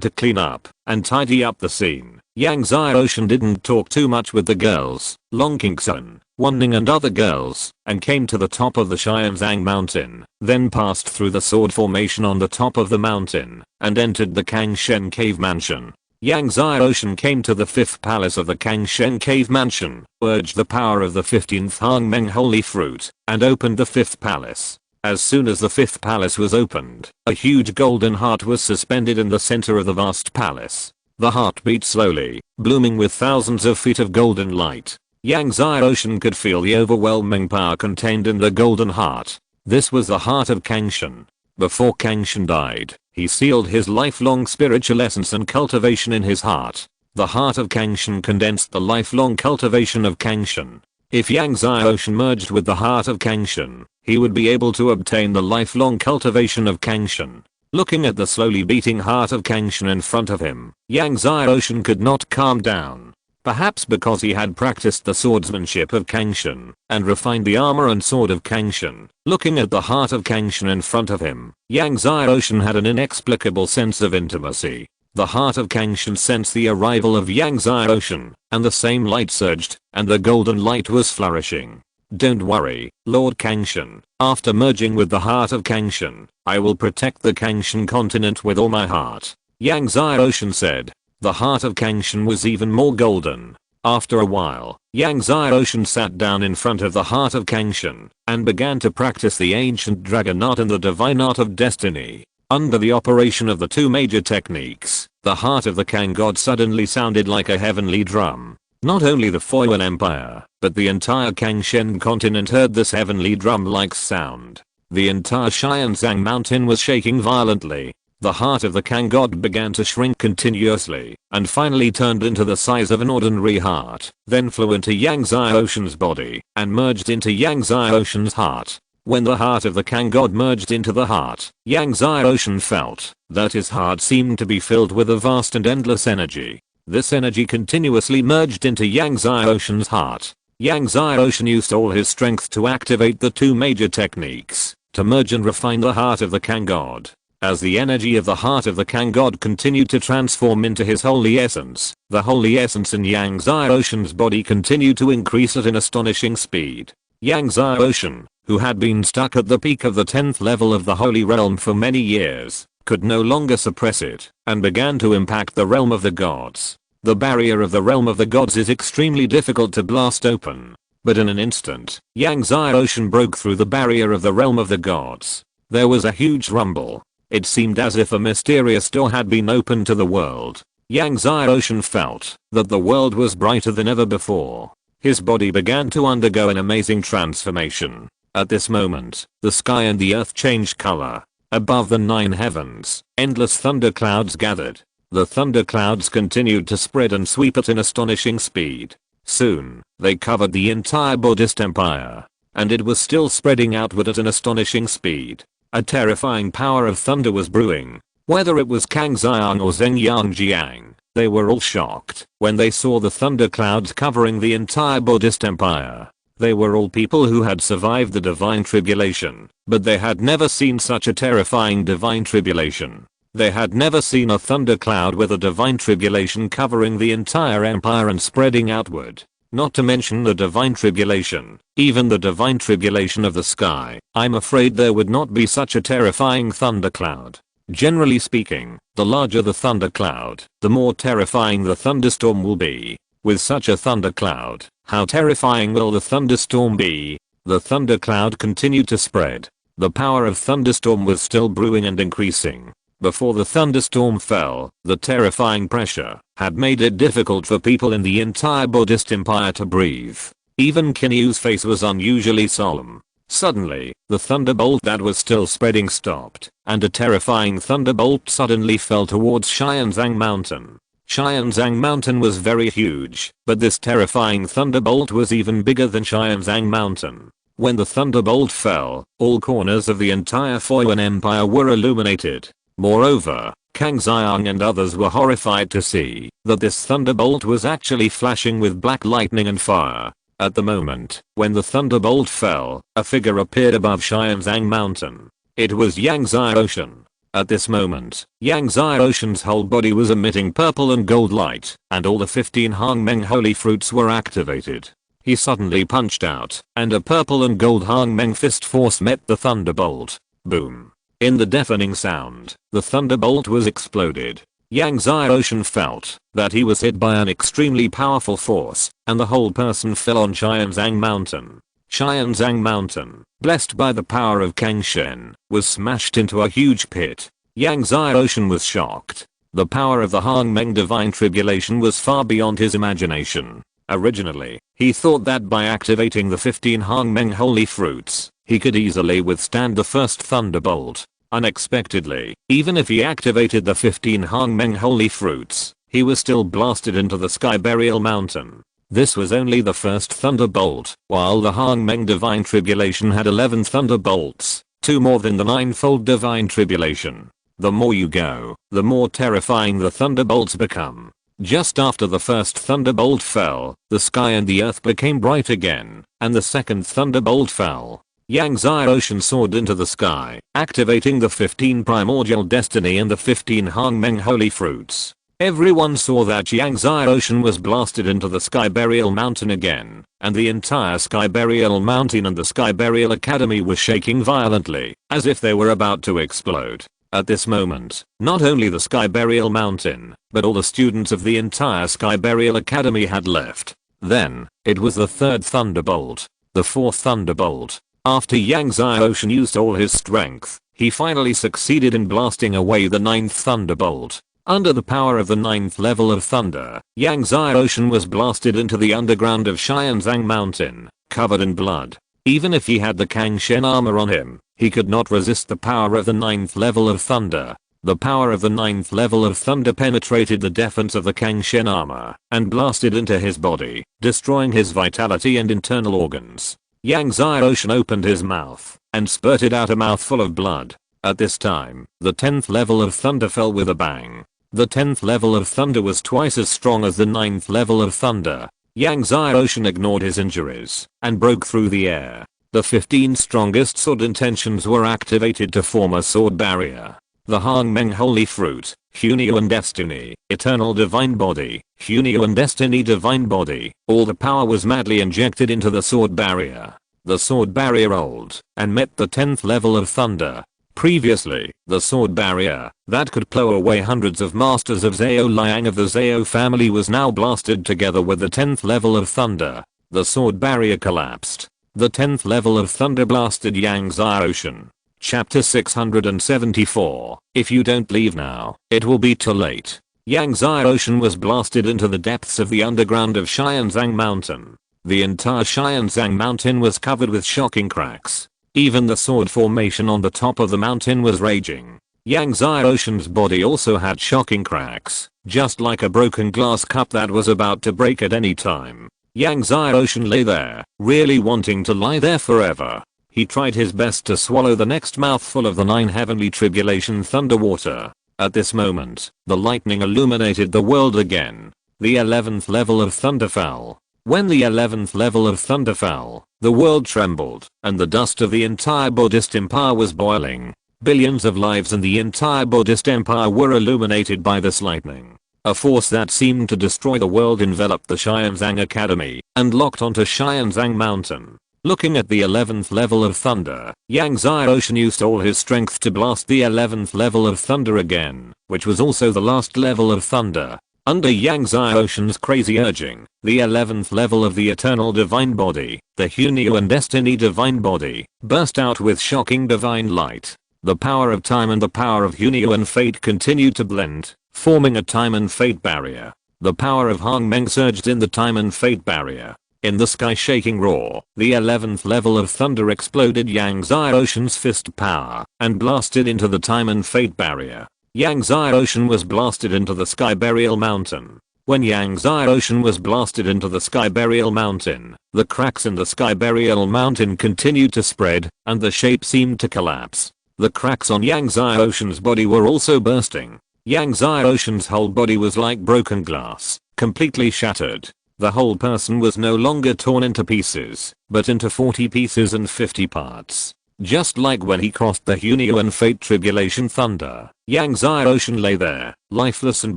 to clean up and tidy up the scene, Yang Xiaoshan didn't talk too much with the girls, Long Qingsun, Wanning and other girls, and came to the top of the Xianzang mountain, then passed through the sword formation on the top of the mountain, and entered the Kangshen cave mansion. Yang Xiaoshan came to the 5th palace of the Kangshen cave mansion, urged the power of the 15th Hangmeng holy fruit, and opened the 5th palace. As soon as the 5th palace was opened, a huge golden heart was suspended in the center of the vast palace. The heart beat slowly, blooming with thousands of feet of golden light. Yang Xiaoshan could feel the overwhelming power contained in the golden heart. This was the heart of Kangshen. Before Kangshen died, he sealed his lifelong spiritual essence and cultivation in his heart. The heart of Kangshen condensed the lifelong cultivation of Kangshen. If Yang Xiaoshan merged with the heart of Kangshen, he would be able to obtain the lifelong cultivation of Kangshen. Looking at the slowly beating heart of Kangshen in front of him, Yang Xiaoshan could not calm down. Perhaps because he had practiced the swordsmanship of Kangshen and refined the armor and sword of Kangshen. Looking at the heart of Kangshen in front of him, Yang Xiaoshan had an inexplicable sense of intimacy. The heart of Kangshen sensed the arrival of Yang Xiaoshan, and the same light surged, and the golden light was flourishing. Don't worry, Lord Kangshen. After merging with the heart of Kangshen, I will protect the Kangshen continent with all my heart. Yang Xiaoshan said. The heart of Kangshen was even more golden. After a while, Yang Xiaoshan sat down in front of the heart of Kangshen and began to practice the ancient dragon art and the divine art of destiny. Under the operation of the two major techniques, the heart of the Kang god suddenly sounded like a heavenly drum. Not only the Foyuan Empire, but the entire Kangshen continent heard this heavenly drum-like sound. The entire Xianzang mountain was shaking violently. The heart of the Kang god began to shrink continuously, and finally turned into the size of an ordinary heart, then flew into Yang Xiaoshan's body, and merged into Yang Xiaoshan's heart. When the heart of the Kang god merged into the heart, Yang Xiaoshan felt that his heart seemed to be filled with a vast and endless energy. This energy continuously merged into Yang Xiaoshan's heart. Yang Xiaoshan used all his strength to activate the two major techniques, to merge and refine the heart of the Kang god. As the energy of the heart of the Kang god continued to transform into his holy essence, the holy essence in Yang Xiaoshan's body continued to increase at an astonishing speed. Yang Xiaoshan, who had been stuck at the peak of the 10th level of the holy realm for many years, could no longer suppress it, and began to impact the realm of the gods. The barrier of the realm of the gods is extremely difficult to blast open. But in an instant, Yang Xiaoshan broke through the barrier of the realm of the gods. There was a huge rumble. It seemed as if a mysterious door had been opened to the world. Yang Xiaoshan felt that the world was brighter than ever before. His body began to undergo an amazing transformation. At this moment, the sky and the earth changed color. Above the 9 heavens, endless thunder clouds gathered. The thunder clouds continued to spread and sweep at an astonishing speed. Soon, they covered the entire Buddhist empire. And it was still spreading outward at an astonishing speed. A terrifying power of thunder was brewing. Whether it was Kang Xiang or Zheng Yangjiang, they were all shocked when they saw the thunder clouds covering the entire Buddhist empire. They were all people who had survived the divine tribulation, but they had never seen such a terrifying divine tribulation. They had never seen a thunder cloud with a divine tribulation covering the entire empire and spreading outward. Not to mention the divine tribulation, even the divine tribulation of the sky. I'm afraid there would not be such a terrifying thundercloud. Generally speaking, the larger the thundercloud, the more terrifying the thunderstorm will be. With such a thundercloud, how terrifying will the thunderstorm be? The thundercloud continued to spread. The power of thunderstorm was still brewing and increasing. Before the thunderstorm fell, the terrifying pressure had made it difficult for people in the entire Buddhist empire to breathe. Even Kinyu's face was unusually solemn. Suddenly, the thunderbolt that was still spreading stopped, and a terrifying thunderbolt suddenly fell towards Xianzang Mountain. Xianzang Mountain was very huge, but this terrifying thunderbolt was even bigger than Xianzang Mountain. When the thunderbolt fell, all corners of the entire Foyuan Empire were illuminated. Moreover, Kang Xiang and others were horrified to see that this thunderbolt was actually flashing with black lightning and fire. At the moment when the thunderbolt fell, a figure appeared above Xianzang Mountain. It was Yang Xiaoshan. At this moment, Yang Xiaoshan's whole body was emitting purple and gold light, and all the 15 Hongmeng holy fruits were activated. He suddenly punched out, and a purple and gold Hongmeng fist force met the thunderbolt. Boom. In the deafening sound, the thunderbolt was exploded. Yang Xiaoshan felt that he was hit by an extremely powerful force, and the whole person fell on Xianzang Mountain. Xianzang Mountain, blessed by the power of Kang Shen, was smashed into a huge pit. Yang Xiaoshan was shocked. The power of the Hongmeng Divine Tribulation was far beyond his imagination. Originally, he thought that by activating the 15 Hongmeng holy fruits, he could easily withstand the first thunderbolt. Unexpectedly, even if he activated the 15 Hongmeng holy fruits, he was still blasted into the Sky Burial Mountain. This was only the first thunderbolt, while the Hongmeng Divine Tribulation had 11 thunderbolts, 2 more than the 9-fold Divine Tribulation. The more you go, the more terrifying the thunderbolts become. Just after the first thunderbolt fell, the sky and the earth became bright again, and the second thunderbolt fell. Yang Xiaoshan soared into the sky, activating the 15 primordial destiny and the 15 Hongmeng holy fruits. Everyone saw that Yang Xiaoshan was blasted into the Sky Burial Mountain again, and the entire Sky Burial Mountain and the Sky Burial Academy were shaking violently, as if they were about to explode. At this moment, not only the Sky Burial Mountain, but all the students of the entire Sky Burial Academy had left. Then, it was the third thunderbolt. The fourth thunderbolt. After Yang Xiaoshan used all his strength, he finally succeeded in blasting away the ninth thunderbolt. Under the power of the 9th level of thunder, Yang Xiaoshan was blasted into the underground of Xianzang Mountain, covered in blood. Even if he had the Kang Shen armor on him, he could not resist the power of the 9th level of thunder. The power of the 9th level of thunder penetrated the defense of the Kang Shen armor, and blasted into his body, destroying his vitality and internal organs. Yang Xiaoshan opened his mouth, and spurted out a mouthful of blood. At this time, the 10th level of thunder fell with a bang. The 10th level of thunder was twice as strong as the 9th level of thunder. Yang Xiaoshan ignored his injuries, and broke through the air. The 15 strongest sword intentions were activated to form a sword barrier. The Hongmeng Holy Fruit, Hunio and Destiny, Eternal Divine Body, Hunio and Destiny Divine Body, all the power was madly injected into the sword barrier. The sword barrier rolled, and met the 10th level of thunder. Previously, the sword barrier, that could plow away hundreds of masters of Zhao Liang of the Zhao family was now blasted together with the 10th level of thunder. The sword barrier collapsed. The 10th level of thunder blasted Yang Xiaoshan. Chapter 674. If you don't leave now, it will be too late. Yang Xiaoshan was blasted into the depths of the underground of Xianzang Mountain. The entire Xianzang Mountain was covered with shocking cracks. Even the sword formation on the top of the mountain was raging. Yang Xiaoshan's body also had shocking cracks, just like a broken glass cup that was about to break at any time. Yang Xiaoshan lay there, really wanting to lie there forever. He tried his best to swallow the next mouthful of the 9 heavenly tribulation thunder water. At this moment, the lightning illuminated the world again. The 11th level of thunder fell. When the 11th level of thunder fell, the world trembled, and the dust of the entire Buddhist empire was boiling. Billions of lives in the entire Buddhist empire were illuminated by this lightning. A force that seemed to destroy the world enveloped the Xianzang Academy, and locked onto Xianzang Mountain. Looking at the 11th level of thunder, Yang Xiaoshan used all his strength to blast the 11th level of thunder again, which was also the last level of thunder. Under Yang Xiaoshan's crazy urging, the 11th level of the Eternal Divine Body, the Hunio and Destiny Divine Body, burst out with shocking divine light. The power of time and the power of Hunio and fate continued to blend, forming a time and fate barrier. The power of Hongmeng surged in the time and fate barrier. In the sky-shaking roar, the 11th level of thunder exploded Yang Xiaoshan's fist power, and blasted into the time and fate barrier. Yang Xiaoshan was blasted into the Sky Burial Mountain. When Yang Xiaoshan was blasted into the Sky Burial Mountain, the cracks in the Sky Burial Mountain continued to spread, and the shape seemed to collapse. The cracks on Yang Xiaoshen's body were also bursting. Yang Xiaoshen's whole body was like broken glass, completely shattered. The whole person was no longer torn into pieces, but into 40 pieces and 50 parts. Just like when he crossed the Hunyuan Fate Tribulation Thunder, Yang Xiaoshen lay there, lifeless and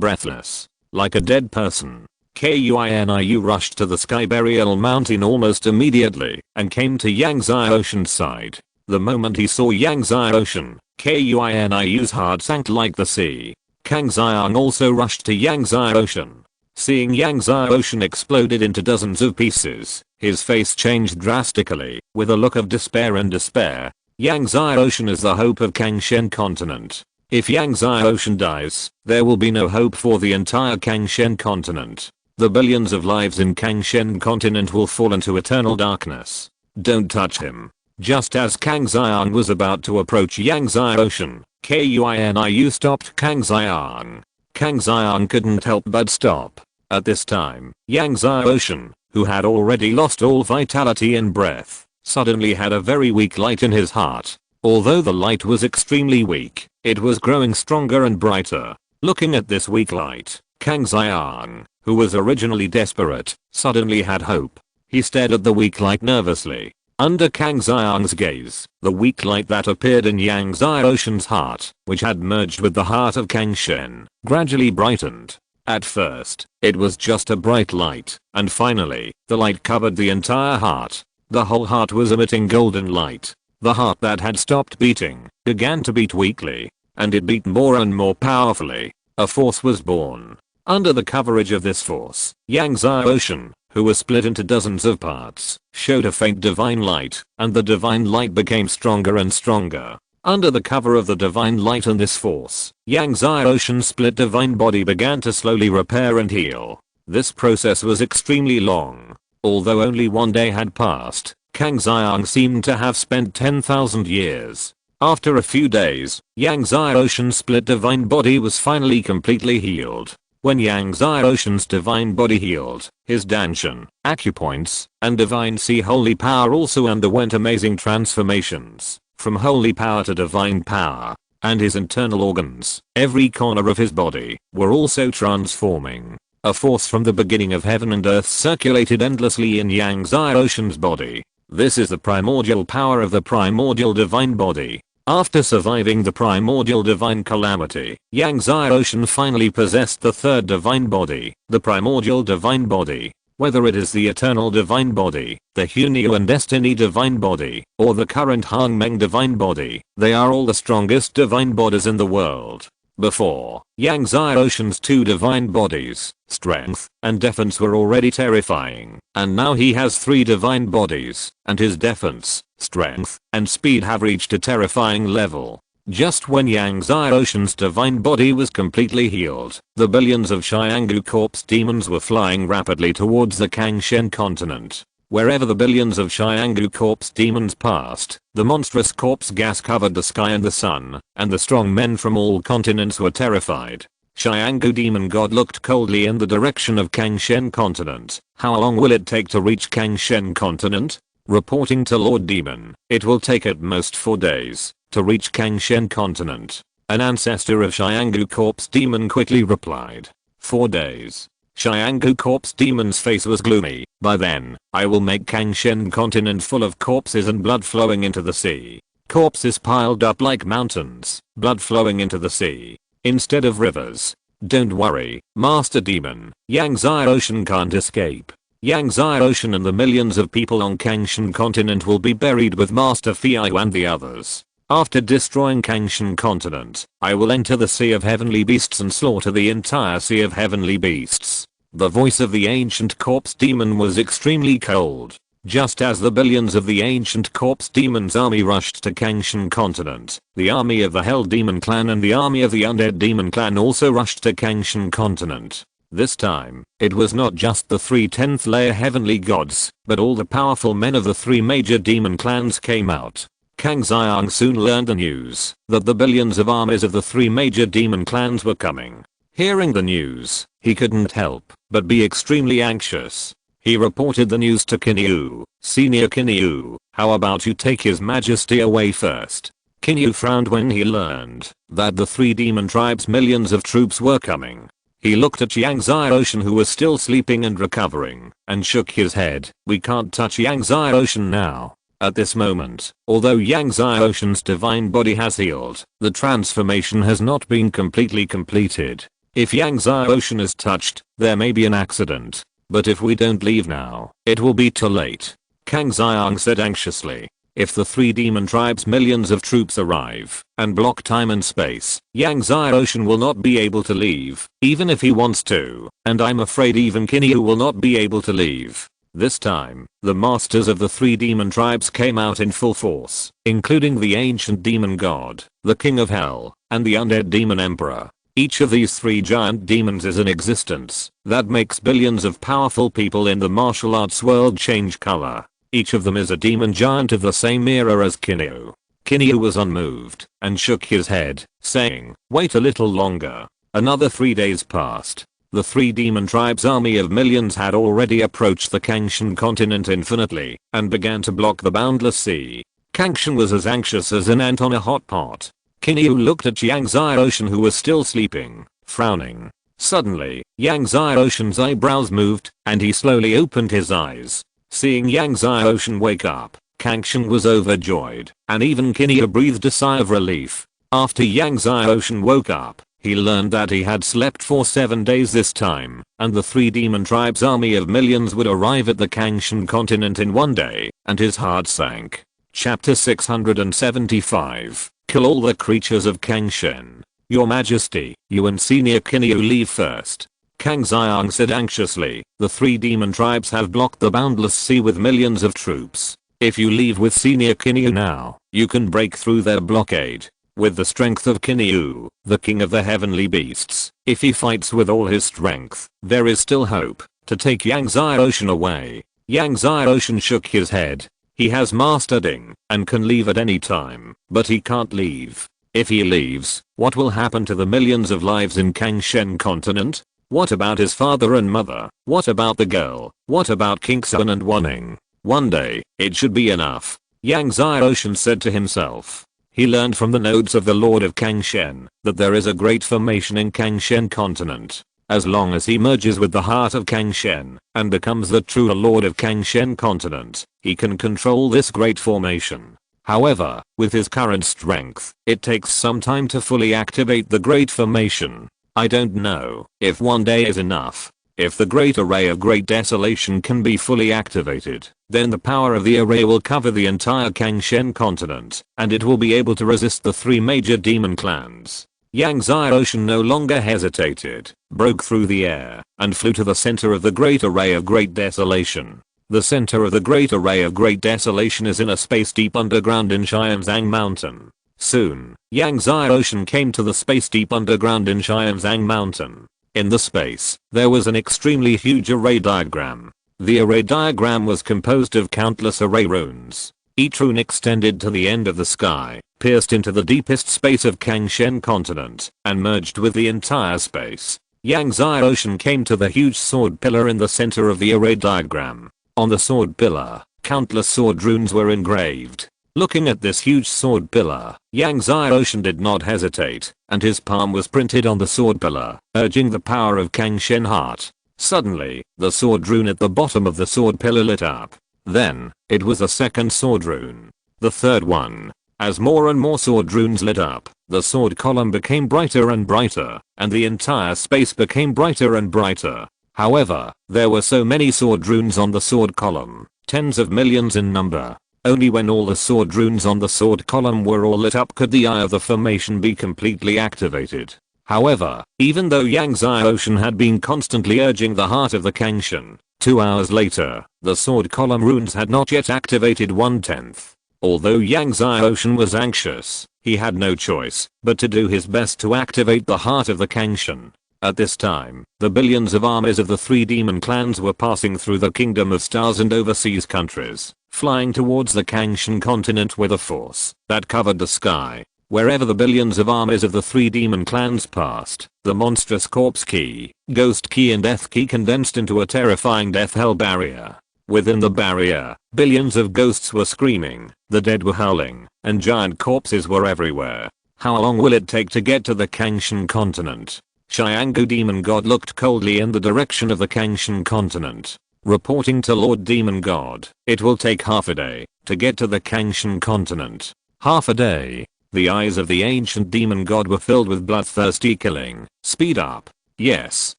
breathless, like a dead person. Kuiniu rushed to the Sky Burial Mountain almost immediately and came to Yang Xiaoshen's side. The moment he saw Yang Xiaoshen, Kuiniu's heart sank like the sea. Kang Xiang also rushed to Yang Xiaoshen. Seeing Yang Xiaoshen exploded into dozens of pieces, his face changed drastically, with a look of despair and despair. Yang Xiaoshen is the hope of Kangshen continent. If Yang Xiaoshen dies, there will be no hope for the entire Kangshen continent. The billions of lives in Kangshen continent will fall into eternal darkness. Don't touch him. Just as Kang Xiang was about to approach Yang Xiaoshen, Kuiniu stopped Kang Xiang. Kang Xiang couldn't help but stop. At this time, Yang Xiaoshen, who had already lost all vitality and breath, suddenly had a very weak light in his heart. Although the light was extremely weak, it was growing stronger and brighter. Looking at this weak light, Kang Xiang, who was originally desperate, suddenly had hope. He stared at the weak light nervously. Under Kang Xiang's gaze, the weak light that appeared in Yang Xiaoshen's heart, which had merged with the heart of Kangshen, gradually brightened. At first, it was just a bright light, and finally, the light covered the entire heart. The whole heart was emitting golden light. The heart that had stopped beating, began to beat weakly, and it beat more and more powerfully. A force was born. Under the coverage of this force, Yang Xiaoshen, who was split into dozens of parts, showed a faint divine light, and the divine light became stronger and stronger. Under the cover of the divine light and this force, Yang Xiaoshen's split divine body began to slowly repair and heal. This process was extremely long. Although only one day had passed, Kang Xiang seemed to have spent 10,000 years. After a few days, Yang Xiaoshen's split divine body was finally completely healed. When Yang Xiaoshen's divine body healed, his Danshan, acupoints, and divine sea holy power also underwent amazing transformations, from holy power to divine power, and his internal organs, every corner of his body, were also transforming. A force from the beginning of heaven and earth circulated endlessly in Yang Xiaoshen's body. This is the primordial power of the primordial divine body. After surviving the primordial divine calamity, Yang Xiaoshen finally possessed the third divine body, the primordial divine body. Whether it is the eternal divine body, the Hunyuan destiny divine body, or the current Hangmeng divine body, they are all the strongest divine bodies in the world. Before, Yang Xiaoshen's two divine bodies, strength and defense, were already terrifying, and now he has three divine bodies, and his defense, strength, and speed have reached a terrifying level. Just when Yang Xiaoshen's divine body was completely healed, the billions of Xianggu corpse demons were flying rapidly towards the Kangshen continent. Wherever the billions of Xianggu corpse demons passed, the monstrous corpse gas covered the sky and the sun, and the strong men from all continents were terrified. Xianggu demon god looked coldly in the direction of Kangshen continent. How long will it take to reach Kangshen continent? Reporting to Lord Demon, it will take at most 4 days to reach Kangshen continent. An ancestor of Xianggu corpse demon quickly replied. 4 days. Xianggu corpse demon's face was gloomy. By then, I will make Kangshen continent full of corpses and blood flowing into the sea. Corpses piled up like mountains, blood flowing into the sea, instead of rivers. Don't worry, Master Demon, Yang Xiaoshen can't escape. Yang Xiaoshen and the millions of people on Kangshen continent will be buried with Master Fiao and the others. After destroying Kangshen continent, I will enter the Sea of Heavenly Beasts and slaughter the entire Sea of Heavenly Beasts. The voice of the ancient corpse demon was extremely cold. Just as the billions of the ancient corpse demon's army rushed to Kangshen continent, the army of the Hell Demon clan and the army of the Undead Demon clan also rushed to Kangshen continent. This time, it was not just the 3 10th layer heavenly gods, but all the powerful men of the 3 major demon clans came out. Kang Xiang soon learned the news that the billions of armies of the 3 major demon clans were coming. Hearing the news, he couldn't help but be extremely anxious. He reported the news to Kinyu. Senior Kinyu, how about you take his majesty away first? Kinyu frowned when he learned that the three demon tribes' millions of troops were coming. He looked at Yang Ocean, who was still sleeping and recovering, and shook his head. We can't touch Yang Ocean now. At this moment, although Yang Ocean's divine body has healed, the transformation has not been completely completed. If Yang Ocean is touched, there may be an accident. But if we don't leave now, it will be too late. Kang Xiang said anxiously. If the three demon tribes' millions of troops arrive and block time and space, Yang Ocean will not be able to leave, even if he wants to, and I'm afraid even Kinyu will not be able to leave. This time, the masters of the three demon tribes came out in full force, including the ancient demon god, the king of hell, and the undead demon emperor. Each of these three giant demons is in existence that makes billions of powerful people in the martial arts world change color. Each of them is a demon giant of the same era as Kinyu. Kinyu was unmoved and shook his head, saying, "Wait a little longer." Another 3 days passed. The three demon tribes' army of millions had already approached the Kangshan continent infinitely and began to block the boundless sea. Kangshan was as anxious as an ant on a hot pot. Kinyu looked at Yang Ocean, who was still sleeping, frowning. Suddenly, Yang Ocean's eyebrows moved and he slowly opened his eyes. Seeing Yang Ocean wake up, Kangshan was overjoyed, and even Kinyu breathed a sigh of relief. After Yang Ocean woke up, he learned that he had slept for 7 days this time, and the three demon tribes' army of millions would arrive at the Kangshan continent in 1 day, and his heart sank. Chapter 675. Kill all the creatures of Kangshan. Your Majesty, you and Senior Kinyu leave first. Kang Xiang said anxiously. The three demon tribes have blocked the boundless sea with millions of troops. If you leave with Senior Kinyu now, you can break through their blockade. With the strength of Kinyu, the king of the heavenly beasts, if he fights with all his strength, there is still hope to take Yang Ocean away. Yang Ocean shook his head. He has mastered Ing and can leave at any time, but he can't leave. If he leaves, what will happen to the millions of lives in Kangshan continent? What about his father and mother? What about the girl? What about King Sun and Wanning? One day, it should be enough. Yang Ocean said to himself. He learned from the notes of the Lord of Kangshan that there is a great formation in Kangshan continent. As long as he merges with the heart of Kangshan and becomes the true Lord of Kangshan continent, he can control this great formation. However, with his current strength, it takes some time to fully activate the great formation. I don't know if 1 day is enough. If the great array of great desolation can be fully activated, then the power of the array will cover the entire Kangshan continent, and it will be able to resist the three major demon clans. Yang Ocean no longer hesitated, broke through the air, and flew to the center of the great array of great desolation. The center of the great array of great desolation is in a space deep underground in Xianzang Mountain. Soon, Yang Ocean came to the space deep underground in Xianzang Mountain. In the space, there was an extremely huge array diagram. The array diagram was composed of countless array runes. Each rune extended to the end of the sky, pierced into the deepest space of Kangshan continent, and merged with the entire space. Yang Ocean came to the huge sword pillar in the center of the array diagram. On the sword pillar, countless sword runes were engraved. Looking at this huge sword pillar, Yang Ocean did not hesitate, and his palm was printed on the sword pillar, urging the power of Kangshan heart. Suddenly, the sword rune at the bottom of the sword pillar lit up. Then, it was a second sword rune. The third one. As more and more sword runes lit up, the sword column became brighter and brighter, and the entire space became brighter and brighter. However, there were so many sword runes on the sword column, tens of millions in number. Only when all the sword runes on the sword column were all lit up could the eye of the formation be completely activated. However, even though Yang Ocean had been constantly urging the heart of the Kangshan, 2 hours later, the sword column runes had not yet activated 1/10. Although Yang Ocean was anxious, he had no choice but to do his best to activate the heart of the Kangshan. At this time, the billions of armies of the three demon clans were passing through the Kingdom of Stars and overseas countries, flying towards the Kangshan continent with a force that covered the sky. Wherever the billions of armies of the three demon clans passed, the monstrous corpse key, ghost key and death key condensed into a terrifying death hell barrier. Within the barrier, billions of ghosts were screaming, the dead were howling, and giant corpses were everywhere. How long will it take to get to the Kangshan continent? Xiangu Demon God looked coldly in the direction of the Kangshan continent. Reporting to Lord Demon God, it will take half a day to get to the Kangshan continent. Half a day. The eyes of the ancient demon god were filled with bloodthirsty killing. Speed up. Yes,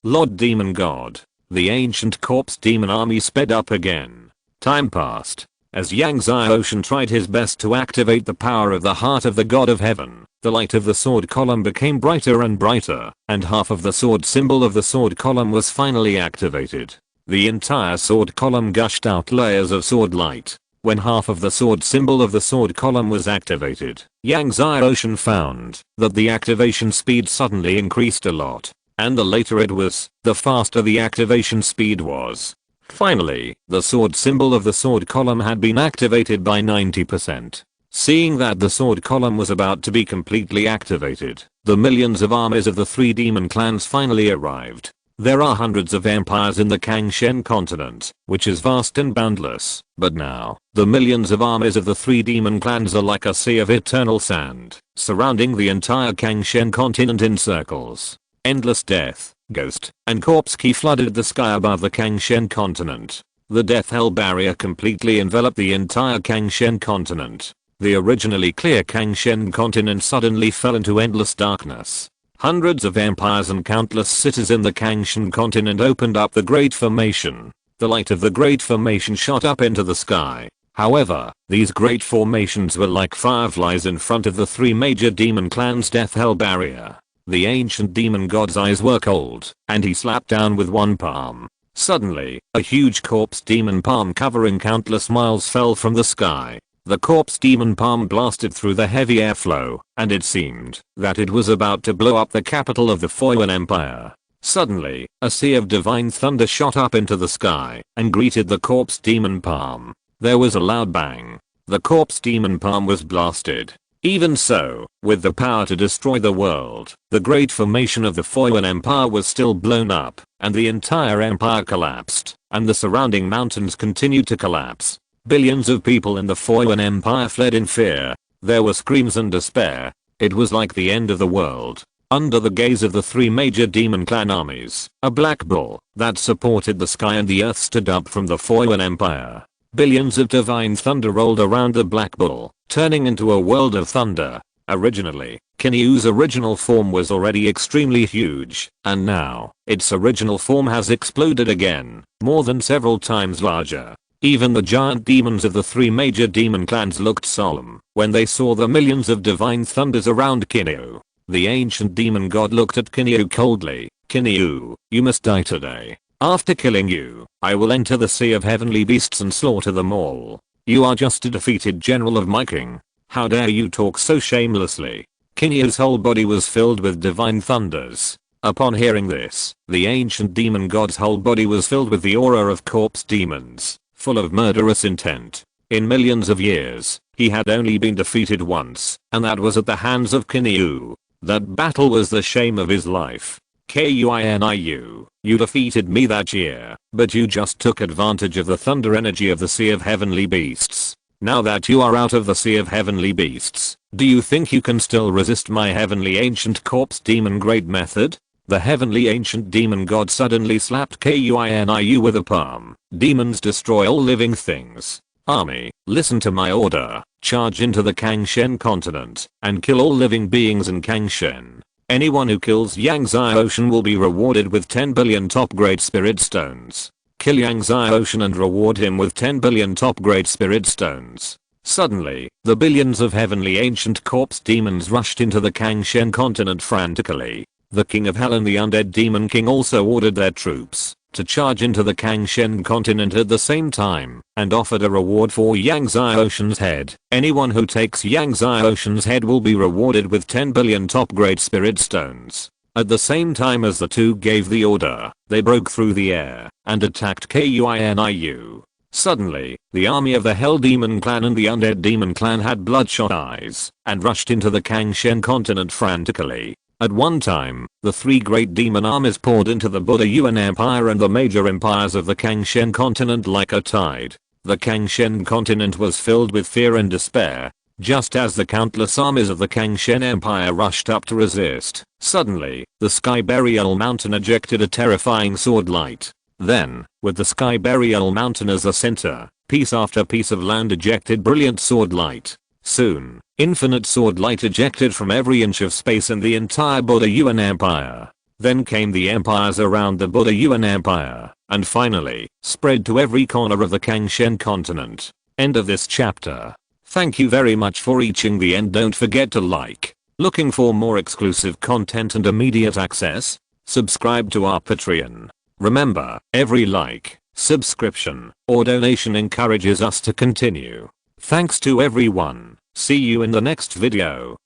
Lord Demon God. The ancient corpse demon army sped up again. Time passed. As Yang Xiaoshan tried his best to activate the power of the heart of the god of heaven, the light of the sword column became brighter and brighter, and half of the sword symbol of the sword column was finally activated. The entire sword column gushed out layers of sword light. When half of the sword symbol of the sword column was activated, Yang Xiaoshan found that the activation speed suddenly increased a lot. And the later it was, the faster the activation speed was. Finally, the sword symbol of the sword column had been activated by 90%. Seeing that the sword column was about to be completely activated, the millions of armies of the three demon clans finally arrived. There are hundreds of empires in the Kangshan continent, which is vast and boundless, but now, the millions of armies of the three demon clans are like a sea of eternal sand, surrounding the entire Kangshan continent in circles. Endless death, ghost, and corpse key flooded the sky above the Kangshan continent. The death hell barrier completely enveloped the entire Kangshan continent. The originally clear Kangshan continent suddenly fell into endless darkness. Hundreds of empires and countless cities in the Kangshan continent opened up the Great Formation. The light of the Great Formation shot up into the sky. However, these great formations were like fireflies in front of the three major demon clans' death hell barrier. The ancient demon god's eyes were cold, and he slapped down with one palm. Suddenly, a huge corpse demon palm covering countless miles fell from the sky. The corpse demon palm blasted through the heavy airflow, and it seemed that it was about to blow up the capital of the Foyuan Empire. Suddenly, a sea of divine thunder shot up into the sky and greeted the corpse demon palm. There was a loud bang. The corpse demon palm was blasted. Even so, with the power to destroy the world, the great formation of the Foyuan Empire was still blown up, and the entire empire collapsed, and the surrounding mountains continued to collapse. Billions of people in the Foyuan Empire fled in fear. There were screams and despair. It was like the end of the world. Under the gaze of the three major demon clan armies, a black bull that supported the sky and the earth stood up from the Foyuan Empire. Billions of divine thunder rolled around the black bull, turning into a world of thunder. Originally, Kinyu's original form was already extremely huge, and now, its original form has exploded again, more than several times larger. Even the giant demons of the three major demon clans looked solemn when they saw the millions of divine thunders around Kinyu. The ancient demon god looked at Kinyu coldly. Kinyu, you must die today. After killing you, I will enter the sea of heavenly beasts and slaughter them all. You are just a defeated general of my king. How dare you talk so shamelessly? Kinyu's whole body was filled with divine thunders. Upon hearing this, the ancient demon god's whole body was filled with the aura of corpse demons, full of murderous intent. In millions of years, he had only been defeated once, and that was at the hands of Kinyu. That battle was the shame of his life. Kuniu, you defeated me that year, but you just took advantage of the thunder energy of the Sea of Heavenly Beasts. Now that you are out of the Sea of Heavenly Beasts, do you think you can still resist my Heavenly Ancient Corpse Demon Great Method? The Heavenly Ancient Demon God suddenly slapped Kuniu with a palm. Demons destroy all living things. Army, listen to my order. Charge into the Kangshan continent and kill all living beings in Kangshan. Anyone who kills Yang Xiaoshan will be rewarded with 10 billion top-grade spirit stones. Kill Yang Xiaoshan and reward him with 10 billion top-grade spirit stones. Suddenly, the billions of heavenly ancient corpse demons rushed into the Kangshan continent frantically. The King of Hell and the Undead Demon King also ordered their troops to charge into the Kangshan continent at the same time and offered a reward for Yang Xiaoshan's head. Anyone who takes Yang Xiaoshan's head will be rewarded with 10 billion top-grade spirit stones. At the same time as the two gave the order, they broke through the air and attacked Kuniu. Suddenly, the army of the Hell Demon Clan and the Undead Demon Clan had bloodshot eyes and rushed into the Kangshan continent frantically. At one time, the three great demon armies poured into the Buddha Yuan Empire and the major empires of the Kangshen continent like a tide. The Kangshen continent was filled with fear and despair. Just as the countless armies of the Kangshen Empire rushed up to resist, suddenly, the Sky Burial Mountain ejected a terrifying sword light. Then, with the Sky Burial Mountain as a center, piece after piece of land ejected brilliant sword light. Soon, infinite sword light ejected from every inch of space in the entire Buddha Yuan Empire. Then came the empires around the Buddha Yuan Empire, and finally, spread to every corner of the Kangshen continent. End of this chapter. Thank you very much for reaching the end. Don't forget to like. Looking for more exclusive content and immediate access? Subscribe to our Patreon. Remember, every like, subscription, or donation encourages us to continue. Thanks to everyone. See you in the next video.